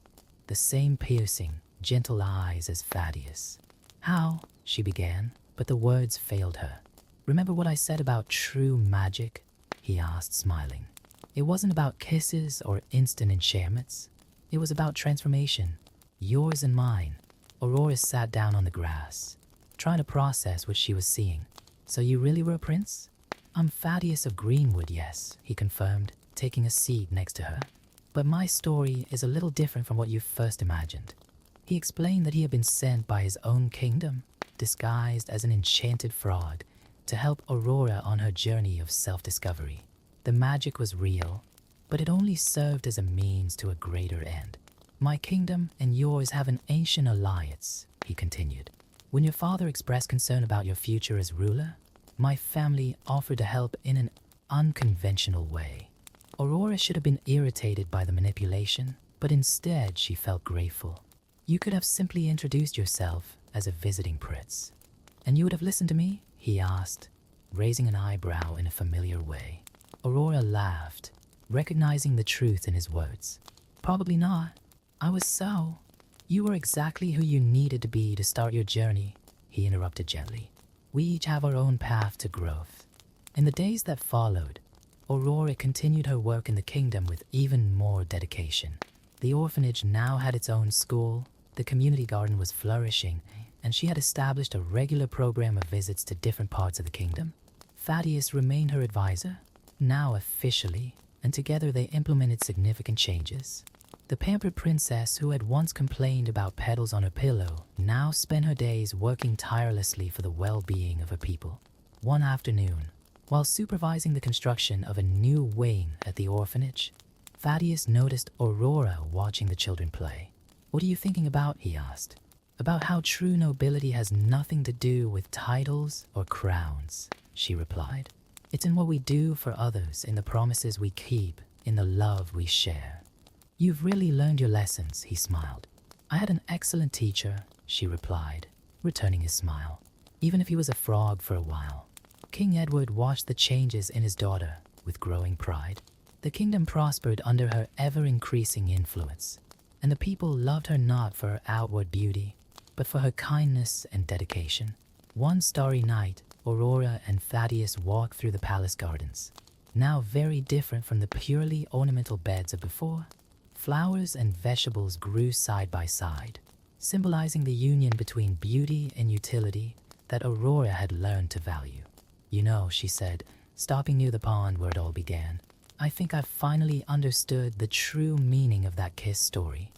The same piercing, gentle eyes as Thaddeus. "How?" she began, but the words failed her. "Remember what I said about true magic?" he asked, smiling. It wasn't about kisses or instant enchantments. It was about transformation, yours and mine. Aurora sat down on the grass, trying to process what she was seeing. "So you really were a prince?" "I'm Thaddeus of Greenwood, yes," he confirmed, taking a seat next to her. "But my story is a little different from what you first imagined." He explained that he had been sent by his own kingdom, disguised as an enchanted frog, to help Aurora on her journey of self-discovery. The magic was real, but it only served as a means to a greater end. "My kingdom and yours have an ancient alliance," he continued. "When your father expressed concern about your future as ruler, my family offered to help in an unconventional way." Aurora should have been irritated by the manipulation, but instead she felt grateful. "You could have simply introduced yourself as a visiting prince." "And you would have listened to me?" he asked, raising an eyebrow in a familiar way. Aurora laughed, recognizing the truth in his words. "Probably not. I was so. You were exactly who you needed to be to start your journey," he interrupted gently. "We each have our own path to growth." In the days that followed, Aurora continued her work in the kingdom with even more dedication. The orphanage now had its own school, the community garden was flourishing, and she had established a regular program of visits to different parts of the kingdom. Thaddeus remained her advisor, now officially, and together they implemented significant changes. The pampered princess who had once complained about petals on her pillow now spent her days working tirelessly for the well-being of her people. One afternoon, while supervising the construction of a new wing at the orphanage, Thaddeus noticed Aurora watching the children play. "What are you thinking about?" he asked. "About how true nobility has nothing to do with titles or crowns," she replied. "It's in what we do for others, in the promises we keep, in the love we share." "You've really learned your lessons," he smiled. "I had an excellent teacher," she replied, returning his smile, even if he was a frog for a while. King Edward watched the changes in his daughter with growing pride. The kingdom prospered under her ever-increasing influence, and the people loved her not for her outward beauty, but for her kindness and dedication. One starry night, Aurora and Thaddeus walked through the palace gardens, now very different from the purely ornamental beds of before. Flowers and vegetables grew side by side, symbolizing the union between beauty and utility that Aurora had learned to value. "You know," she said, stopping near the pond where it all began, "I think I've finally understood the true meaning of that kiss story."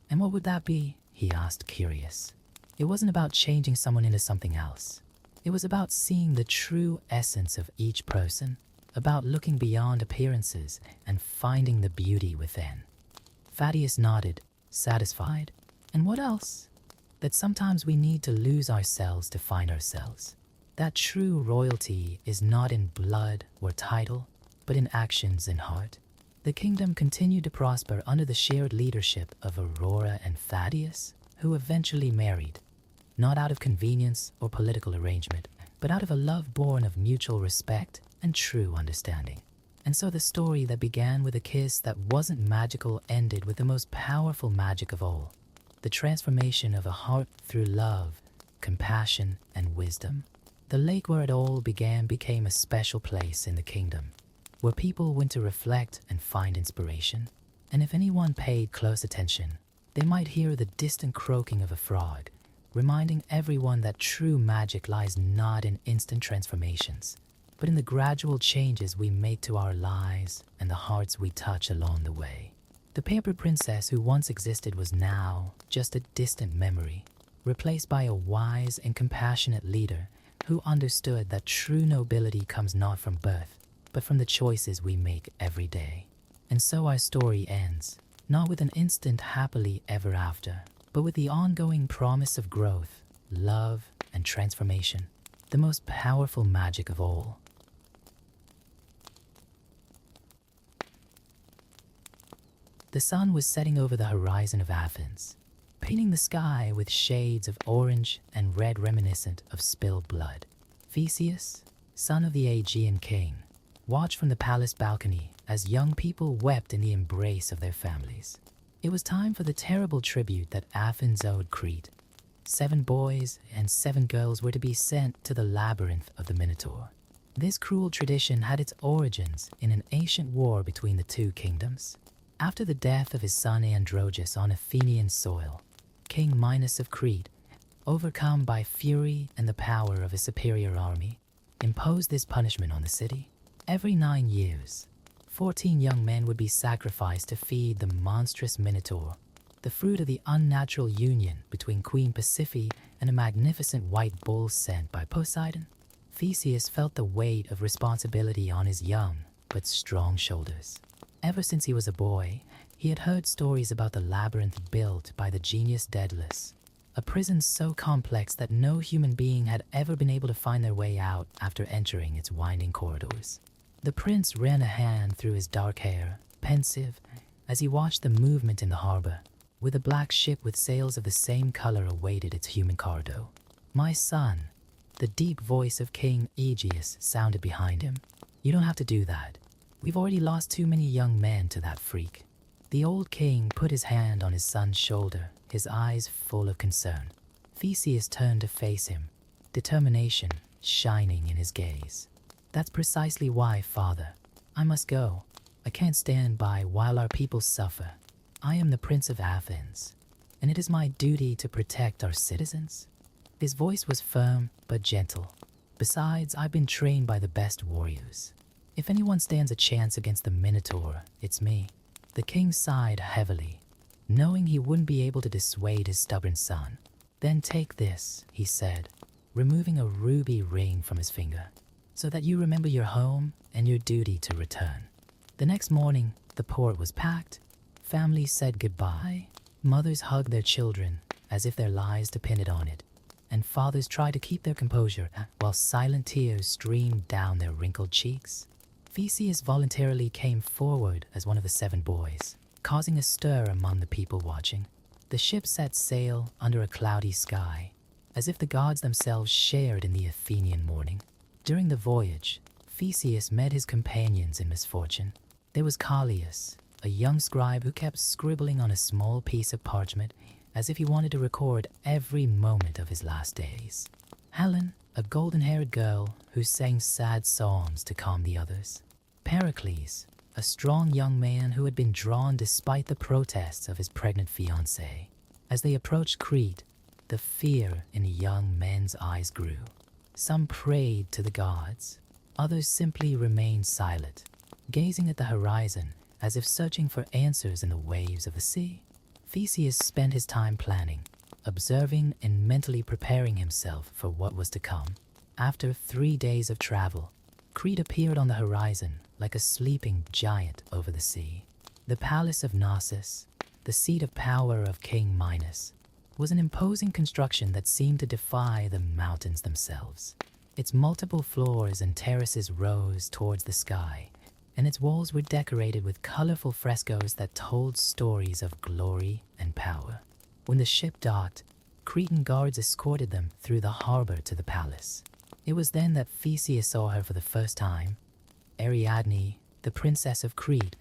"And what would that be?" he asked, curious. "It wasn't about changing someone into something else. It was about seeing the true essence of each person, about looking beyond appearances and finding the beauty within." Thaddeus nodded, satisfied. "And what else?" "That sometimes we need to lose ourselves to find ourselves. That true royalty is not in blood or title, but in actions and heart." The kingdom continued to prosper under the shared leadership of Aurora and Thaddeus, who eventually married, not out of convenience or political arrangement, but but out of a love born of mutual respect and true understanding. And so the story that began with a kiss that wasn't magical ended with the most powerful magic of all, the transformation of a heart through love, compassion, and wisdom. The lake where it all began became a special place in the kingdom, where people went to reflect and find inspiration. And if anyone paid close attention, they might hear the distant croaking of a frog, reminding everyone that true magic lies not in instant transformations, but in the gradual changes we make to our lives and the hearts we touch along the way. The paper princess who once existed was now just a distant memory, replaced by a wise and compassionate leader who understood that true nobility comes not from birth, but from the choices we make every day. And so our story ends, not with an instant happily ever after, but with the ongoing promise of growth, love, and transformation, the most powerful magic of all. The sun was setting over the horizon of Athens, painting the sky with shades of orange and red reminiscent of spilled blood. Theseus, son of the Aegean king, watched from the palace balcony as young people wept in the embrace of their families. It was time for the terrible tribute that Athens owed Crete. 7 boys and 7 girls were to be sent to the labyrinth of the Minotaur. This cruel tradition had its origins in an ancient war between the two kingdoms. After the death of his son Androgeus on Athenian soil, King Minos of Crete, overcome by fury and the power of a superior army, imposed this punishment on the city. Every 9 years, 14 young men would be sacrificed to feed the monstrous Minotaur, the fruit of the unnatural union between Queen Pasiphae and a magnificent white bull sent by Poseidon. Theseus felt the weight of responsibility on his young but strong shoulders. Ever since he was a boy, he had heard stories about the labyrinth built by the genius Daedalus, a prison so complex that no human being had ever been able to find their way out after entering its winding corridors. The prince ran a hand through his dark hair, pensive, as he watched the movement in the harbor, where the black ship with sails of the same color awaited its human cargo. "My son," the deep voice of King Aegeus sounded behind him. "You don't have to do that. We've already lost too many young men to that freak." The old king put his hand on his son's shoulder, his eyes full of concern. Theseus turned to face him, determination shining in his gaze. "That's precisely why, father. I must go. I can't stand by while our people suffer. I am the Prince of Athens, and it is my duty to protect our citizens." His voice was firm but gentle. "Besides, I've been trained by the best warriors. If anyone stands a chance against the Minotaur, it's me." The king sighed heavily, knowing he wouldn't be able to dissuade his stubborn son. "Then take this," he said, removing a ruby ring from his finger, "so that you remember your home and your duty to return." The next morning, the port was packed. Families said goodbye. Mothers hugged their children as if their lives depended on it, and fathers tried to keep their composure while silent tears streamed down their wrinkled cheeks. Theseus voluntarily came forward as one of the 7 boys, causing a stir among the people watching. The ship set sail under a cloudy sky, as if the gods themselves shared in the Athenian morning. During the voyage, Theseus met his companions in misfortune. There was Callias, a young scribe who kept scribbling on a small piece of parchment as if he wanted to record every moment of his last days. Helen, a golden-haired girl who sang sad psalms to calm the others. Pericles, a strong young man who had been drawn despite the protests of his pregnant fiancée. As they approached Crete, the fear in young men's eyes grew. Some prayed to the gods, others simply remained silent, gazing at the horizon as if searching for answers in the waves of the sea. Theseus spent his time planning, observing and mentally preparing himself for what was to come. After 3 days of travel, Crete appeared on the horizon like a sleeping giant over the sea. The palace of Knossos, the seat of power of King Minos, was an imposing construction that seemed to defy the mountains themselves. Its multiple floors and terraces rose towards the sky, and its walls were decorated with colorful frescoes that told stories of glory and power. When the ship docked, Cretan guards escorted them through the harbor to the palace. It was then that Theseus saw her for the first time. Ariadne, the princess of Crete,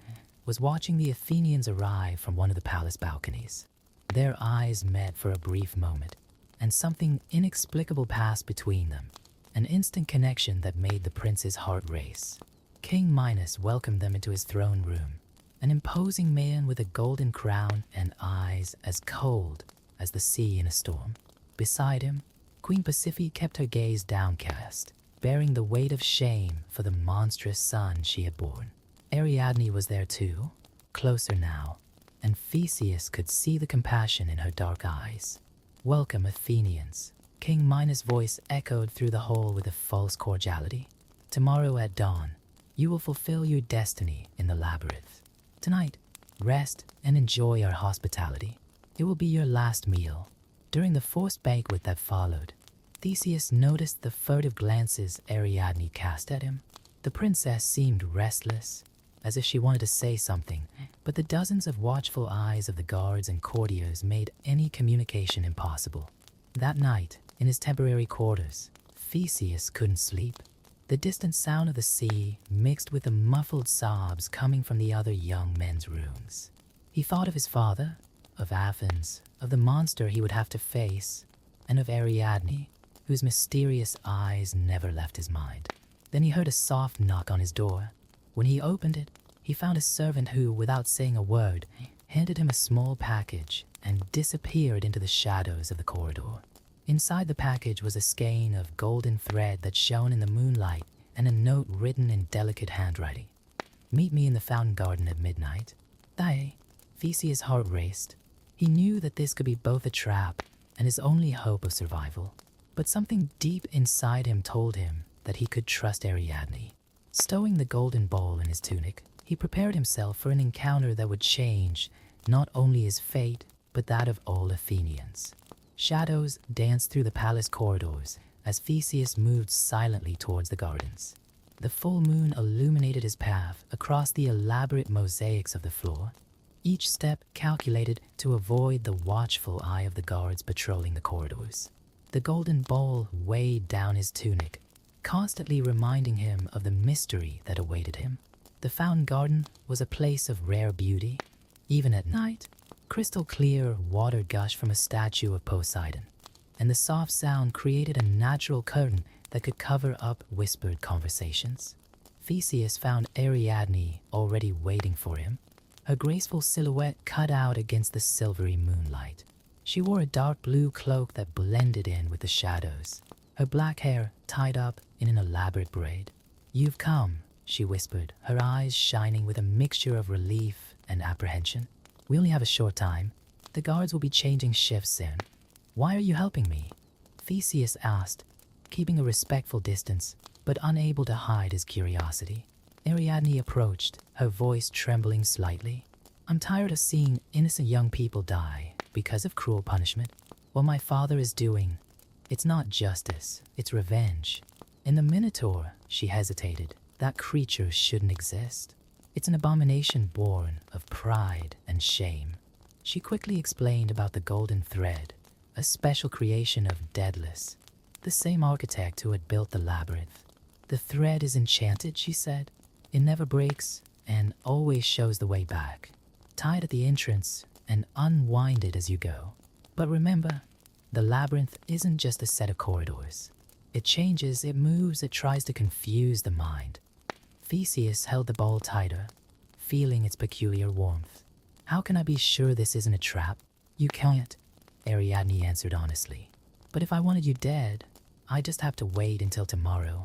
was watching the Athenians arrive from one of the palace balconies. Their eyes met for a brief moment, and something inexplicable passed between them, an instant connection that made the prince's heart race. King Minos welcomed them into his throne room, an imposing man with a golden crown and eyes as cold as the sea in a storm. Beside him, Queen Pasiphae kept her gaze downcast, bearing the weight of shame for the monstrous son she had borne. Ariadne was there too, closer now, and Theseus could see the compassion in her dark eyes. "Welcome, Athenians." King Minos' voice echoed through the hall with a false cordiality. "Tomorrow at dawn, you will fulfill your destiny in the labyrinth. Tonight, rest and enjoy our hospitality. It will be your last meal." During the forced banquet that followed, Theseus noticed the furtive glances Ariadne cast at him. The princess seemed restless, as if she wanted to say something, but the dozens of watchful eyes of the guards and courtiers made any communication impossible. That night, in his temporary quarters, Theseus couldn't sleep. The distant sound of the sea mixed with the muffled sobs coming from the other young men's rooms. He thought of his father, of Athens, of the monster he would have to face, and of Ariadne, whose mysterious eyes never left his mind. Then he heard a soft knock on his door. When he opened it, he found a servant who, without saying a word, handed him a small package and disappeared into the shadows of the corridor. Inside the package was a skein of golden thread that shone in the moonlight and a note written in delicate handwriting. "Meet me in the fountain garden at midnight." Theseus' heart raced. He knew that this could be both a trap and his only hope of survival. But something deep inside him told him that he could trust Ariadne. Stowing the golden bowl in his tunic, he prepared himself for an encounter that would change not only his fate, but that of all Athenians. Shadows danced through the palace corridors as Theseus moved silently towards the gardens. The full moon illuminated his path across the elaborate mosaics of the floor, each step calculated to avoid the watchful eye of the guards patrolling the corridors. The golden bowl weighed down his tunic, constantly reminding him of the mystery that awaited him. The fountain garden was a place of rare beauty. Even at night, crystal clear water gushed from a statue of Poseidon, and the soft sound created a natural curtain that could cover up whispered conversations. Theseus found Ariadne already waiting for him, her graceful silhouette cut out against the silvery moonlight. She wore a dark blue cloak that blended in with the shadows, her black hair tied up in an elaborate braid. "You've come," she whispered, her eyes shining with a mixture of relief and apprehension. "We only have a short time. The guards will be changing shifts soon." "Why are you helping me?" Theseus asked, keeping a respectful distance, but unable to hide his curiosity. Ariadne approached, her voice trembling slightly. "I'm tired of seeing innocent young people die because of cruel punishment. What my father is doing, it's not justice, it's revenge. And the Minotaur," she hesitated, "that creature shouldn't exist. It's an abomination born of pride and shame." She quickly explained about the golden thread, a special creation of Daedalus, the same architect who had built the labyrinth. "The thread is enchanted," she said. "It never breaks and always shows the way back. Tied at the entrance and unwind it as you go. But remember, the labyrinth isn't just a set of corridors. It changes, it moves, it tries to confuse the mind." Theseus held the ball tighter, feeling its peculiar warmth. "How can I be sure this isn't a trap?" "You can't," Ariadne answered honestly. "But if I wanted you dead, I'd just have to wait until tomorrow."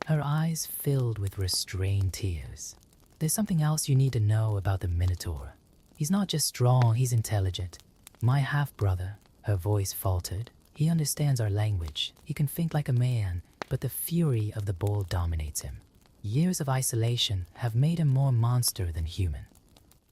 Her eyes filled with restrained tears. "There's something else you need to know about the Minotaur. He's not just strong, he's intelligent. My half-brother," her voice faltered, "he understands our language. He can think like a man, but the fury of the bull dominates him. Years of isolation have made him more monster than human."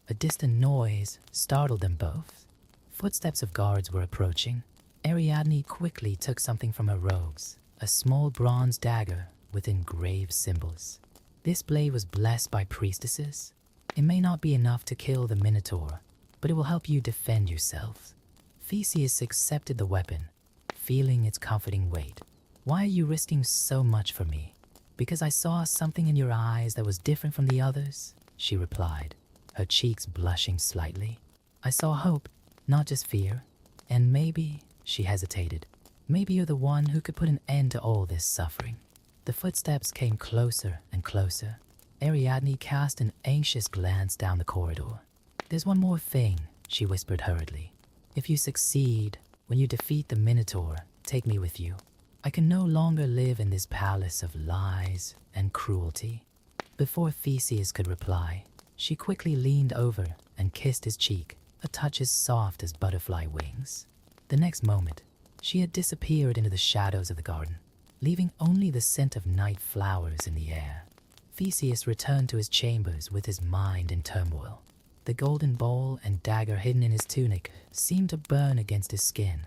A distant noise startled them both. Footsteps of guards were approaching. Ariadne quickly took something from her robes, a small bronze dagger with engraved symbols. This blade was blessed by priestesses. It may not be enough to kill the Minotaur, but it will help you defend yourself. Theseus accepted the weapon, feeling its comforting weight. Why are you risking so much for me? Because I saw something in your eyes that was different from the others, she replied, her cheeks blushing slightly. I saw hope, not just fear. And maybe, she hesitated, maybe you're the one who could put an end to all this suffering. The footsteps came closer and closer. Ariadne cast an anxious glance down the corridor. There's one more thing, she whispered hurriedly. If you succeed, when you defeat the Minotaur, take me with you. I can no longer live in this palace of lies and cruelty. Before Theseus could reply, she quickly leaned over and kissed his cheek, a touch as soft as butterfly wings. The next moment, she had disappeared into the shadows of the garden, leaving only the scent of night flowers in the air. Theseus returned to his chambers with his mind in turmoil. The golden bowl and dagger hidden in his tunic seemed to burn against his skin,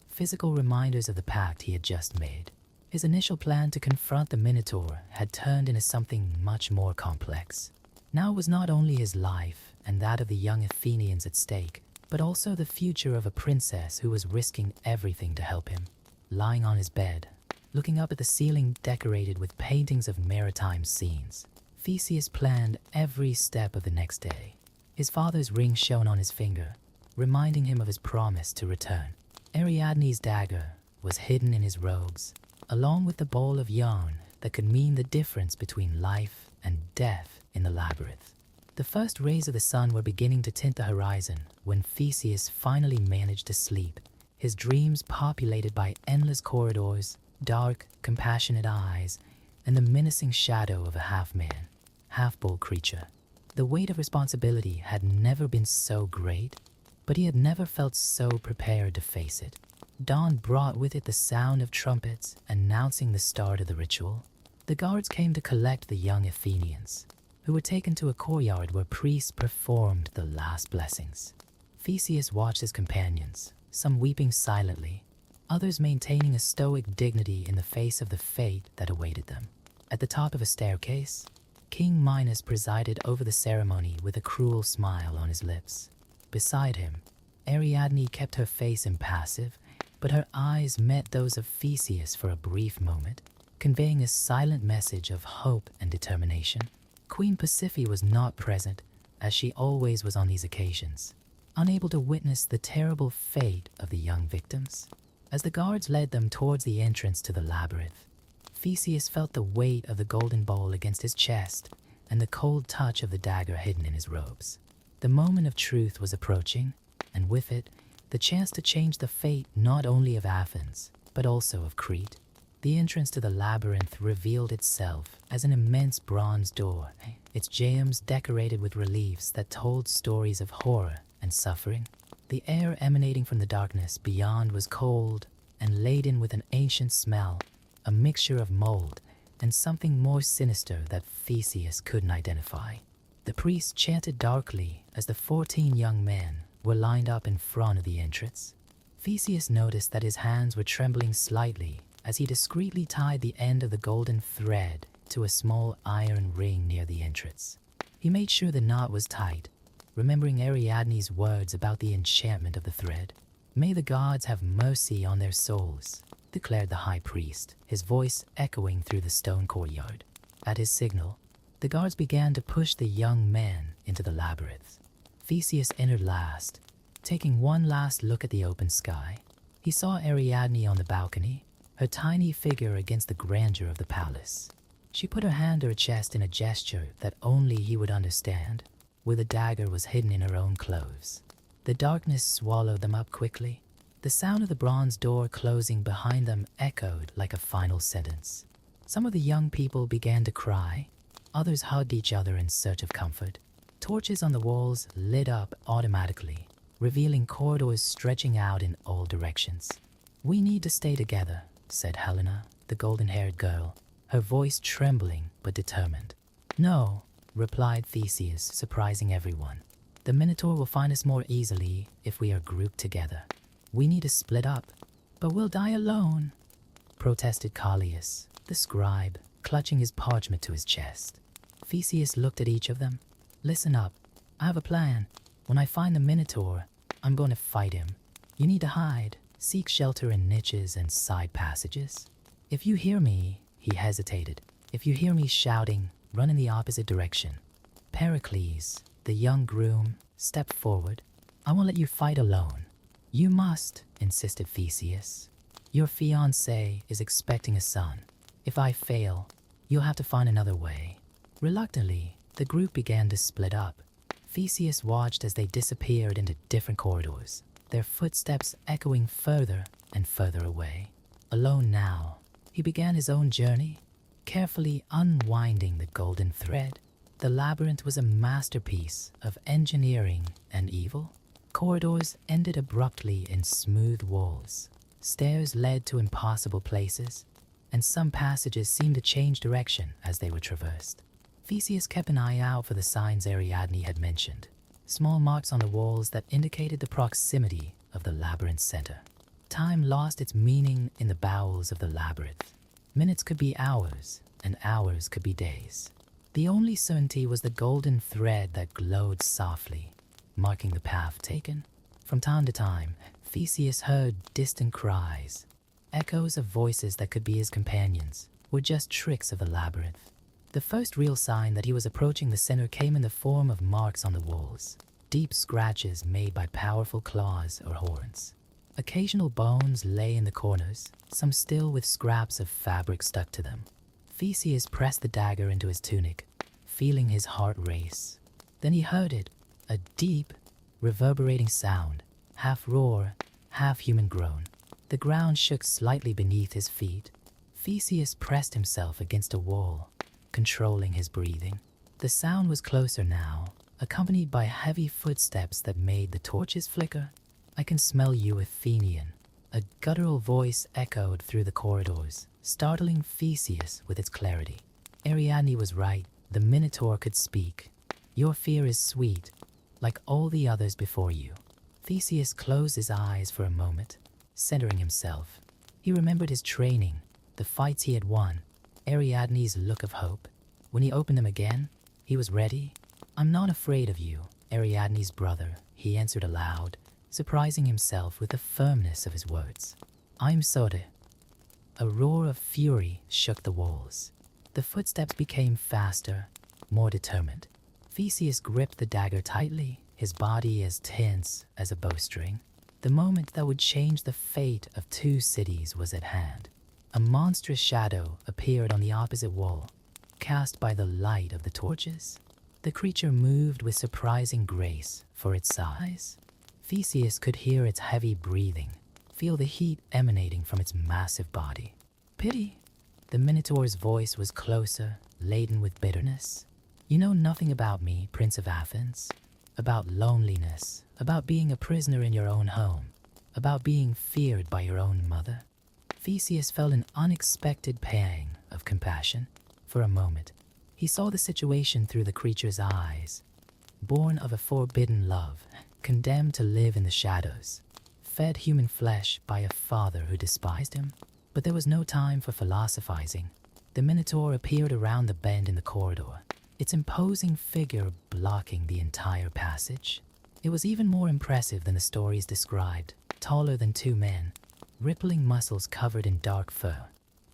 physical reminders of the pact he had just made. His initial plan to confront the Minotaur had turned into something much more complex. Now it was not only his life and that of the young Athenians at stake, but also the future of a princess who was risking everything to help him. Lying on his bed, looking up at the ceiling decorated with paintings of maritime scenes, Theseus planned every step of the next day. His father's ring shone on his finger, reminding him of his promise to return. Ariadne's dagger was hidden in his robes, along with the bowl of yarn that could mean the difference between life and death in the labyrinth. The first rays of the sun were beginning to tint the horizon when Theseus finally managed to sleep, his dreams populated by endless corridors, dark, compassionate eyes, and the menacing shadow of a half-man, half-bull creature. The weight of responsibility had never been so great, but he had never felt so prepared to face it. Dawn brought with it the sound of trumpets announcing the start of the ritual. The guards came to collect the young Athenians, who were taken to a courtyard where priests performed the last blessings. Theseus watched his companions, some weeping silently, others maintaining a stoic dignity in the face of the fate that awaited them. At the top of a staircase, King Minos presided over the ceremony with a cruel smile on his lips. Beside him, Ariadne kept her face impassive, but her eyes met those of Theseus for a brief moment, conveying a silent message of hope and determination. Queen Pasiphae was not present, as she always was on these occasions, unable to witness the terrible fate of the young victims. As the guards led them towards the entrance to the labyrinth, Theseus felt the weight of the golden bowl against his chest and the cold touch of the dagger hidden in his robes. The moment of truth was approaching, and with it, the chance to change the fate not only of Athens, but also of Crete. The entrance to the labyrinth revealed itself as an immense bronze door, its jambs decorated with reliefs that told stories of horror and suffering. The air emanating from the darkness beyond was cold and laden with an ancient smell, a mixture of mold and something more sinister that Theseus couldn't identify. The priests chanted darkly as the 14 young men were lined up in front of the entrance. Theseus noticed that his hands were trembling slightly as he discreetly tied the end of the golden thread to a small iron ring near the entrance. He made sure the knot was tight, remembering Ariadne's words about the enchantment of the thread. "May the gods have mercy on their souls," declared the high priest, his voice echoing through the stone courtyard. At his signal, the guards began to push the young men into the labyrinth. Theseus entered last, taking one last look at the open sky. He saw Ariadne on the balcony, her tiny figure against the grandeur of the palace. She put her hand to her chest in a gesture that only he would understand, where the dagger was hidden in her own clothes. The darkness swallowed them up quickly. The sound of the bronze door closing behind them echoed like a final sentence. Some of the young people began to cry. Others hugged each other in search of comfort. Torches on the walls lit up automatically, revealing corridors stretching out in all directions. "We need to stay together," said Helena, the golden-haired girl, her voice trembling but determined. "No," replied Theseus, surprising everyone. "The Minotaur will find us more easily if we are grouped together. We need to split up." "But we'll die alone," protested Callias, the scribe, clutching his parchment to his chest. Theseus looked at each of them. "Listen up. I have a plan. When I find the Minotaur, I'm going to fight him. You need to hide, seek shelter in niches and side passages. If you hear me, he hesitated. If you hear me shouting, run in the opposite direction. Pericles, the young groom, stepped forward. I won't let you fight alone. You must, insisted Theseus. Your fiancé is expecting a son. If I fail, you'll have to find another way. Reluctantly, the group began to split up. Theseus watched as they disappeared into different corridors, their footsteps echoing further and further away. Alone now, he began his own journey, carefully unwinding the golden thread. The labyrinth was a masterpiece of engineering and evil. Corridors ended abruptly in smooth walls. Stairs led to impossible places, and some passages seemed to change direction as they were traversed. Theseus kept an eye out for the signs Ariadne had mentioned, small marks on the walls that indicated the proximity of the labyrinth's center. Time lost its meaning in the bowels of the labyrinth. Minutes could be hours, and hours could be days. The only certainty was the golden thread that glowed softly, marking the path taken. From time to time, Theseus heard distant cries. Echoes of voices that could be his companions were just tricks of the labyrinth. The first real sign that he was approaching the center came in the form of marks on the walls, deep scratches made by powerful claws or horns. Occasional bones lay in the corners, some still with scraps of fabric stuck to them. Theseus pressed the dagger into his tunic, feeling his heart race. Then he heard it, a deep, reverberating sound, half roar, half human groan. The ground shook slightly beneath his feet. Theseus pressed himself against a wall, controlling his breathing. The sound was closer now, accompanied by heavy footsteps that made the torches flicker. I can smell you, Athenian. A guttural voice echoed through the corridors, startling Theseus with its clarity. Ariadne was right. The Minotaur could speak. Your fear is sweet, like all the others before you. Theseus closed his eyes for a moment, centering himself. He remembered his training, the fights he had won, Ariadne's look of hope. When he opened them again, he was ready. I'm not afraid of you, Ariadne's brother, he answered aloud, surprising himself with the firmness of his words. I'm Sode. A roar of fury shook the walls. The footsteps became faster, more determined. Theseus gripped the dagger tightly, his body as tense as a bowstring. The moment that would change the fate of two cities was at hand. A monstrous shadow appeared on the opposite wall, cast by the light of the torches. The creature moved with surprising grace for its size. Theseus could hear its heavy breathing, feel the heat emanating from its massive body. Pity! The Minotaur's voice was closer, laden with bitterness. You know nothing about me, Prince of Athens. About loneliness, about being a prisoner in your own home, about being feared by your own mother. Theseus felt an unexpected pang of compassion. For a moment, he saw the situation through the creature's eyes. Born of a forbidden love, condemned to live in the shadows, fed human flesh by a father who despised him. But there was no time for philosophizing. The Minotaur appeared around the bend in the corridor, its imposing figure blocking the entire passage. It was even more impressive than the stories described, taller than two men, rippling muscles covered in dark fur,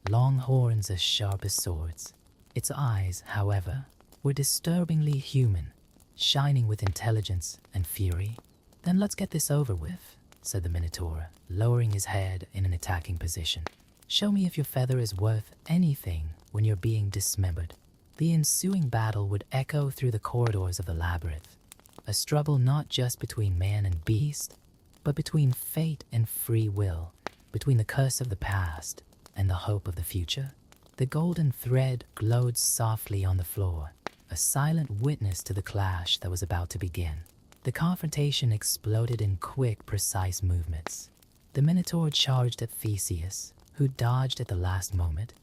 long horns as sharp as swords. Its eyes, however, were disturbingly human, shining with intelligence and fury. Then let's get this over with, said the Minotaur, lowering his head in an attacking position. Show me if your feather is worth anything when you're being dismembered. The ensuing battle would echo through the corridors of the labyrinth, a struggle not just between man and beast, but between fate and free will, between the curse of the past and the hope of the future. The golden thread glowed softly on the floor, a silent witness to the clash that was about to begin. The confrontation exploded in quick, precise movements. The Minotaur charged at Theseus, who dodged at the last moment,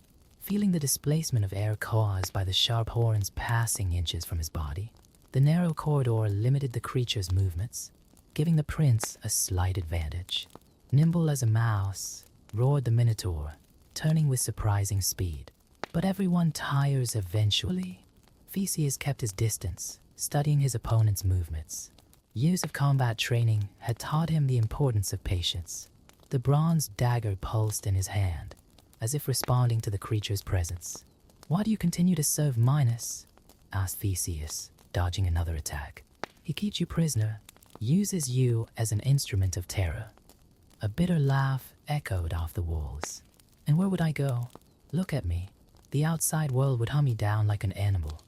feeling the displacement of air caused by the sharp horns passing inches from his body. The narrow corridor limited the creature's movements, giving the prince a slight advantage. Nimble as a mouse, roared the Minotaur, turning with surprising speed. But everyone tires eventually. Theseus kept his distance, studying his opponent's movements. Years of combat training had taught him the importance of patience. The bronze dagger pulsed in his hand, as if responding to the creature's presence. "Why do you continue to serve Minos?" asked Theseus, dodging another attack. "He keeps you prisoner, uses you as an instrument of terror." A bitter laugh echoed off the walls. "And where would I go? Look at me. The outside world would hunt me down like an animal."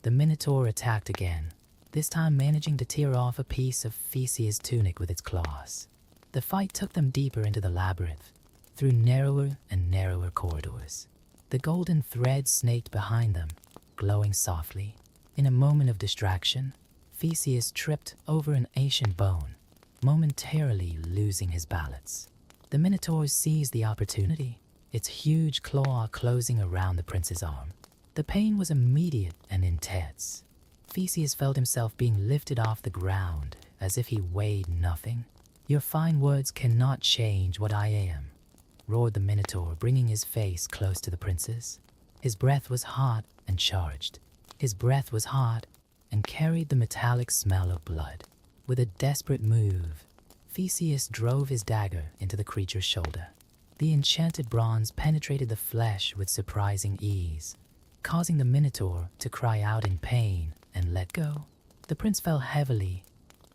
The Minotaur attacked again, this time managing to tear off a piece of Theseus' tunic with its claws. The fight took them deeper into the labyrinth, through narrower and narrower corridors. The golden thread snaked behind them, glowing softly. In a moment of distraction, Theseus tripped over an ancient bone, momentarily losing his balance. The Minotaur seized the opportunity, its huge claw closing around the prince's arm. The pain was immediate and intense. Theseus felt himself being lifted off the ground as if he weighed nothing. "Your fine words cannot change what I am," roared the Minotaur, bringing his face close to the prince's. His breath was hot and charged. His breath was hot and carried the metallic smell of blood. With a desperate move, Theseus drove his dagger into the creature's shoulder. The enchanted bronze penetrated the flesh with surprising ease, causing the Minotaur to cry out in pain and let go. The prince fell heavily,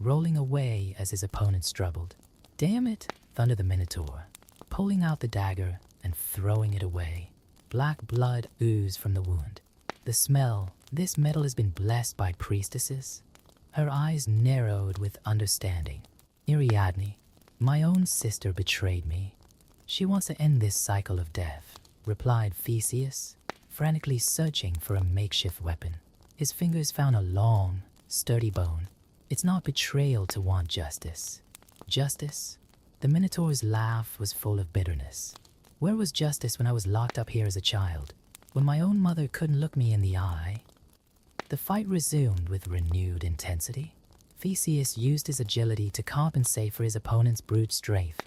rolling away as his opponent struggled. "Damn it!" thundered the Minotaur, pulling out the dagger and throwing it away. Black blood oozed from the wound. The smell, "This metal has been blessed by priestesses." Her eyes narrowed with understanding. "Ariadne, my own sister betrayed me. She wants to end this cycle of death," replied Theseus, frantically searching for a makeshift weapon. His fingers found a long, sturdy bone. "It's not betrayal to want justice." "Justice?" The Minotaur's laugh was full of bitterness. "Where was justice when I was locked up here as a child? When my own mother couldn't look me in the eye?" The fight resumed with renewed intensity. Theseus used his agility to compensate for his opponent's brute strength,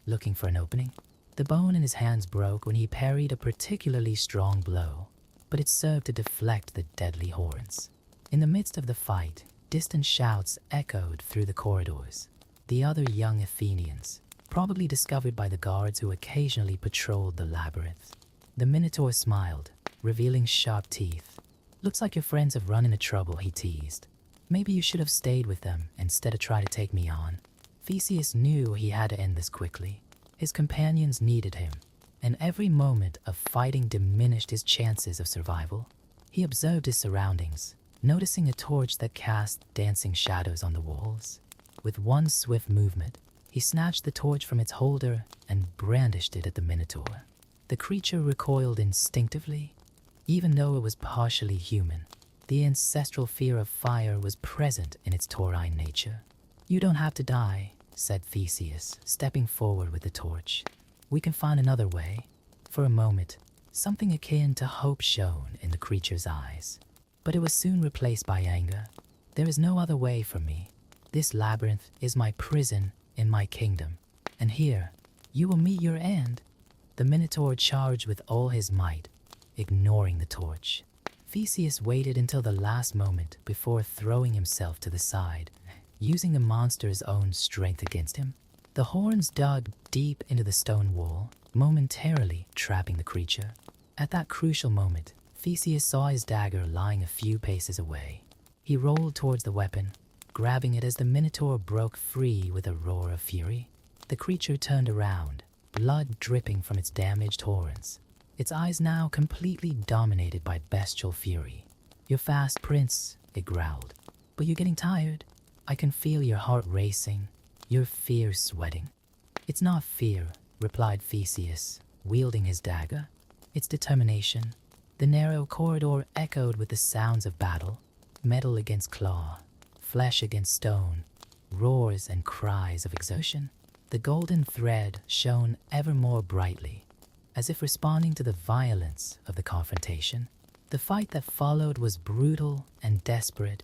looking for an opening. The bone in his hands broke when he parried a particularly strong blow, but it served to deflect the deadly horns. In the midst of the fight, distant shouts echoed through the corridors. The other young Athenians, probably discovered by the guards who occasionally patrolled the labyrinth. The Minotaur smiled, revealing sharp teeth. "Looks like your friends have run into trouble," he teased. "Maybe you should have stayed with them instead of trying to take me on." Theseus knew he had to end this quickly. His companions needed him, and every moment of fighting diminished his chances of survival. He observed his surroundings, noticing a torch that cast dancing shadows on the walls. With one swift movement, he snatched the torch from its holder and brandished it at the Minotaur. The creature recoiled instinctively, even though it was partially human. The ancestral fear of fire was present in its taurine nature. "You don't have to die," said Theseus, stepping forward with the torch. "We can find another way." For a moment, something akin to hope shone in the creature's eyes, but it was soon replaced by anger. "There is no other way for me. This labyrinth is my prison in my kingdom, and here you will meet your end." The Minotaur charged with all his might, ignoring the torch. Theseus waited until the last moment before throwing himself to the side, using the monster's own strength against him. The horns dug deep into the stone wall, momentarily trapping the creature. At that crucial moment, Theseus saw his dagger lying a few paces away. He rolled towards the weapon, grabbing it as the Minotaur broke free with a roar of fury. The creature turned around, blood dripping from its damaged horns, its eyes now completely dominated by bestial fury. "You're fast, Prince," it growled, "but you're getting tired. I can feel your heart racing, your fear sweating." "It's not fear," replied Theseus, wielding his dagger. "It's determination." The narrow corridor echoed with the sounds of battle, metal against claw, flesh against stone, roars and cries of exertion. The golden thread shone ever more brightly, as if responding to the violence of the confrontation. The fight that followed was brutal and desperate,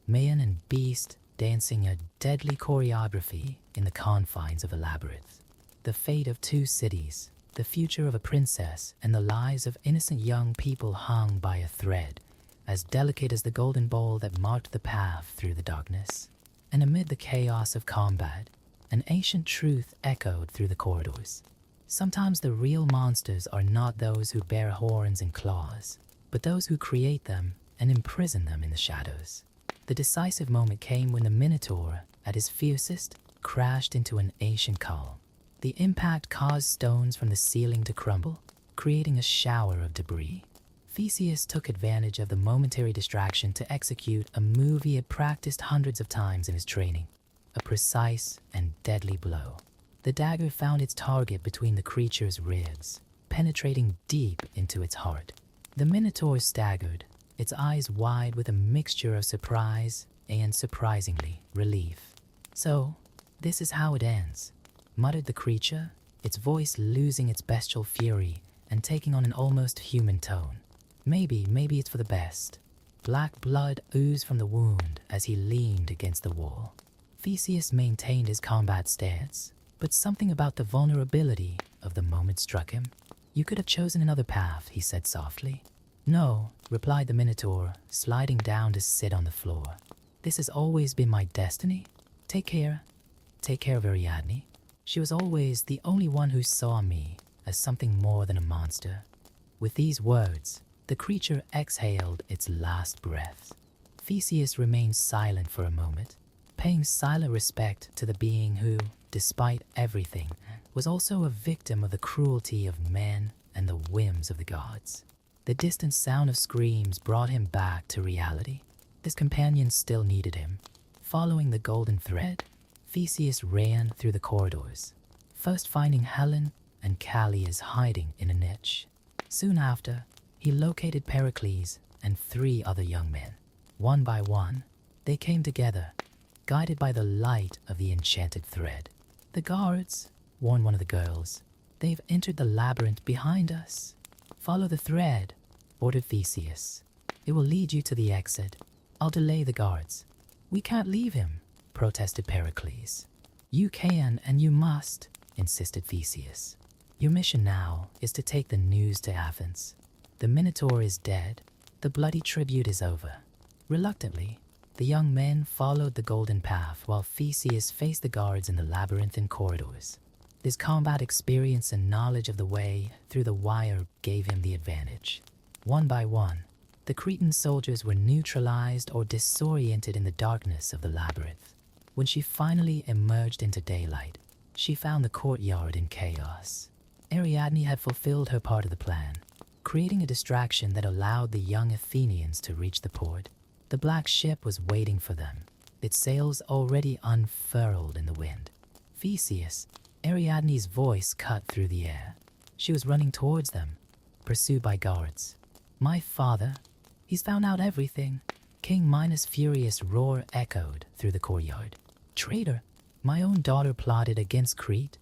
man and beast dancing a deadly choreography in the confines of a labyrinth. The fate of two cities, the future of a princess, and the lives of innocent young people hung by a thread, as delicate as the golden bowl that marked the path through the darkness. And amid the chaos of combat, an ancient truth echoed through the corridors. Sometimes the real monsters are not those who bear horns and claws, but those who create them and imprison them in the shadows. The decisive moment came when the Minotaur, at his fiercest, crashed into an ancient calm. The impact caused stones from the ceiling to crumble, creating a shower of debris. Theseus took advantage of the momentary distraction to execute a move he had practiced hundreds of times in his training, a precise and deadly blow. The dagger found its target between the creature's ribs, penetrating deep into its heart. The Minotaur staggered, its eyes wide with a mixture of surprise and, surprisingly, relief. "So, this is how it ends," muttered the creature, its voice losing its bestial fury and taking on an almost human tone. Maybe it's for the best." Black blood oozed from the wound as he leaned against the wall. Theseus maintained his combat stance, but something about the vulnerability of the moment struck him. "You could have chosen another path," he said softly. "No," replied the Minotaur, sliding down to sit on the floor. "This has always been my destiny. Take care of Ariadne. She was always the only one who saw me as something more than a monster." With these words, the creature exhaled its last breath. Theseus remained silent for a moment, paying silent respect to the being who, despite everything, was also a victim of the cruelty of men and the whims of the gods. The distant sound of screams brought him back to reality. His companion still needed him. Following the golden thread, Theseus ran through the corridors, first finding Helen and Callias hiding in a niche. Soon after, he located Pericles and 3 other young men. One by one, they came together, guided by the light of the enchanted thread. "The guards," warned one of the girls. "They've entered the labyrinth behind us." "Follow the thread," ordered Theseus. "It will lead you to the exit. I'll delay the guards." "We can't leave him," protested Pericles. "You can and you must," insisted Theseus. "Your mission now is to take the news to Athens. The Minotaur is dead. The bloody tribute is over." Reluctantly, the young men followed the golden path while Theseus faced the guards in the labyrinthine corridors. His combat experience and knowledge of the way through the wire gave him the advantage. One by one, the Cretan soldiers were neutralized or disoriented in the darkness of the labyrinth. When she finally emerged into daylight, she found the courtyard in chaos. Ariadne had fulfilled her part of the plan, creating a distraction that allowed the young Athenians to reach the port. The black ship was waiting for them, its sails already unfurled in the wind. "Theseus," Ariadne's voice cut through the air. She was running towards them, pursued by guards. "My father, he's found out everything." King Minos' furious roar echoed through the courtyard. "Traitor, my own daughter plotted against Crete."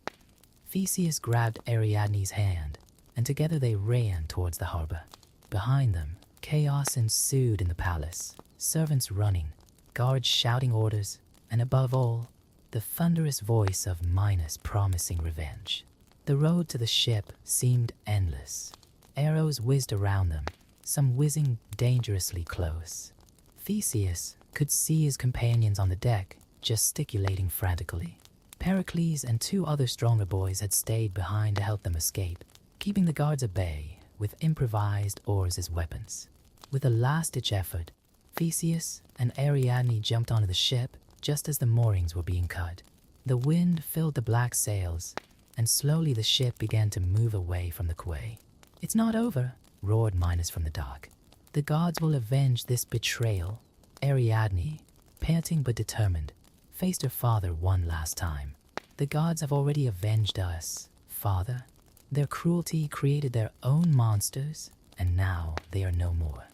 Theseus grabbed Ariadne's hand, and together they ran towards the harbor. Behind them, chaos ensued in the palace, servants running, guards shouting orders, and above all, the thunderous voice of Minos promising revenge. The road to the ship seemed endless. Arrows whizzed around them, some whizzing dangerously close. Theseus could see his companions on the deck, gesticulating frantically. Pericles and 2 other stronger boys had stayed behind to help them escape, keeping the guards at bay with improvised oars as weapons. With a last-ditch effort, Theseus and Ariadne jumped onto the ship just as the moorings were being cut. The wind filled the black sails, and slowly the ship began to move away from the quay. "It's not over," roared Minos from the dock. "The gods will avenge this betrayal." Ariadne, panting but determined, faced her father one last time. "The gods have already avenged us, father. Their cruelty created their own monsters, and now they are no more."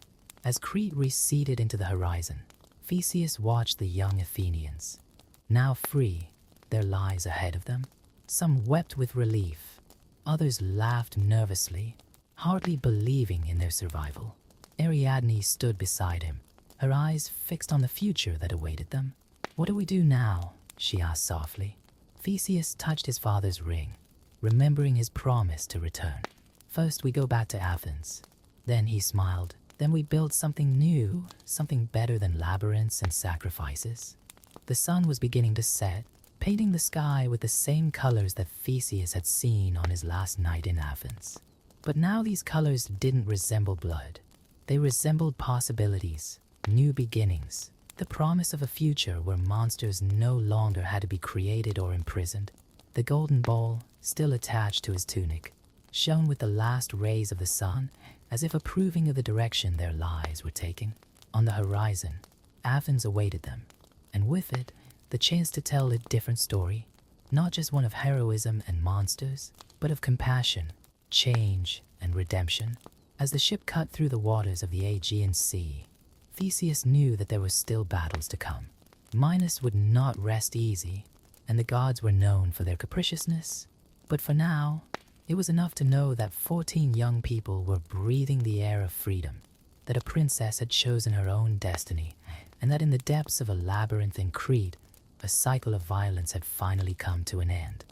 As Crete receded into the horizon, Theseus watched the young Athenians. Now free, their lives ahead of them. Some wept with relief. Others laughed nervously, hardly believing in their survival. Ariadne stood beside him, her eyes fixed on the future that awaited them. "What do we do now?" she asked softly. Theseus touched his father's ring, remembering his promise to return. "First we go back to Athens." Then he smiled. "Then we build something new, something better than labyrinths and sacrifices." The sun was beginning to set, painting the sky with the same colors that Theseus had seen on his last night in Athens. But now these colors didn't resemble blood. They resembled possibilities, new beginnings, the promise of a future where monsters no longer had to be created or imprisoned. The golden ball, still attached to his tunic, shone with the last rays of the sun, as if approving of the direction their lives were taking. On the horizon, Athens awaited them, and with it, the chance to tell a different story, not just one of heroism and monsters, but of compassion, change, and redemption. As the ship cut through the waters of the Aegean Sea, Theseus knew that there were still battles to come. Minos would not rest easy, and the gods were known for their capriciousness. But for now, it was enough to know that 14 young people were breathing the air of freedom, that a princess had chosen her own destiny, and that in the depths of a labyrinth in Crete, a cycle of violence had finally come to an end.